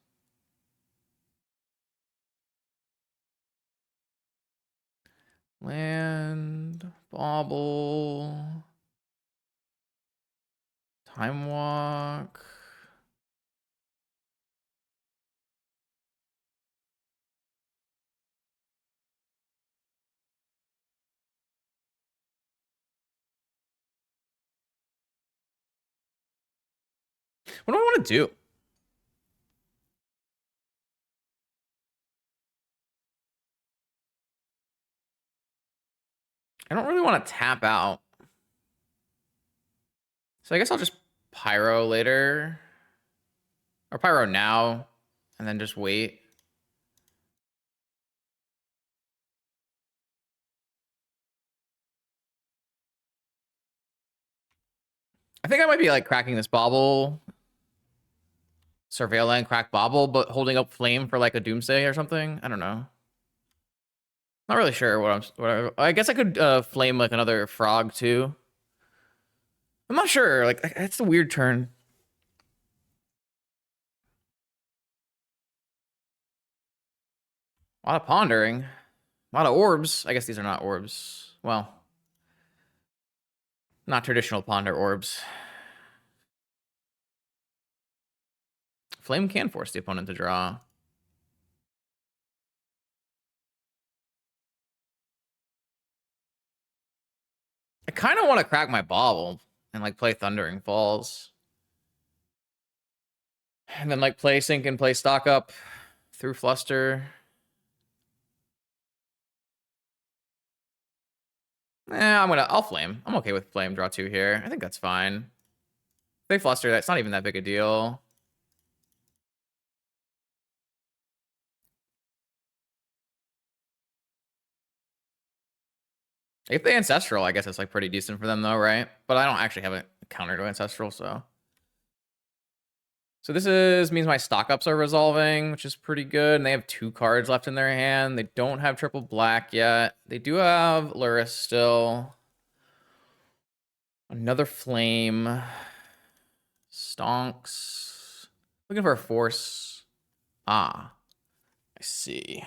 Land, bauble, time walk. What do I want to do? I don't really want to tap out. So I guess I'll just pyro later. Or pyro now. And then just wait. I think I might be like cracking this bauble. Surveil and crack bauble, but holding up flame for like a doomsday or something. I don't know. Not really sure what I guess I could flame like another frog too. I'm not sure. Like it's a weird turn. A lot of pondering. A lot of orbs. I guess these are not orbs. Well, not traditional ponder orbs. Flame can force the opponent to draw. I kind of want to crack my bauble and like play Thundering Falls. And then like play Sink and play Stock Up through Fluster. I'll flame. I'm okay with flame draw 2 here. I think that's fine. They fluster, that's not even that big a deal. If they Ancestral, I guess it's like pretty decent for them though, right? But I don't actually have a counter to Ancestral, so. So this means my stock ups are resolving, which is pretty good. And they have 2 cards left in their hand. They don't have triple black yet. They do have Lurrus still. Another flame. Stonks. Looking for a force. Ah, I see.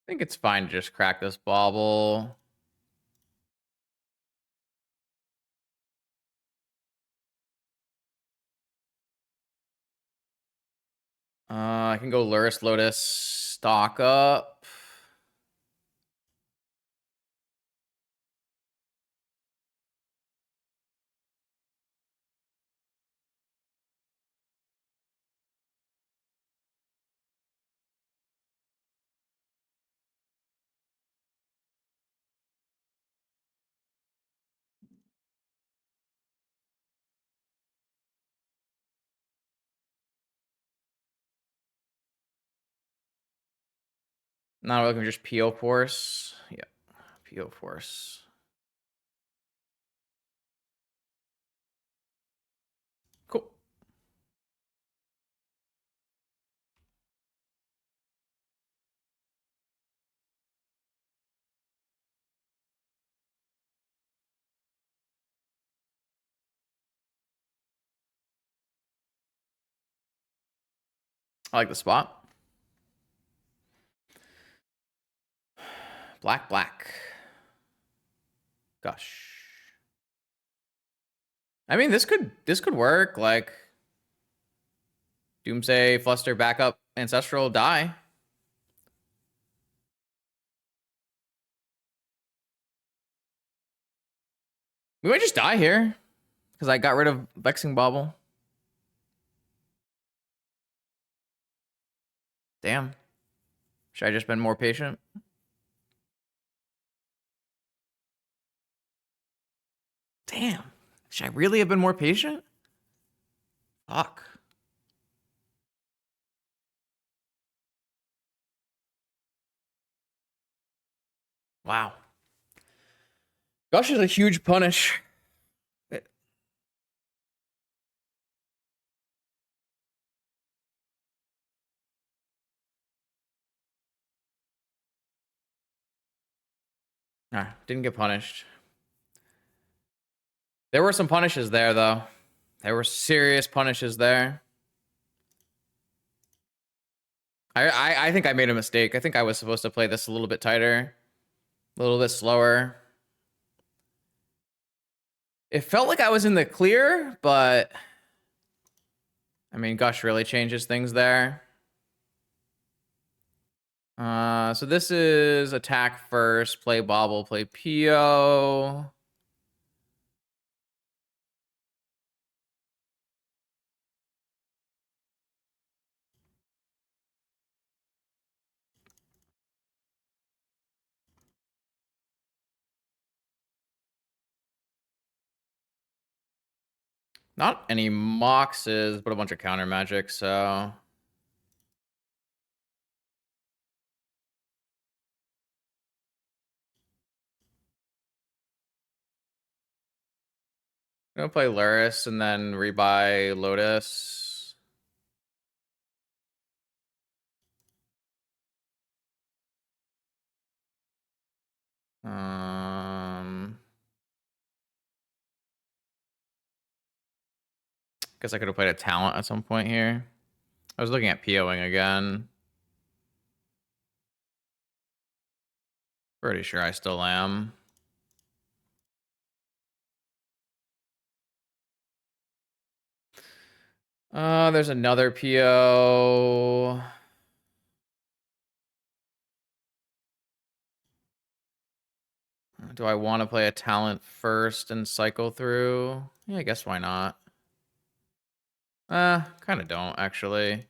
I think it's fine to just crack this bauble. I can go Lurrus Lotus, stock up. Not looking, just PO force. Yeah, PO force. Cool. I like the spot. Black, black. Gosh. I mean, this could work. Like Doomsday, Fluster, backup, Ancestral, die. We might just die here because I got rid of Vexing Bauble. Damn. Should I just been more patient? Damn. Should I really have been more patient? Fuck. Wow. Gush is a huge punish. Ah, didn't get punished. There were some punishes there, though. There were serious punishes there. I think I made a mistake. I think I was supposed to play this a little bit tighter, a little bit slower. It felt like I was in the clear, but I mean, Gush really changes things there. So this is attack first, play Bobble, play PO. Not any Moxes, but a bunch of counter magic, so. I'm gonna play Lurrus and then rebuy Lotus. Guess I could have played a talent at some point here. I was looking at POing again. Pretty sure I still am. There's another PO. Do I want to play a talent first and cycle through? Yeah, I guess why not? Kind of don't, actually.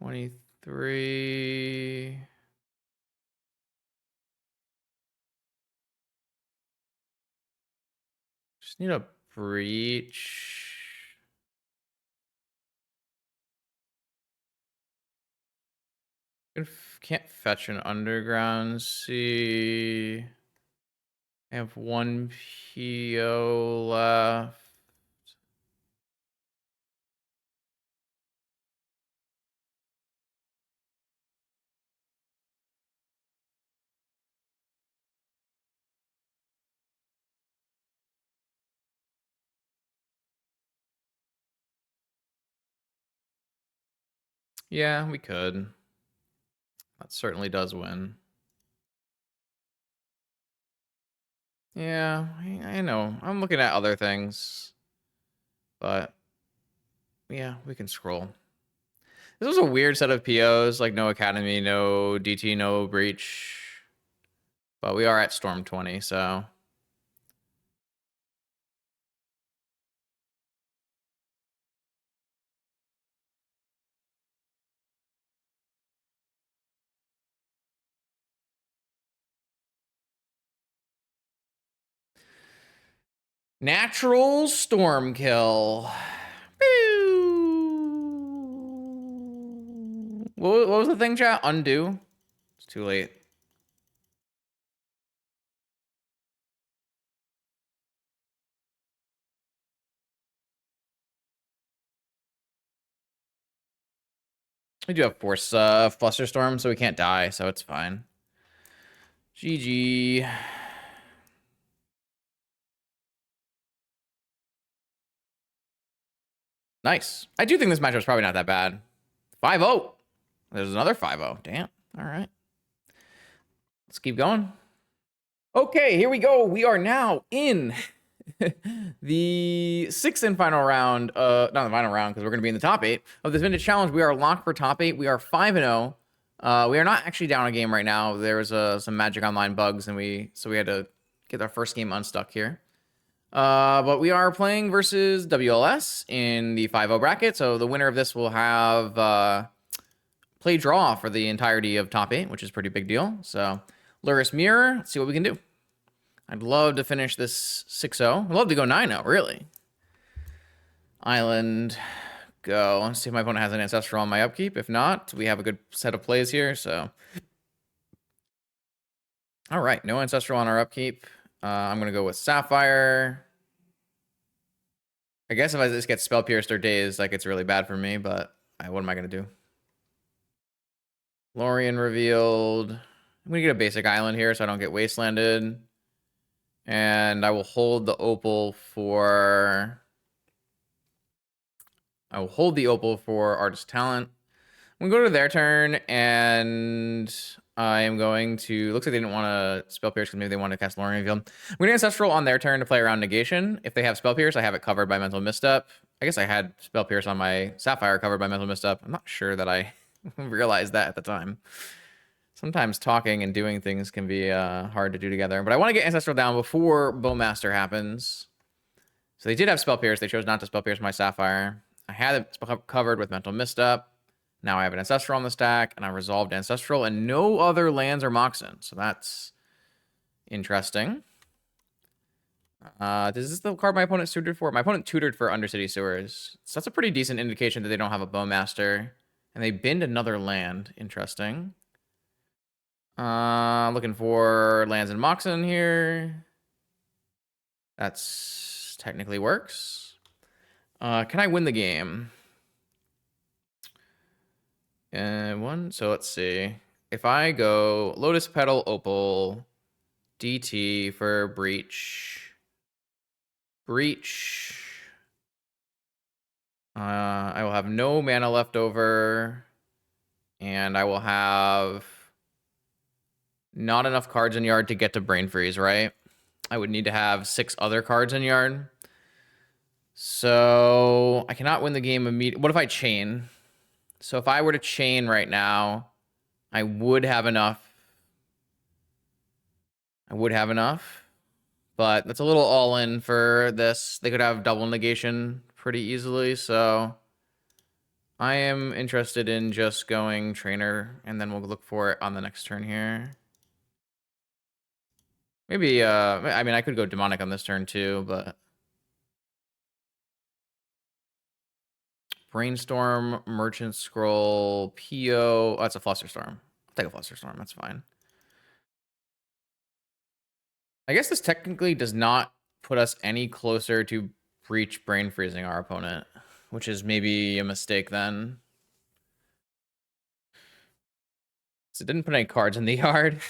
$23. Just need a breach. Can't fetch an underground. See. I have one PO left. Yeah, we could. That certainly does win. Yeah, I know. I'm looking at other things. But yeah, we can scroll. This was a weird set of POs, like no Academy, no DT, no Breach. But we are at Storm 20, so. Natural storm kill. What was the thing, chat? Undo? It's too late. We do have Force Flusterstorm, so we can't die, so it's fine. GG. Nice. I do think this matchup's probably not that bad. 5-0. There's another 5-0. Damn. All right. Let's keep going. Okay, here we go. We are now in the sixth and final round. Not the final round, because we're going to be in the top 8 of this vintage challenge. We are locked for top 8. We are 5-0. We are not actually down a game right now. There was some Magic Online bugs, and so we had to get our first game unstuck here. But we are playing versus WLS in the 5-0 bracket. So the winner of this will have play draw for the entirety of top 8, which is a pretty big deal. So Lurrus Mirror, let's see what we can do. I'd love to finish this 6-0. I'd love to go 9-0, really. Island, go. Let's see if my opponent has an Ancestral on my upkeep. If not, we have a good set of plays here, so. All right, no Ancestral on our upkeep. I'm going to go with Sapphire. I guess if I just get Spell Pierced or Dazed, like, it's really bad for me, but what am I going to do? Lorien revealed. I'm going to get a basic island here so I don't get wastelanded. And I will hold the opal for... I will hold the opal for Artist Talent. I'm going to go to their turn, and I am going to... Looks like they didn't want to Spell Pierce because maybe they wanted to cast Lorien Revealed. I'm going to Ancestral on their turn to play around Negation. If they have Spell Pierce, I have it covered by Mental Misstep. I guess I had Spell Pierce on my Sapphire covered by Mental Misstep. I'm not sure that I realized that at the time. Sometimes talking and doing things can be hard to do together. But I want to get Ancestral down before Bowmaster happens. So they did have Spell Pierce. They chose not to Spell Pierce my Sapphire. I had it covered with Mental Misstep. Now I have an Ancestral on the stack, and I resolved Ancestral, and no other lands are Moxen. So that's interesting. Is this the card my opponent tutored for? My opponent tutored for Undercity Sewers. So that's a pretty decent indication that they don't have a Bowmaster. And they binned another land. Interesting. Looking for lands in Moxen here. That's technically works. Can I win the game? So let's see. If I go Lotus Petal, Opal, DT for Breach. I will have no mana left over. And I will have not enough cards in yard to get to Brain Freeze, right? I would need to have 6 other cards in yard. So I cannot win the game immediately. What if I chain? So if I were to chain right now, I would have enough. But that's a little all-in for this. They could have double negation pretty easily, so I am interested in just going trainer, and then we'll look for it on the next turn here. Maybe, I mean, I could go demonic on this turn too, but... Brainstorm, Merchant Scroll, PO. Oh, that's a Flusterstorm. I'll take a Flusterstorm. That's fine. I guess this technically does not put us any closer to Breach Brain Freezing our opponent, which is maybe a mistake then. So it didn't put any cards in the yard.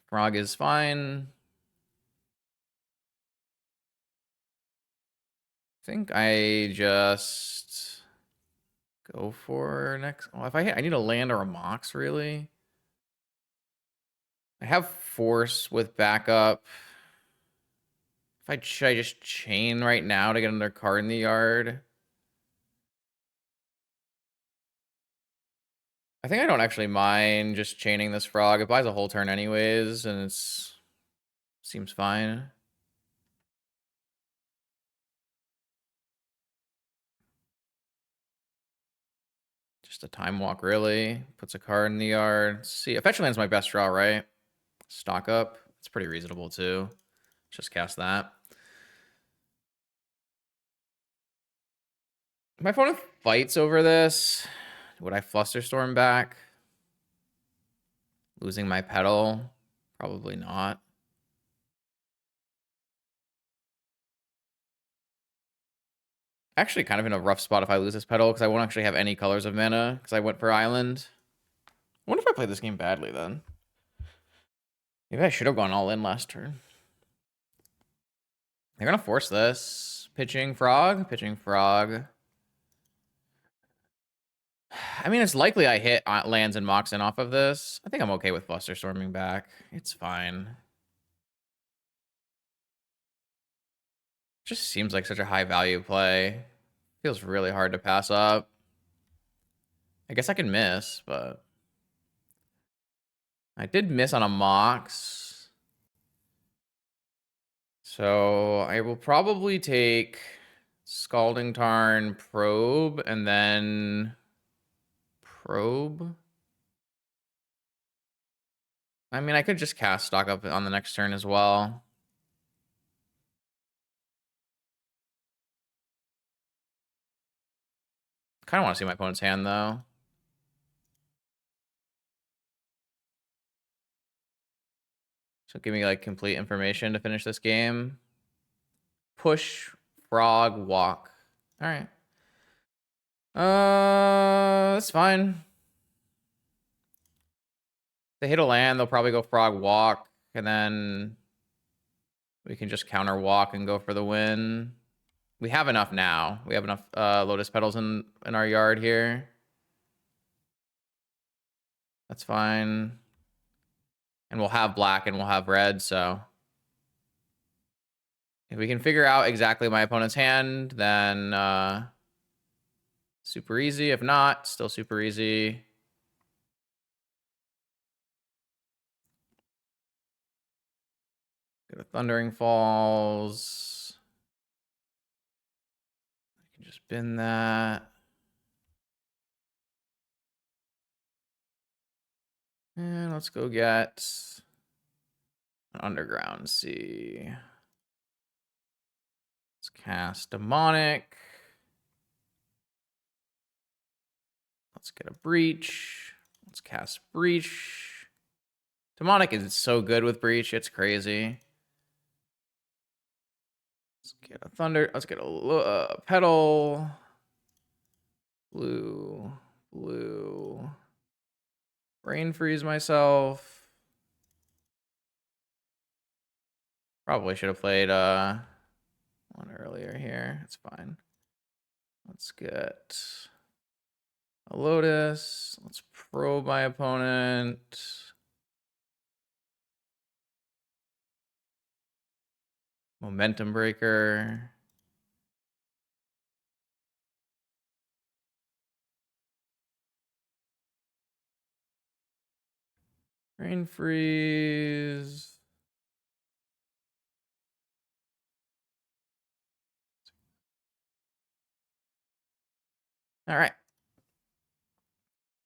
Frog is fine. I think I just go for next. Oh, if I need a land or a Mox, really. I have Force with backup. Should I just chain right now to get another card in the yard? I think I don't actually mind just chaining this Frog. It buys a whole turn anyways, and it's seems fine. Just a Time Walk, really. Puts a card in the yard. Let's see, Fetch Land's my best draw, right? Stock up. It's pretty reasonable too. Just cast that. My opponent fights over this. Would I Flusterstorm back? Losing my pedal? Probably not. Actually kind of in a rough spot if I lose this pedal because I won't actually have any colors of mana because I went for Island. I wonder if I played this game badly then. Maybe I should have gone all in last turn. They're going to force this. Pitching Frog. Pitching Frog. I mean, it's likely I hit lands and Moxen off of this. I think I'm okay with Flusterstorming back. It's fine. Just seems like such a high value play. Feels really hard to pass up. I guess I can miss, but I did miss on a Mox. So I will probably take Scalding Tarn, Probe, and then Probe. I mean, I could just cast Stock Up on the next turn as well. Kind of want to see my opponent's hand, though. So give me, like, complete information to finish this game. Push, Frog, Walk. All right. That's fine. They hit a land, they'll probably go Frog, Walk, and then we can just counter Walk and go for the win. We have enough now. We have enough Lotus Petals in our yard here. That's fine. And we'll have black and we'll have red, so if we can figure out exactly my opponent's hand, then super easy. If not, still super easy. Go to Thundering Falls. I can just bin that. And let's go get an Underground Sea. Let's cast Demonic. Let's get a Breach. Let's cast Breach. Demonic is so good with Breach, it's crazy. Let's get a Thunder. Let's get a Petal. Blue. Blue. Brain freeze myself. Probably should have played one earlier here. It's fine. Let's get a Lotus. Let's probe my opponent. Momentum Breaker. Brain freeze. All right.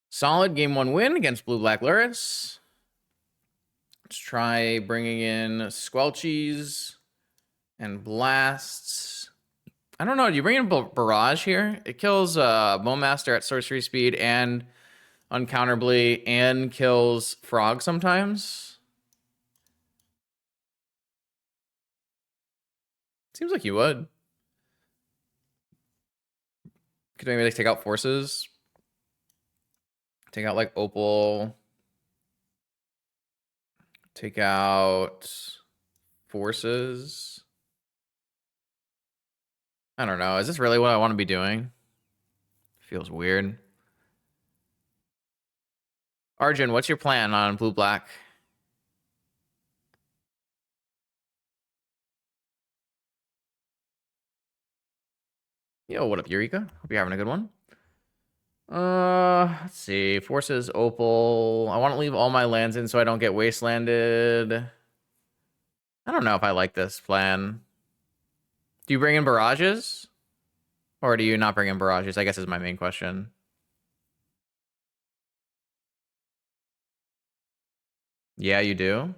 Solid game 1 win against Blue-Black Lurrus. Let's try bringing in Squelchies and Blasts. I don't know. Do you bring in Barrage here? It kills Bowmaster at sorcery speed and uncounterably and kills Frog sometimes. Seems like you would. Could maybe like take out Forces. Take out like Opal. Take out Forces. I don't know. Is this really what I want to be doing? Feels weird. Arjun, what's your plan on Blue-Black? Yo, what up, Eureka? Hope you're having a good one. Let's see. Forces, Opal. I want to leave all my lands in so I don't get wastelanded. I don't know if I like this plan. Do you bring in barrages? Or do you not bring in barrages? I guess is my main question. Yeah, you do?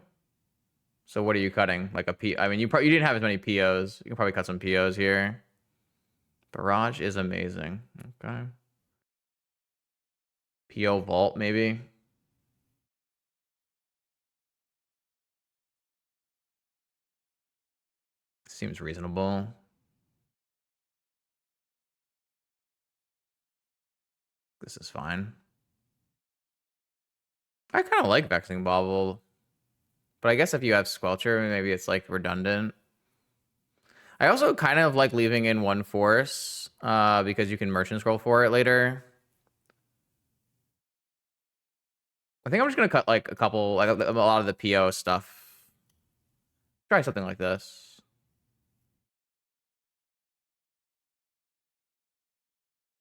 So what are you cutting? Like a P? I mean, you didn't have as many POs. You can probably cut some POs here. Barrage is amazing. Okay. PO Vault maybe. Seems reasonable. This is fine. I kind of like Vexing Bauble, but I guess if you have Squelcher, maybe it's like redundant. I also kind of like leaving in one force because you can merchant scroll for it later. I think I'm just gonna cut like a couple, like a lot of the PO stuff. Try something like this.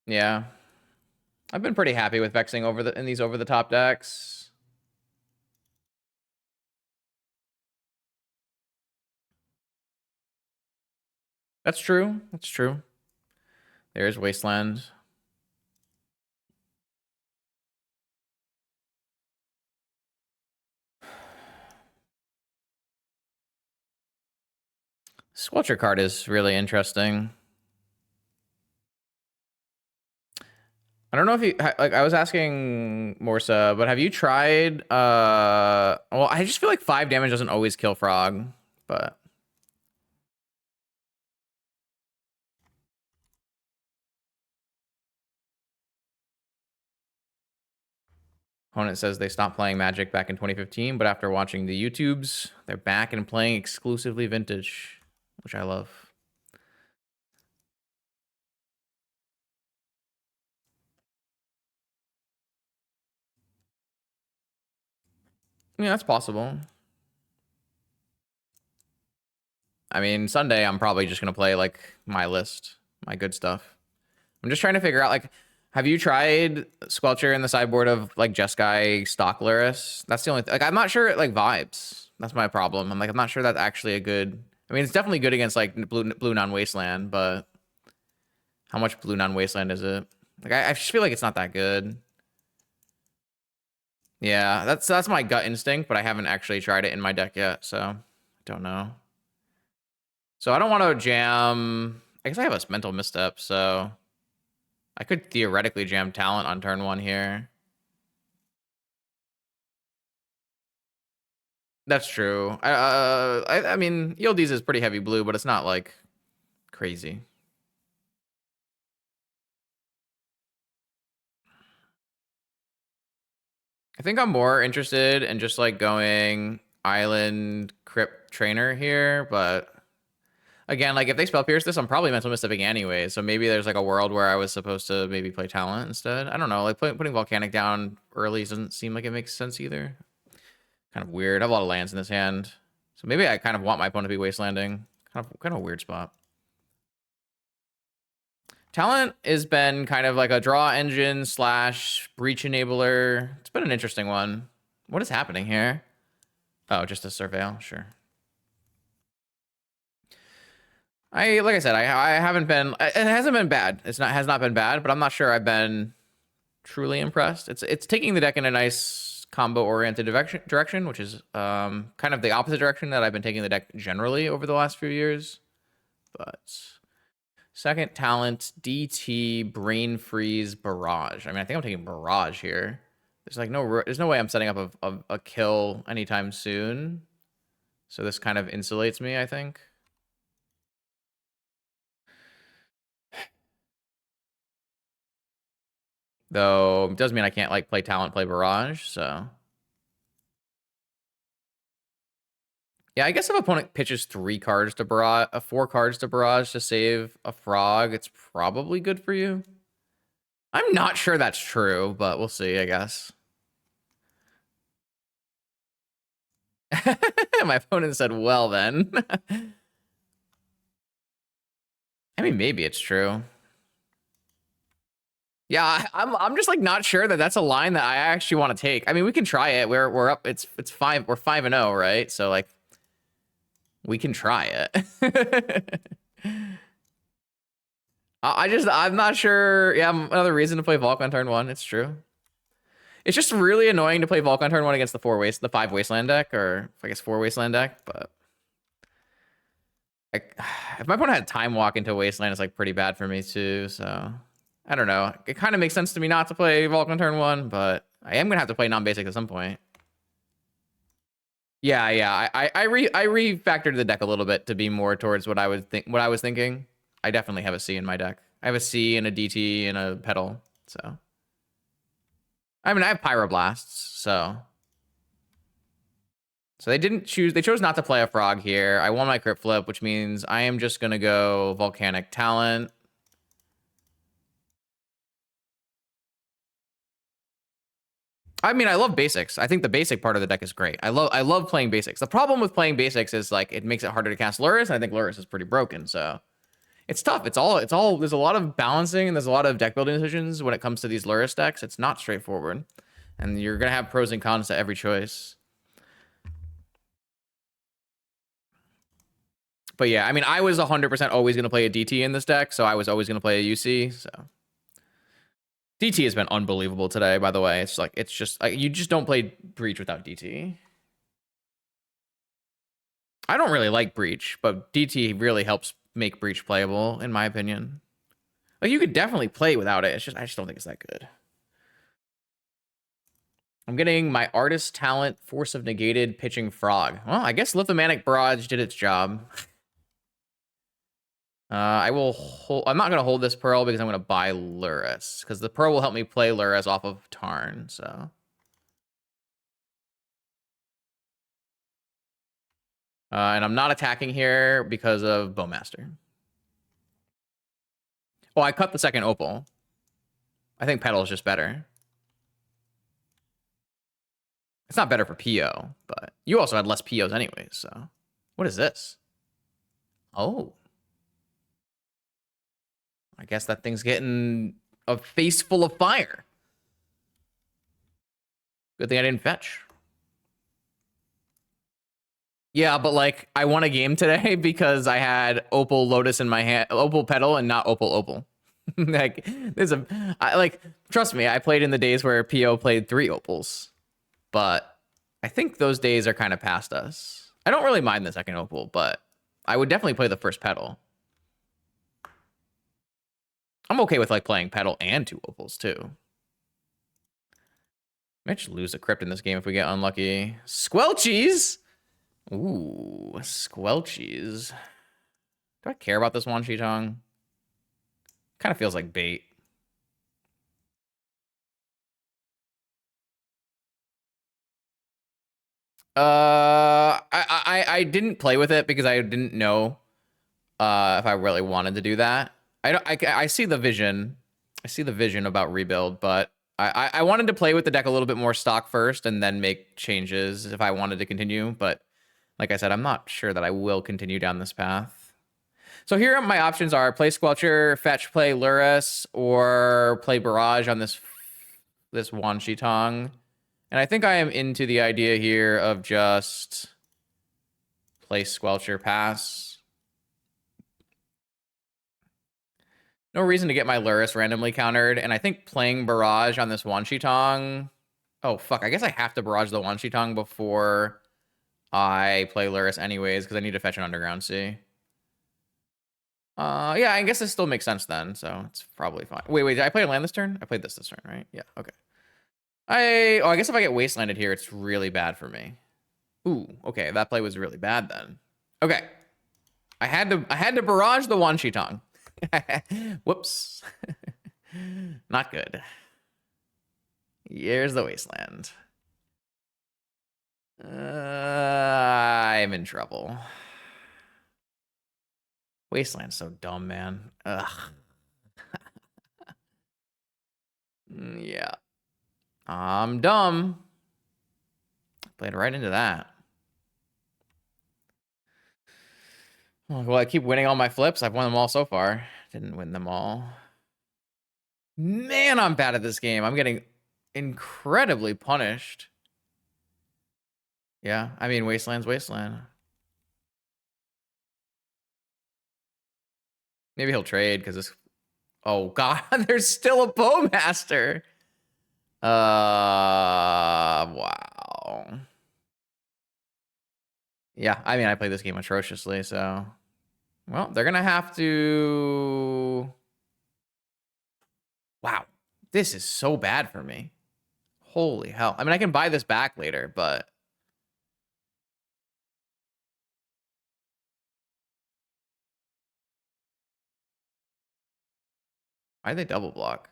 Yeah, I've been pretty happy with Vexing in these over the top decks. That's true. That's true. There's Wasteland. Squelcher card is really interesting. I don't know if you like. I was asking Morsa, but have you tried? Well, I just feel like 5 damage doesn't always kill Frog, but opponent says they stopped playing Magic back in 2015, but after watching the YouTubes, they're back and playing exclusively Vintage, which I love. Yeah, that's possible. I mean, Sunday, I'm probably just going to play, like, my list, my good stuff. I'm just trying to figure out, like, have you tried Squelcher in the sideboard of, like, Jeskai stock Lurrus? That's the only like, I'm not sure it, like, vibes. That's my problem. I'm not sure that's actually a good... I mean, it's definitely good against, like, blue non-wasteland, but how much blue non-wasteland is it? Like, I just feel like it's not that good. Yeah, that's my gut instinct, but I haven't actually tried it in my deck yet, so I don't know. So I don't want to jam... I guess I have a mental misstep, so I could theoretically jam talent on turn 1 here. That's true. I mean, Yildiz is pretty heavy blue, but it's not like crazy. I think I'm more interested in just like going Island Crypt Trainer here, but again, like if they spell pierce this, I'm probably mental misstepping anyway. So maybe there's like a world where I was supposed to maybe play talent instead. I don't know. Like putting volcanic down early doesn't seem like it makes sense either. Kind of weird. I have a lot of lands in this hand, so maybe I kind of want my opponent to be wastelanding. Kind of a weird spot. Talent has been kind of like a draw engine slash breach enabler. It's been an interesting one. What is happening here? Oh, just a surveil, sure. Like I said, I haven't been. It hasn't been bad. Has not been bad, but I'm not sure I've been truly impressed. It's taking the deck in a nice combo oriented direction, which is kind of the opposite direction that I've been taking the deck generally over the last few years. But second talent, DT, Brain Freeze, Barrage. I mean, I think I'm taking Barrage here. There's like there's no way I'm setting up a kill anytime soon. So this kind of insulates me, I think. Though it does mean I can't like play talent, play Barrage, so. Yeah, I guess if opponent pitches 3 cards to Barrage, 4 cards to Barrage to save a Frog, it's probably good for you. I'm not sure that's true, but we'll see, I guess. My opponent said, well then. I mean, maybe it's true. Yeah, I'm just like not sure that that's a line that I actually want to take. I mean, we can try it. We're up. It's 5. We're 5-0, right? So like, we can try it. I'm not sure. Yeah, another reason to play Volk on turn 1. It's true. It's just really annoying to play Volk on turn 1 against the 5 Wasteland deck, or I guess 4 Wasteland deck, but like, if my opponent had Time Walk into Wasteland, it's like pretty bad for me too, so I don't know. It kind of makes sense to me not to play Volk on turn 1, but I am gonna have to play non-basic at some point. Yeah, I refactored the deck a little bit to be more towards what I was thinking. I definitely have a C in my deck. I have a C and a DT and a Petal, so I mean, I have Pyroblasts, so they chose not to play a Frog here. I won my Crypt Flip, which means I am just gonna go Volcanic Talent. I mean, I love basics. I think the basic part of the deck is great. I love playing basics. The problem with playing basics is like it makes it harder to cast Lurrus, and I think Lurrus is pretty broken, so it's tough. It's all there's a lot of balancing and there's a lot of deck building decisions when it comes to these Lurrus decks. It's not straightforward. And you're gonna have pros and cons to every choice. But yeah, I mean, I was 100% always gonna play a DT in this deck, so I was always gonna play a UC, so DT has been unbelievable today, by the way. It's just like you just don't play Breach without DT. I don't really like Breach, but DT really helps make Breach playable, in my opinion. Like, you could definitely play without it. I just don't think it's that good. I'm getting my Artist Talent, Force of Negated, pitching Frog. Well, I guess Lithomanic Barrage did its job. I'm not going to hold this Pearl because I'm going to buy Lurrus, because the Pearl will help me play Lurrus off of Tarn, so. And I'm not attacking here because of Bowmaster. Oh, I cut the second Opal. I think Petal is just better. It's not better for PO, but you also had less POs anyways, so. What is this? Oh. I guess that thing's getting a face full of fire. Good thing I didn't fetch. Yeah, but like, I won a game today because I had Opal Lotus in my hand, Opal Petal, and not Opal Opal. Like, trust me, I played in the days where PO played 3 Opals, but I think those days are kind of past us. I don't really mind the second Opal, but I would definitely play the first Petal. I'm okay with like playing Petal and 2 Opals too. Might just lose a Crypt in this game if we get unlucky. Squelchies! Ooh, Squelchies. Do I care about this Wan Shi Tong? Kind of feels like bait. I didn't play with it because I didn't know if I really wanted to do that. I see the vision. I see the vision about rebuild, but I wanted to play with the deck a little bit more stock first and then make changes if I wanted to continue. But like I said, I'm not sure that I will continue down this path. So here my options are play Squelcher, fetch, play Lurrus, or play Barrage on this Wan Shi Tong. And I think I am into the idea here of just play Squelcher, pass. No reason to get my Lurrus randomly countered. And I think playing Barrage on this Wan Shi Tong. Oh, fuck. I guess I have to Barrage the Wan Shi Tong before I play Lurrus anyways, because I need to fetch an Underground Sea. Yeah, I guess this still makes sense then, so it's probably fine. Wait, did I play a land this turn? I played this turn, right? Yeah, okay. I guess if I get Wastelanded here, it's really bad for me. Ooh, okay, that play was really bad then. Okay. I had to Barrage the Wan Shi Tong. Whoops. Not good. Here's the Wasteland. I'm in trouble. Wasteland's so dumb, man. Ugh. Yeah. I'm dumb. Played right into that. Well, I keep winning all my flips. I've won them all so far. Didn't win them all. Man, I'm bad at this game. I'm getting incredibly punished. Yeah, I mean, Wasteland's Wasteland. Maybe he'll trade because this... Oh, God, there's still a Bowmaster. Yeah, I mean, I played this game atrociously, so... Well, they're gonna have to... Wow. This is so bad for me. Holy hell. I mean, I can buy this back later, but... Why'd they double block?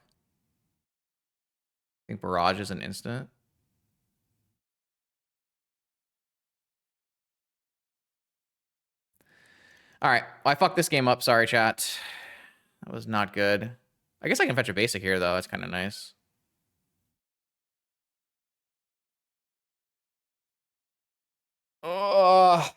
I think Barrage is an instant. All right. Well, I fucked this game up. Sorry, chat. That was not good. I guess I can fetch a basic here, though. That's kind of nice. Oh.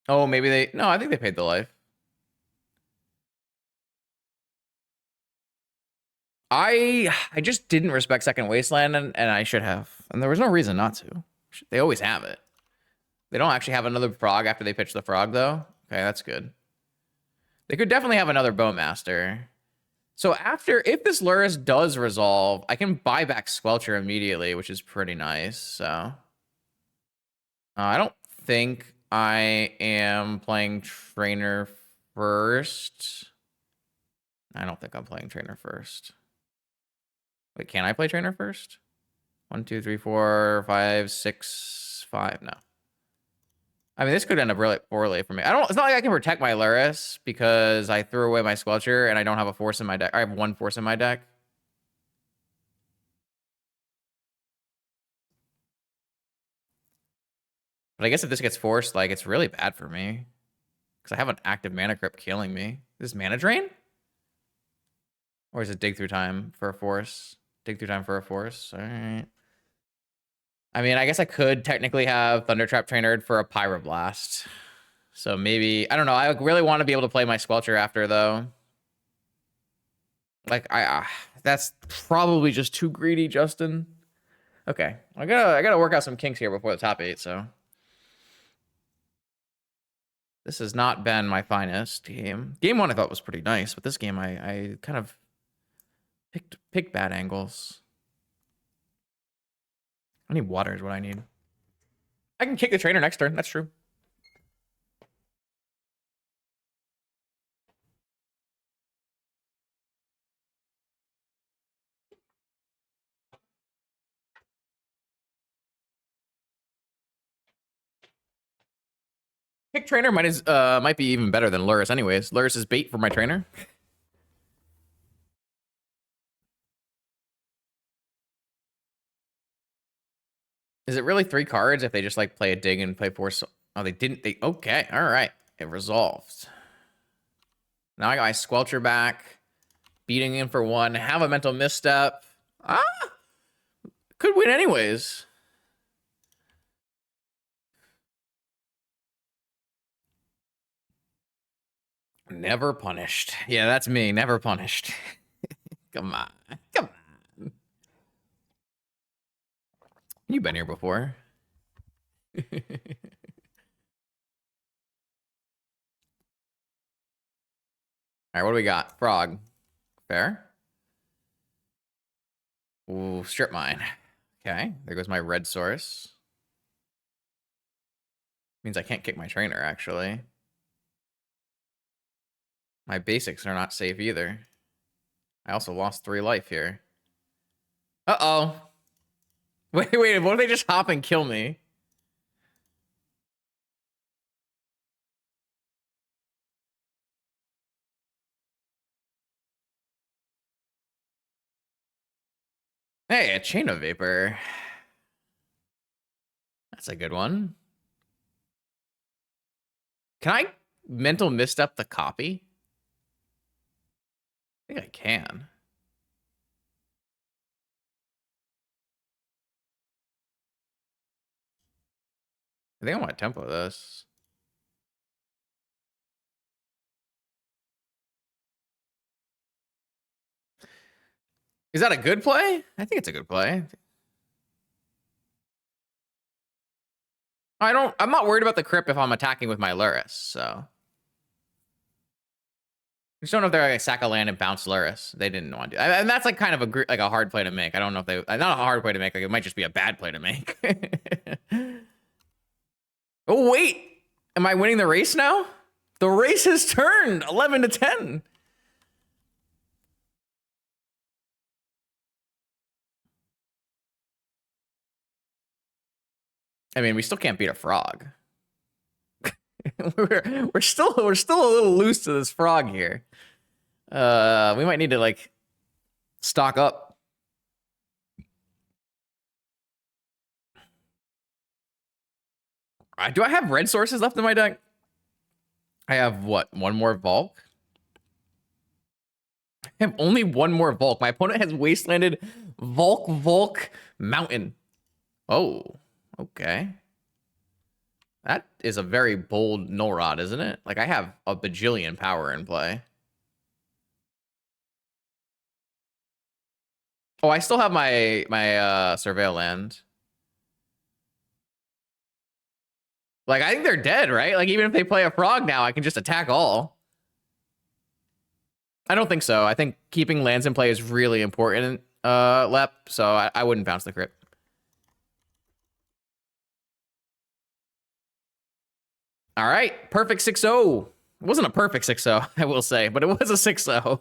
Oh, maybe they... No, I think they paid the life. I just didn't respect Second Wasteland, and I should have. And there was no reason not to. They always have it. They don't actually have another frog after they pitch the frog, though. Okay, that's good. They could definitely have another Bowmaster. So after, if this Lurrus does resolve, I can buy back Squelcher immediately, which is pretty nice. So I don't think I am playing Trainer first. I don't think I'm playing Trainer first. Wait, can I play Trainer first? 1, 2, 3, 4, 5, 6, 5. No. I mean, this could end up really poorly for me. It's not like I can protect my Lurrus because I threw away my Squelcher and I don't have a force in my deck. I have 1 force in my deck. But I guess if this gets forced, like, it's really bad for me. Because I have an active Mana Crypt killing me. Is this Mana Drain? Or is it Dig Through Time for a force? Dig Through Time for a force. All right. I mean, I guess I could technically have Thundertrap Trainer for a Pyroblast. So maybe... I don't know. I really want to be able to play my Squelcher after, though. Like, that's probably just too greedy, Justin. Okay. I gotta work out some kinks here before the top 8, so... This has not been my finest game. Game 1 I thought was pretty nice, but this game I kind of picked bad angles. I need water is what I need. I can kick the trainer next turn. That's true. Kick trainer might be even better than Lurrus anyways. Lurrus is bait for my trainer. Is it really 3 cards if they just like play a dig and play 4? Oh, they didn't. Okay, all right. It resolved. Now I got my Squelcher back. Beating in for 1. Have a mental misstep. Could win anyways. Never punished. Yeah, that's me. Never punished. Come on. Come on. You've been here before. All right, what do we got? Frog. Fair. Ooh, strip mine. Okay, there goes my red source. Means I can't kick my trainer, actually. My basics are not safe either. I also lost 3 life here. Uh-oh. Wait, what if they just hop and kill me? Hey, a Chain of Vapor. That's a good one. Can I mental misstep the copy? I think I can. I think I want to tempo this. Is that a good play? I think it's a good play. I'm not worried about the crypt if I'm attacking with my Lurrus, so. just don't know if they're like sack a land and bounce Lurrus. They didn't want to do, and that's like kind of a hard play to make. I don't know if they not a hard play to make. Like it might just be a bad play to make. Oh wait, am I winning the race now? The race has turned 11-10. I mean, we still can't beat a frog. we're still a little loose to this frog here. We might need to like stock up. Do I have red sources left in my deck? I have what? One more Volk? I have only one more Volk. My opponent has wastelanded Volk Mountain. Oh, okay. That is a very bold null rod, isn't it? Like I have a bajillion power in play. Oh, I still have my Surveil land. Like, I think they're dead, right? Like, even if they play a frog now, I can just attack all. I don't think so. I think keeping lands in play is really important, Lep, so I wouldn't bounce the crypt. All right, perfect 6-0. It wasn't a perfect 6-0, I will say, but it was a 6-0.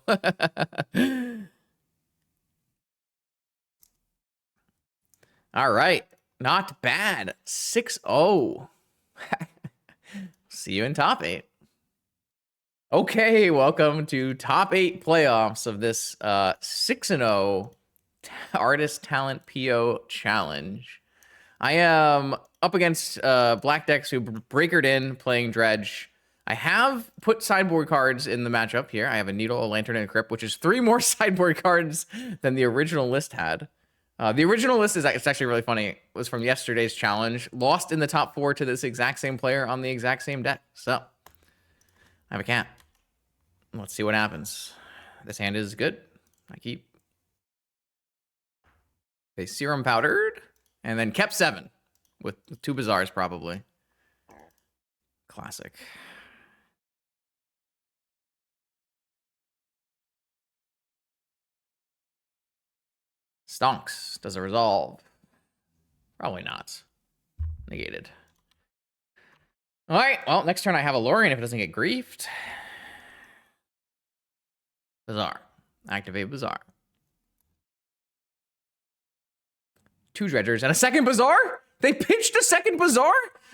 All right, not bad. 6-0. See you in top 8. Okay, welcome to top 8 playoffs of this 6-0 Artist Talent PO Challenge. I am up against black decks who breakered in playing Dredge. I have put sideboard cards in the matchup here. I have a Needle, a Lantern, and a Crypt, which is 3 more sideboard cards than the original list had. The original list it's actually really funny. It was from yesterday's challenge. Lost in the top 4 to this exact same player on the exact same deck. So, I have a cat. Let's see what happens. This hand is good. I keep. They Serum Powdered, and then kept 7 with 2 Bazaars probably. Classic. Stonks. Does it resolve? Probably not. Negated. All right. Well, next turn I have a Lorien if it doesn't get griefed. Bazaar. Activate Bazaar. 2 Dredgers and a second Bazaar? They pitched a second Bazaar?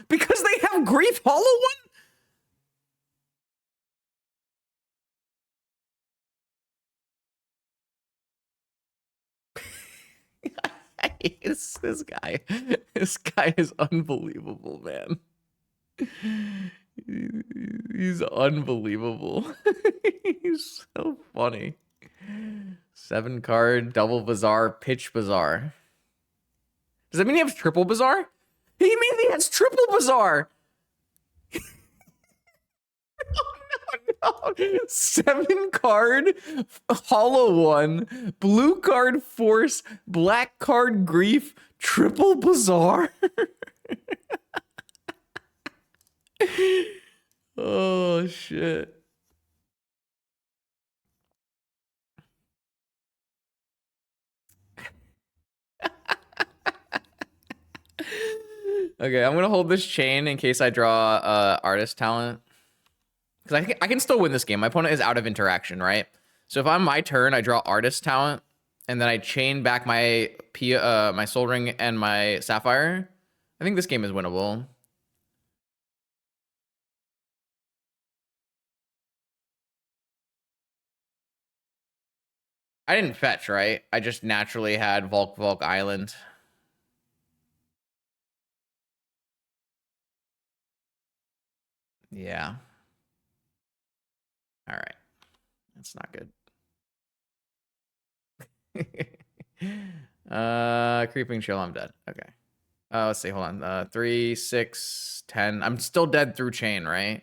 Because they have Grief Hollow one? This guy. This guy is unbelievable, man. He's unbelievable. He's so funny. 7 card, double Bazaar, pitch Bazaar. Does that mean he has triple Bazaar? He means he has triple Bazaar. Oh, no. 7 card, hollow one, blue card force, black card grief, triple Bazaar. Oh shit. Okay, I'm gonna hold this chain in case I draw artist talent. Because I can still win this game. My opponent is out of interaction, right? So if on my turn I draw artist talent, and then I chain back my my Soul Ring and my Sapphire, I think this game is winnable. I didn't fetch, right? I just naturally had Volk Island. Yeah. All right. That's not good. Creeping Chill, I'm dead. Okay. Let's see, hold on. 3, 6, 10. I'm still dead through chain, right?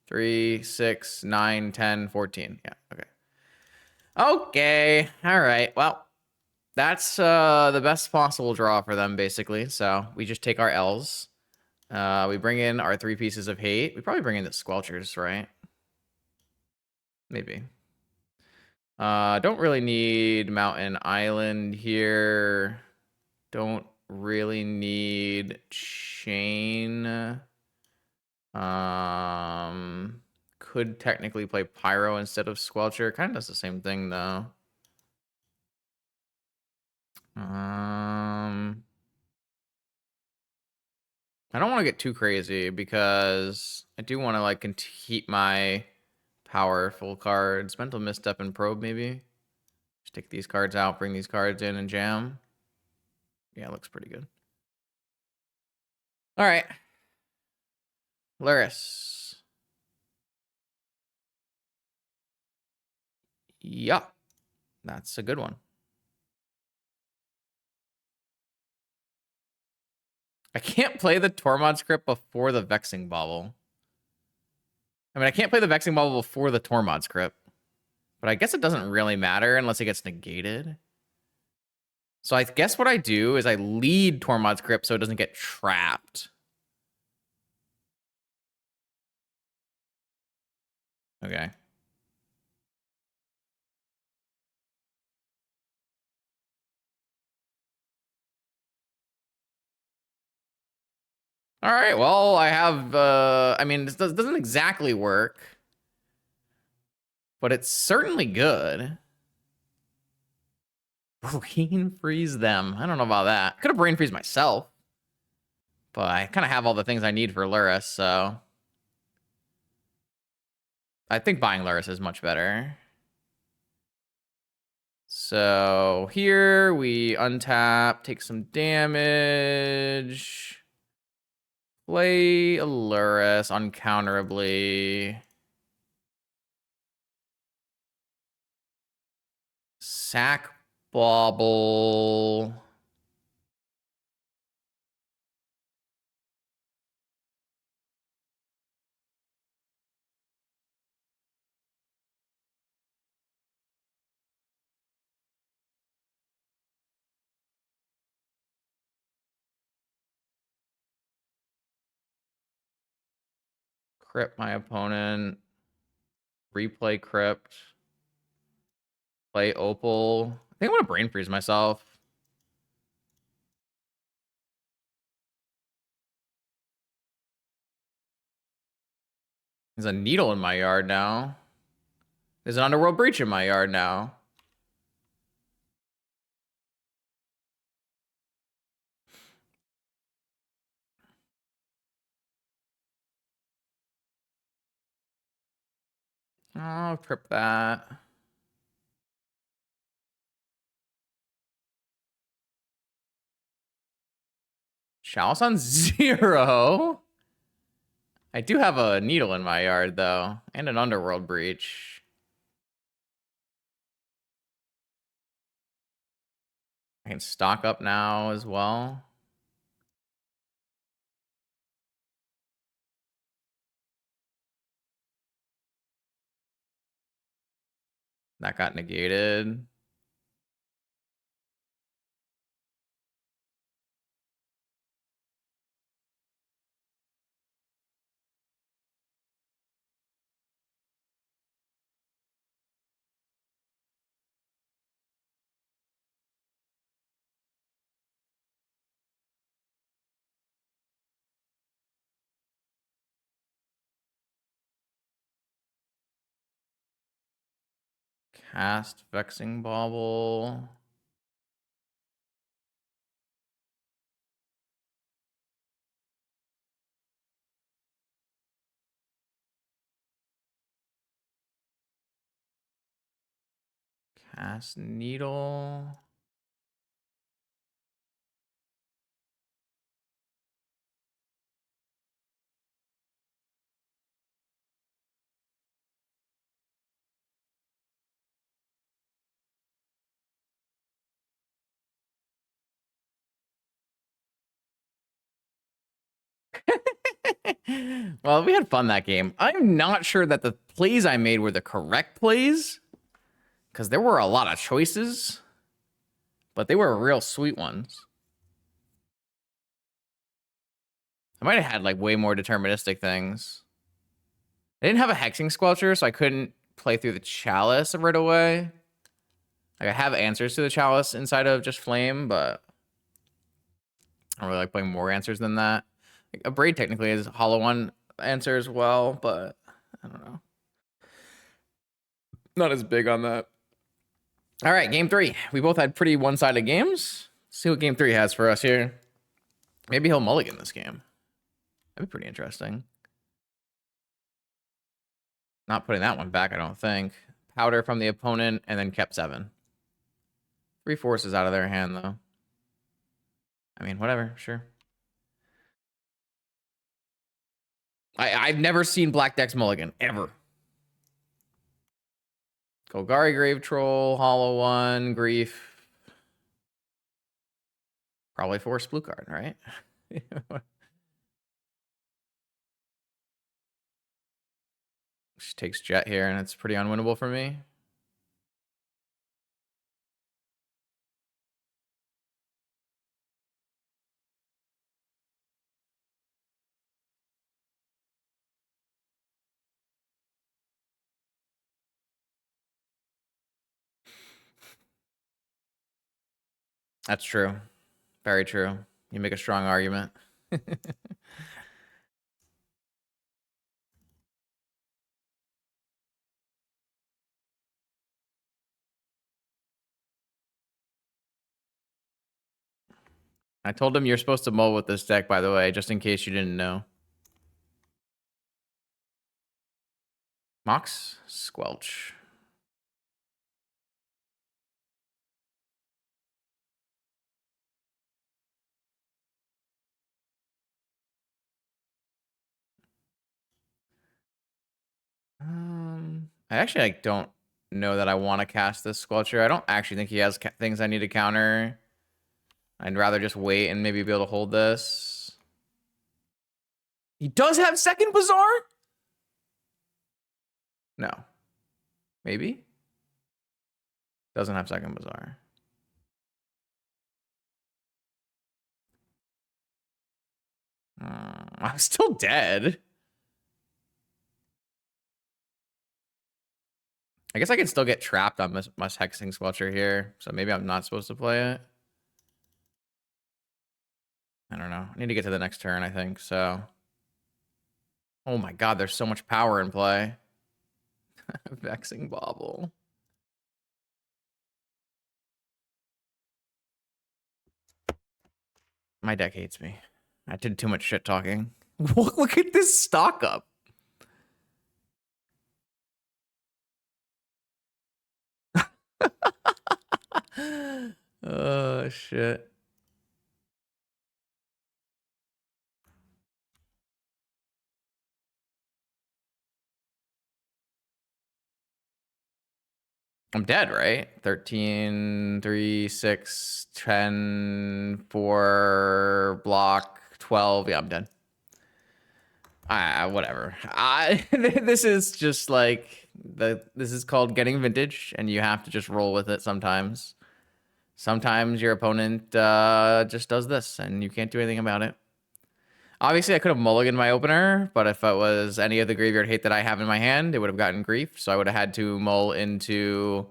3, 6, 9, 10, 14. Yeah, okay. Okay. All right. Well, that's the best possible draw for them, basically. So we just take our L's. We bring in our 3 pieces of hate. We probably bring in the Squelchers, right? Maybe. Don't really need Mountain Island here. Don't really need Chain. Could technically play Pyro instead of Squelcher. Kind of does the same thing though. I don't want to get too crazy because I do want to like keep my powerful cards. Mental Misstep and Probe maybe. Just take these cards out, bring these cards in and jam. Yeah, it looks pretty good. All right. Lurrus. Yeah, that's a good one. I can't play the Tormod script before the Vexing Bauble. I mean, I can't play the Vexing Bauble before the Tormod script. But I guess it doesn't really matter unless it gets negated. So I guess what I do is I lead Tormod script so it doesn't get trapped. Okay. All right, well, I have, I mean, this doesn't exactly work, but it's certainly good. Brain freeze them. I don't know about that. Could have brain freeze myself, but I kind of have all the things I need for Lurrus, so I think buying Lurrus is much better. So here we untap, take some damage. Play Lurrus uncounterably. Sack Bauble. Crypt my opponent. Replay Crypt. Play Opal. I think I'm gonna brain freeze myself. There's a needle in my yard now. There's an Underworld Breach in my yard now. I'll trip that. Chalice on 0. I do have a needle in my yard, though, and an Underworld Breach. I can stock up now as well. That got negated. Cast Vexing Bauble. Cast Needle. Well, we had fun that game. I'm not sure that the plays I made were the correct plays, because there were a lot of choices, but they were real sweet ones. I might have had like way more deterministic things. I didn't have a Hexing Squelcher, so I couldn't play through the Chalice right away. Like, I have answers to the Chalice inside of just Flame, but I don't really like playing more answers than that. Like, a Braid technically is Hollow One answer as well, but I don't know. Not as big on that. All right, game 3. We both had pretty one-sided games. Let's see what game 3 has for us here. Maybe he'll mulligan this game. That'd be pretty interesting. Not putting that one back, I don't think. Powder from the opponent, and then kept 7. 3 forces out of their hand, though. I mean, whatever, sure. I've never seen Black decks mulligan, ever. Golgari Grave Troll, Hollow One, Grief. Probably force blue card, right? She takes Jet here, and it's pretty unwinnable for me. That's true. Very true. You make a strong argument. I told him you're supposed to mull with this deck, by the way, just in case you didn't know. Mox, Squelch. I actually like don't know that I want to cast this Squelcher. I don't actually think he has things I need to counter. I'd rather just wait and maybe be able to hold this. He does have second Bazaar? No. Maybe? Doesn't have second Bazaar. I'm still dead. I guess I can still get trapped on Must Hexing Squelcher here, so maybe I'm not supposed to play it. I don't know. I need to get to the next turn, I think, so. Oh my god, there's so much power in play. Vexing Bauble. My deck hates me. I did too much shit talking. Look at this stock up. Oh, shit. I'm dead, right? 13, 3, 6, 10, 4, block, 12. Yeah, I'm dead. Whatever. This is just like, this is called getting vintage, and you have to just roll with it sometimes. Sometimes your opponent just does this, and you can't do anything about it. Obviously, I could have mulliganed my opener, but if it was any of the graveyard hate that I have in my hand, it would have gotten grief. So I would have had to mull into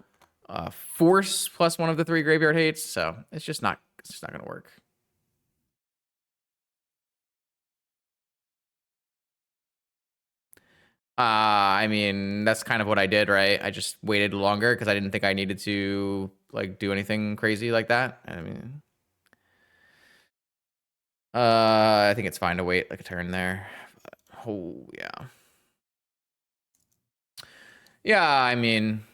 force plus one of the 3 graveyard hates. So it's just not going to work. I mean, that's kind of what I did, right? I just waited longer because I didn't think I needed to like do anything crazy like that. I mean, I think it's fine to wait like a turn there. But, oh yeah. Yeah, I mean,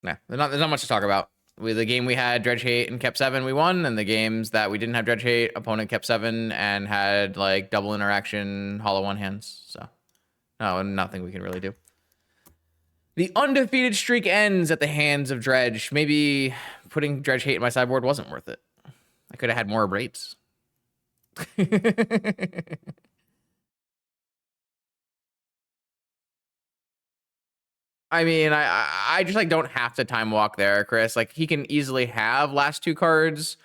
nah, there's not much to talk about. With the game we had Dredge hate and kept 7, we won, and the games that we didn't have Dredge hate, opponent kept 7 and had like double interaction, Hollow One hands. So no, nothing we can really do. The undefeated streak ends at the hands of Dredge. Maybe putting Dredge hate in my sideboard wasn't worth it. I could have had more rates. I mean, I just like don't have to time walk there, Chris. Like he can easily have last 2 cards,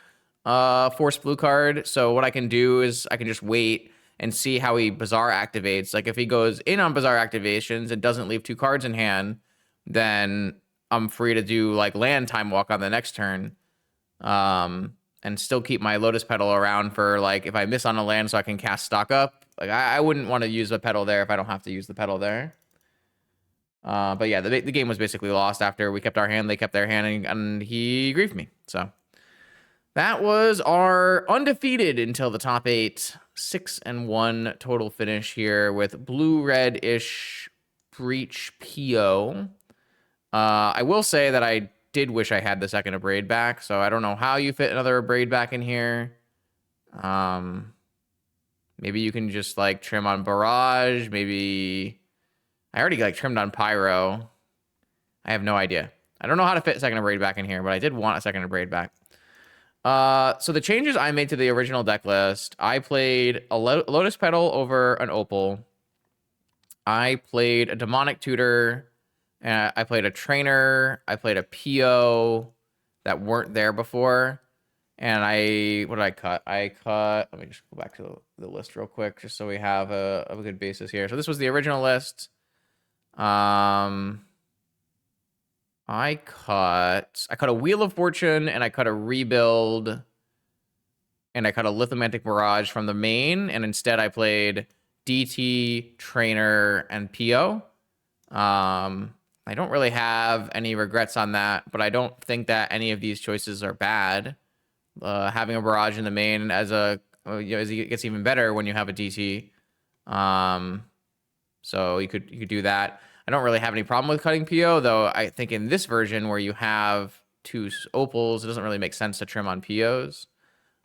force blue card. So what I can do is I can just wait and see how he Bazaar activates. Like if he goes in on Bazaar activations and doesn't leave 2 cards in hand, then I'm free to do like land time walk on the next turn, and still keep my Lotus Petal around for like if I miss on a land so I can cast stock up. Like I wouldn't want to use a petal there if I don't have to use the petal there. But yeah, the game was basically lost after we kept our hand, they kept their hand, and he griefed me. So that was our undefeated until the top 8, 6-1 total finish here with blue-red-ish Breach PO. I will say that I did wish I had the second Abrade back, so I don't know how you fit another Abrade back in here. Maybe you can just like trim on Barrage. Maybe I already like trimmed on Pyro. I have no idea. I don't know how to fit second Abrade back in here, but I did want a second Abrade back. So the changes I made to the original deck list, I played a Lotus Petal over an Opal. I played a Demonic Tutor. And I played a Trainer. I played a PO that weren't there before. And what did I cut? Let me just go back to the list real quick, just so we have a good basis here. So this was the original list. I cut a Wheel of Fortune, and I cut a Rebuild, and I cut a Lithomantic Mirage from the main, and instead I played DT, Trainer, and PO. I don't really have any regrets on that, but I don't think that any of these choices are bad. Having a Barrage in the main as it gets even better when you have a DT. So you could do that. I don't really have any problem with cutting PO, though. I think in this version where you have 2 Opals, it doesn't really make sense to trim on POs.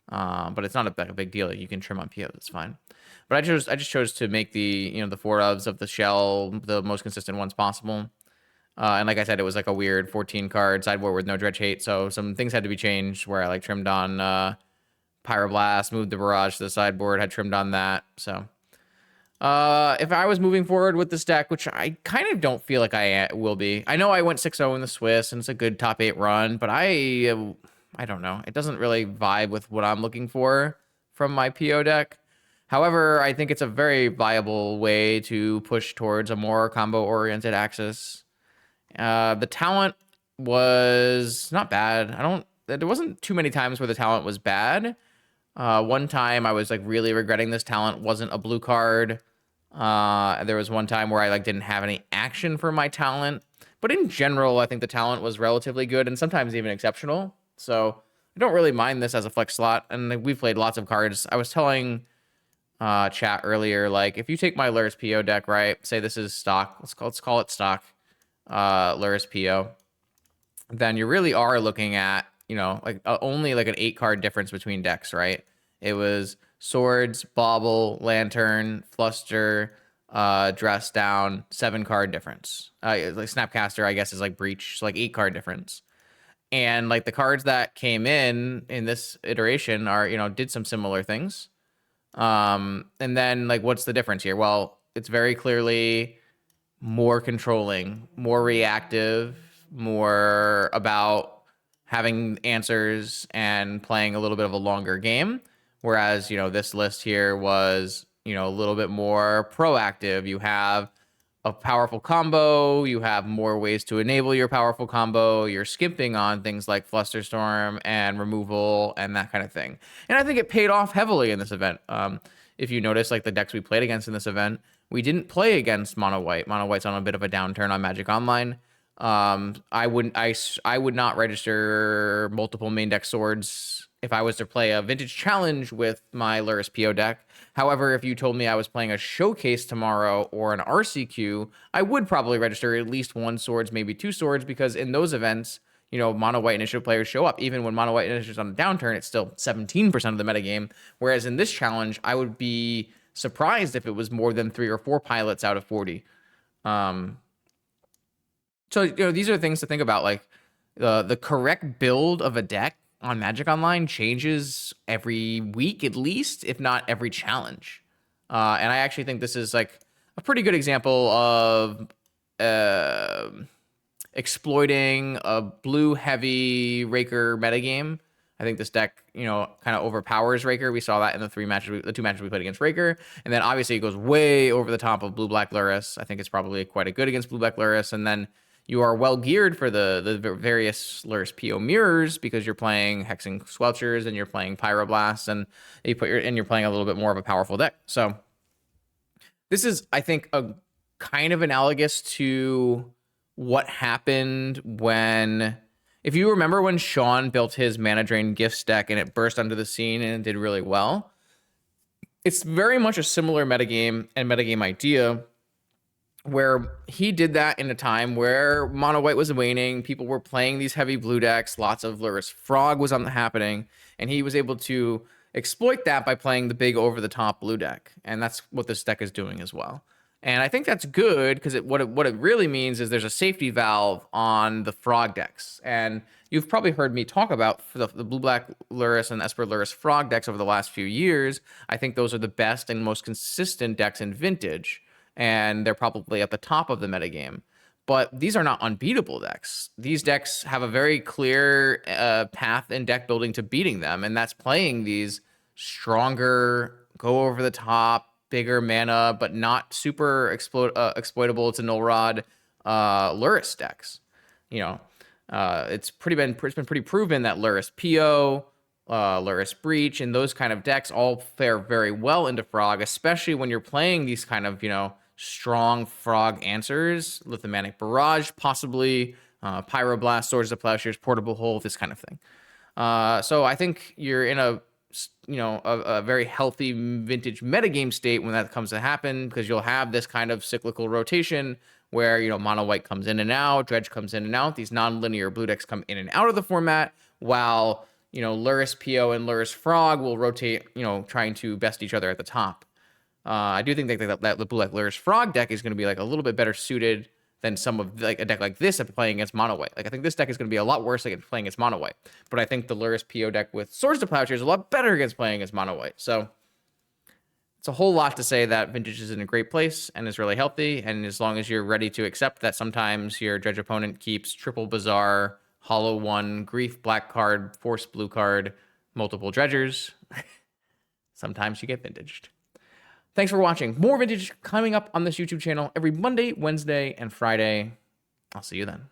But it's not a big deal. You can trim on POs. It's fine. But I just chose to make the 4 ofs of the shell the most consistent ones possible. And like I said, it was like a weird 14 card sideboard with no Dredge hate. So some things had to be changed where I like trimmed on Pyroblast, moved the Barrage to the sideboard, had trimmed on that. So if I was moving forward with this deck, which I kind of don't feel like I will be. I know I went 6-0 in the Swiss and it's a good top 8 run, but I don't know. It doesn't really vibe with what I'm looking for from my PO deck. However, I think it's a very viable way to push towards a more combo-oriented Axis. The talent was not bad. There wasn't too many times where the talent was bad. One time I was like really regretting this talent wasn't a blue card. There was one time where I like didn't have any action for my talent, but in general, I think the talent was relatively good and sometimes even exceptional. So I don't really mind this as a flex slot. And we've played lots of cards. I was telling chat earlier, like if you take my Lurrus PO deck, right? Say this is stock. Let's call it stock. Lurrus PO. Then you really are looking at only like an 8-card difference between decks, right? It was Swords, Bauble, Lantern, Fluster, Dress Down, 7-card difference. Like Snapcaster, I guess, is like Breach, so like 8-card difference. And like the cards that came in this iteration are, did some similar things. And then like what's the difference here? Well, it's very clearly more controlling, more reactive, more about having answers and playing a little bit of a longer game. Whereas, this list here was, a little bit more proactive. You have a powerful combo. You have more ways to enable your powerful combo. You're skimping on things like Flusterstorm and removal and that kind of thing. And I think it paid off heavily in this event. If you notice, like the decks we played against in this event, we didn't play against Mono White. Mono White's on a bit of a downturn on Magic Online. I would not register multiple main deck swords if I was to play a Vintage Challenge with my Lurrus PO deck. However, if you told me I was playing a Showcase tomorrow or an RCQ, I would probably register at least 1 swords, maybe 2 swords, because in those events, Mono White initiative players show up. Even when Mono White initiative is on a downturn, it's still 17% of the metagame. Whereas in this challenge, I would be surprised if it was more than 3 or 4 pilots out of 40. So, these are things to think about. Like the correct build of a deck on Magic Online changes every week at least, if not every challenge. And I actually think this is like a pretty good example of exploiting a blue heavy Raker metagame. I think this deck, kind of overpowers Raker. We saw that in the 2 matches we played against Raker. And then obviously it goes way over the top of blue-black Lurrus. I think it's probably quite a good against blue-black Lurrus. And then, You are well geared for the various Lurrus PO mirrors because you're playing Hexing Squelchers and you're playing Pyroblasts, and you're playing a little bit more of a powerful deck. So this is, I think, a kind of analogous to what happened when, if you remember when Sean built his Mana Drain Gifts deck and it burst onto the scene and it did really well. It's very much a similar metagame and metagame idea where he did that in a time where mono white was waning, people were playing these heavy blue decks, lots of Lurrus Frog was on the happening, and he was able to exploit that by playing the big over the top blue deck. And that's what this deck is doing as well. And I think that's good because what it really means is there's a safety valve on the Frog decks. And you've probably heard me talk about for the blue-black Lurrus and Esper Lurrus Frog decks over the last few years. I think those are the best and most consistent decks in Vintage, and they're probably at the top of the metagame. But these are not unbeatable decks. These decks have a very clear path in deck building to beating them, and that's playing these stronger, go over the top, bigger mana, but not super exploitable to null rod Lurrus decks. You know, it's been pretty proven that Lurrus PO, Lurrus Breach, and those kind of decks all fare very well into Frog, especially when you're playing these kind of, strong Frog answers, Lithomantic Barrage, possibly, Pyroblast, Swords of Plowshares, Portable Hole, this kind of thing. So I think you're in a very healthy Vintage metagame state when that comes to happen, because you'll have this kind of cyclical rotation where, mono white comes in and out, Dredge comes in and out, these non-linear blue decks come in and out of the format, while, Lurrus PO and Lurrus Frog will rotate, trying to best each other at the top. I do think that the blue Lurrus Frog deck is going to be like a little bit better suited than some of a deck like this at playing against mono white. Like, I think this deck is going to be a lot worse against playing against mono white. But I think the Lurrus PO deck with Swords to Plowshares is a lot better against playing against mono white. So it's a whole lot to say that Vintage is in a great place and is really healthy. And as long as you're ready to accept that sometimes your Dredge opponent keeps triple Bazaar, Hollow One, Grief black card, Force blue card, multiple Dredgers, sometimes you get vintaged. Thanks for watching. More Vintage coming up on this YouTube channel every Monday, Wednesday, and Friday. I'll see you then.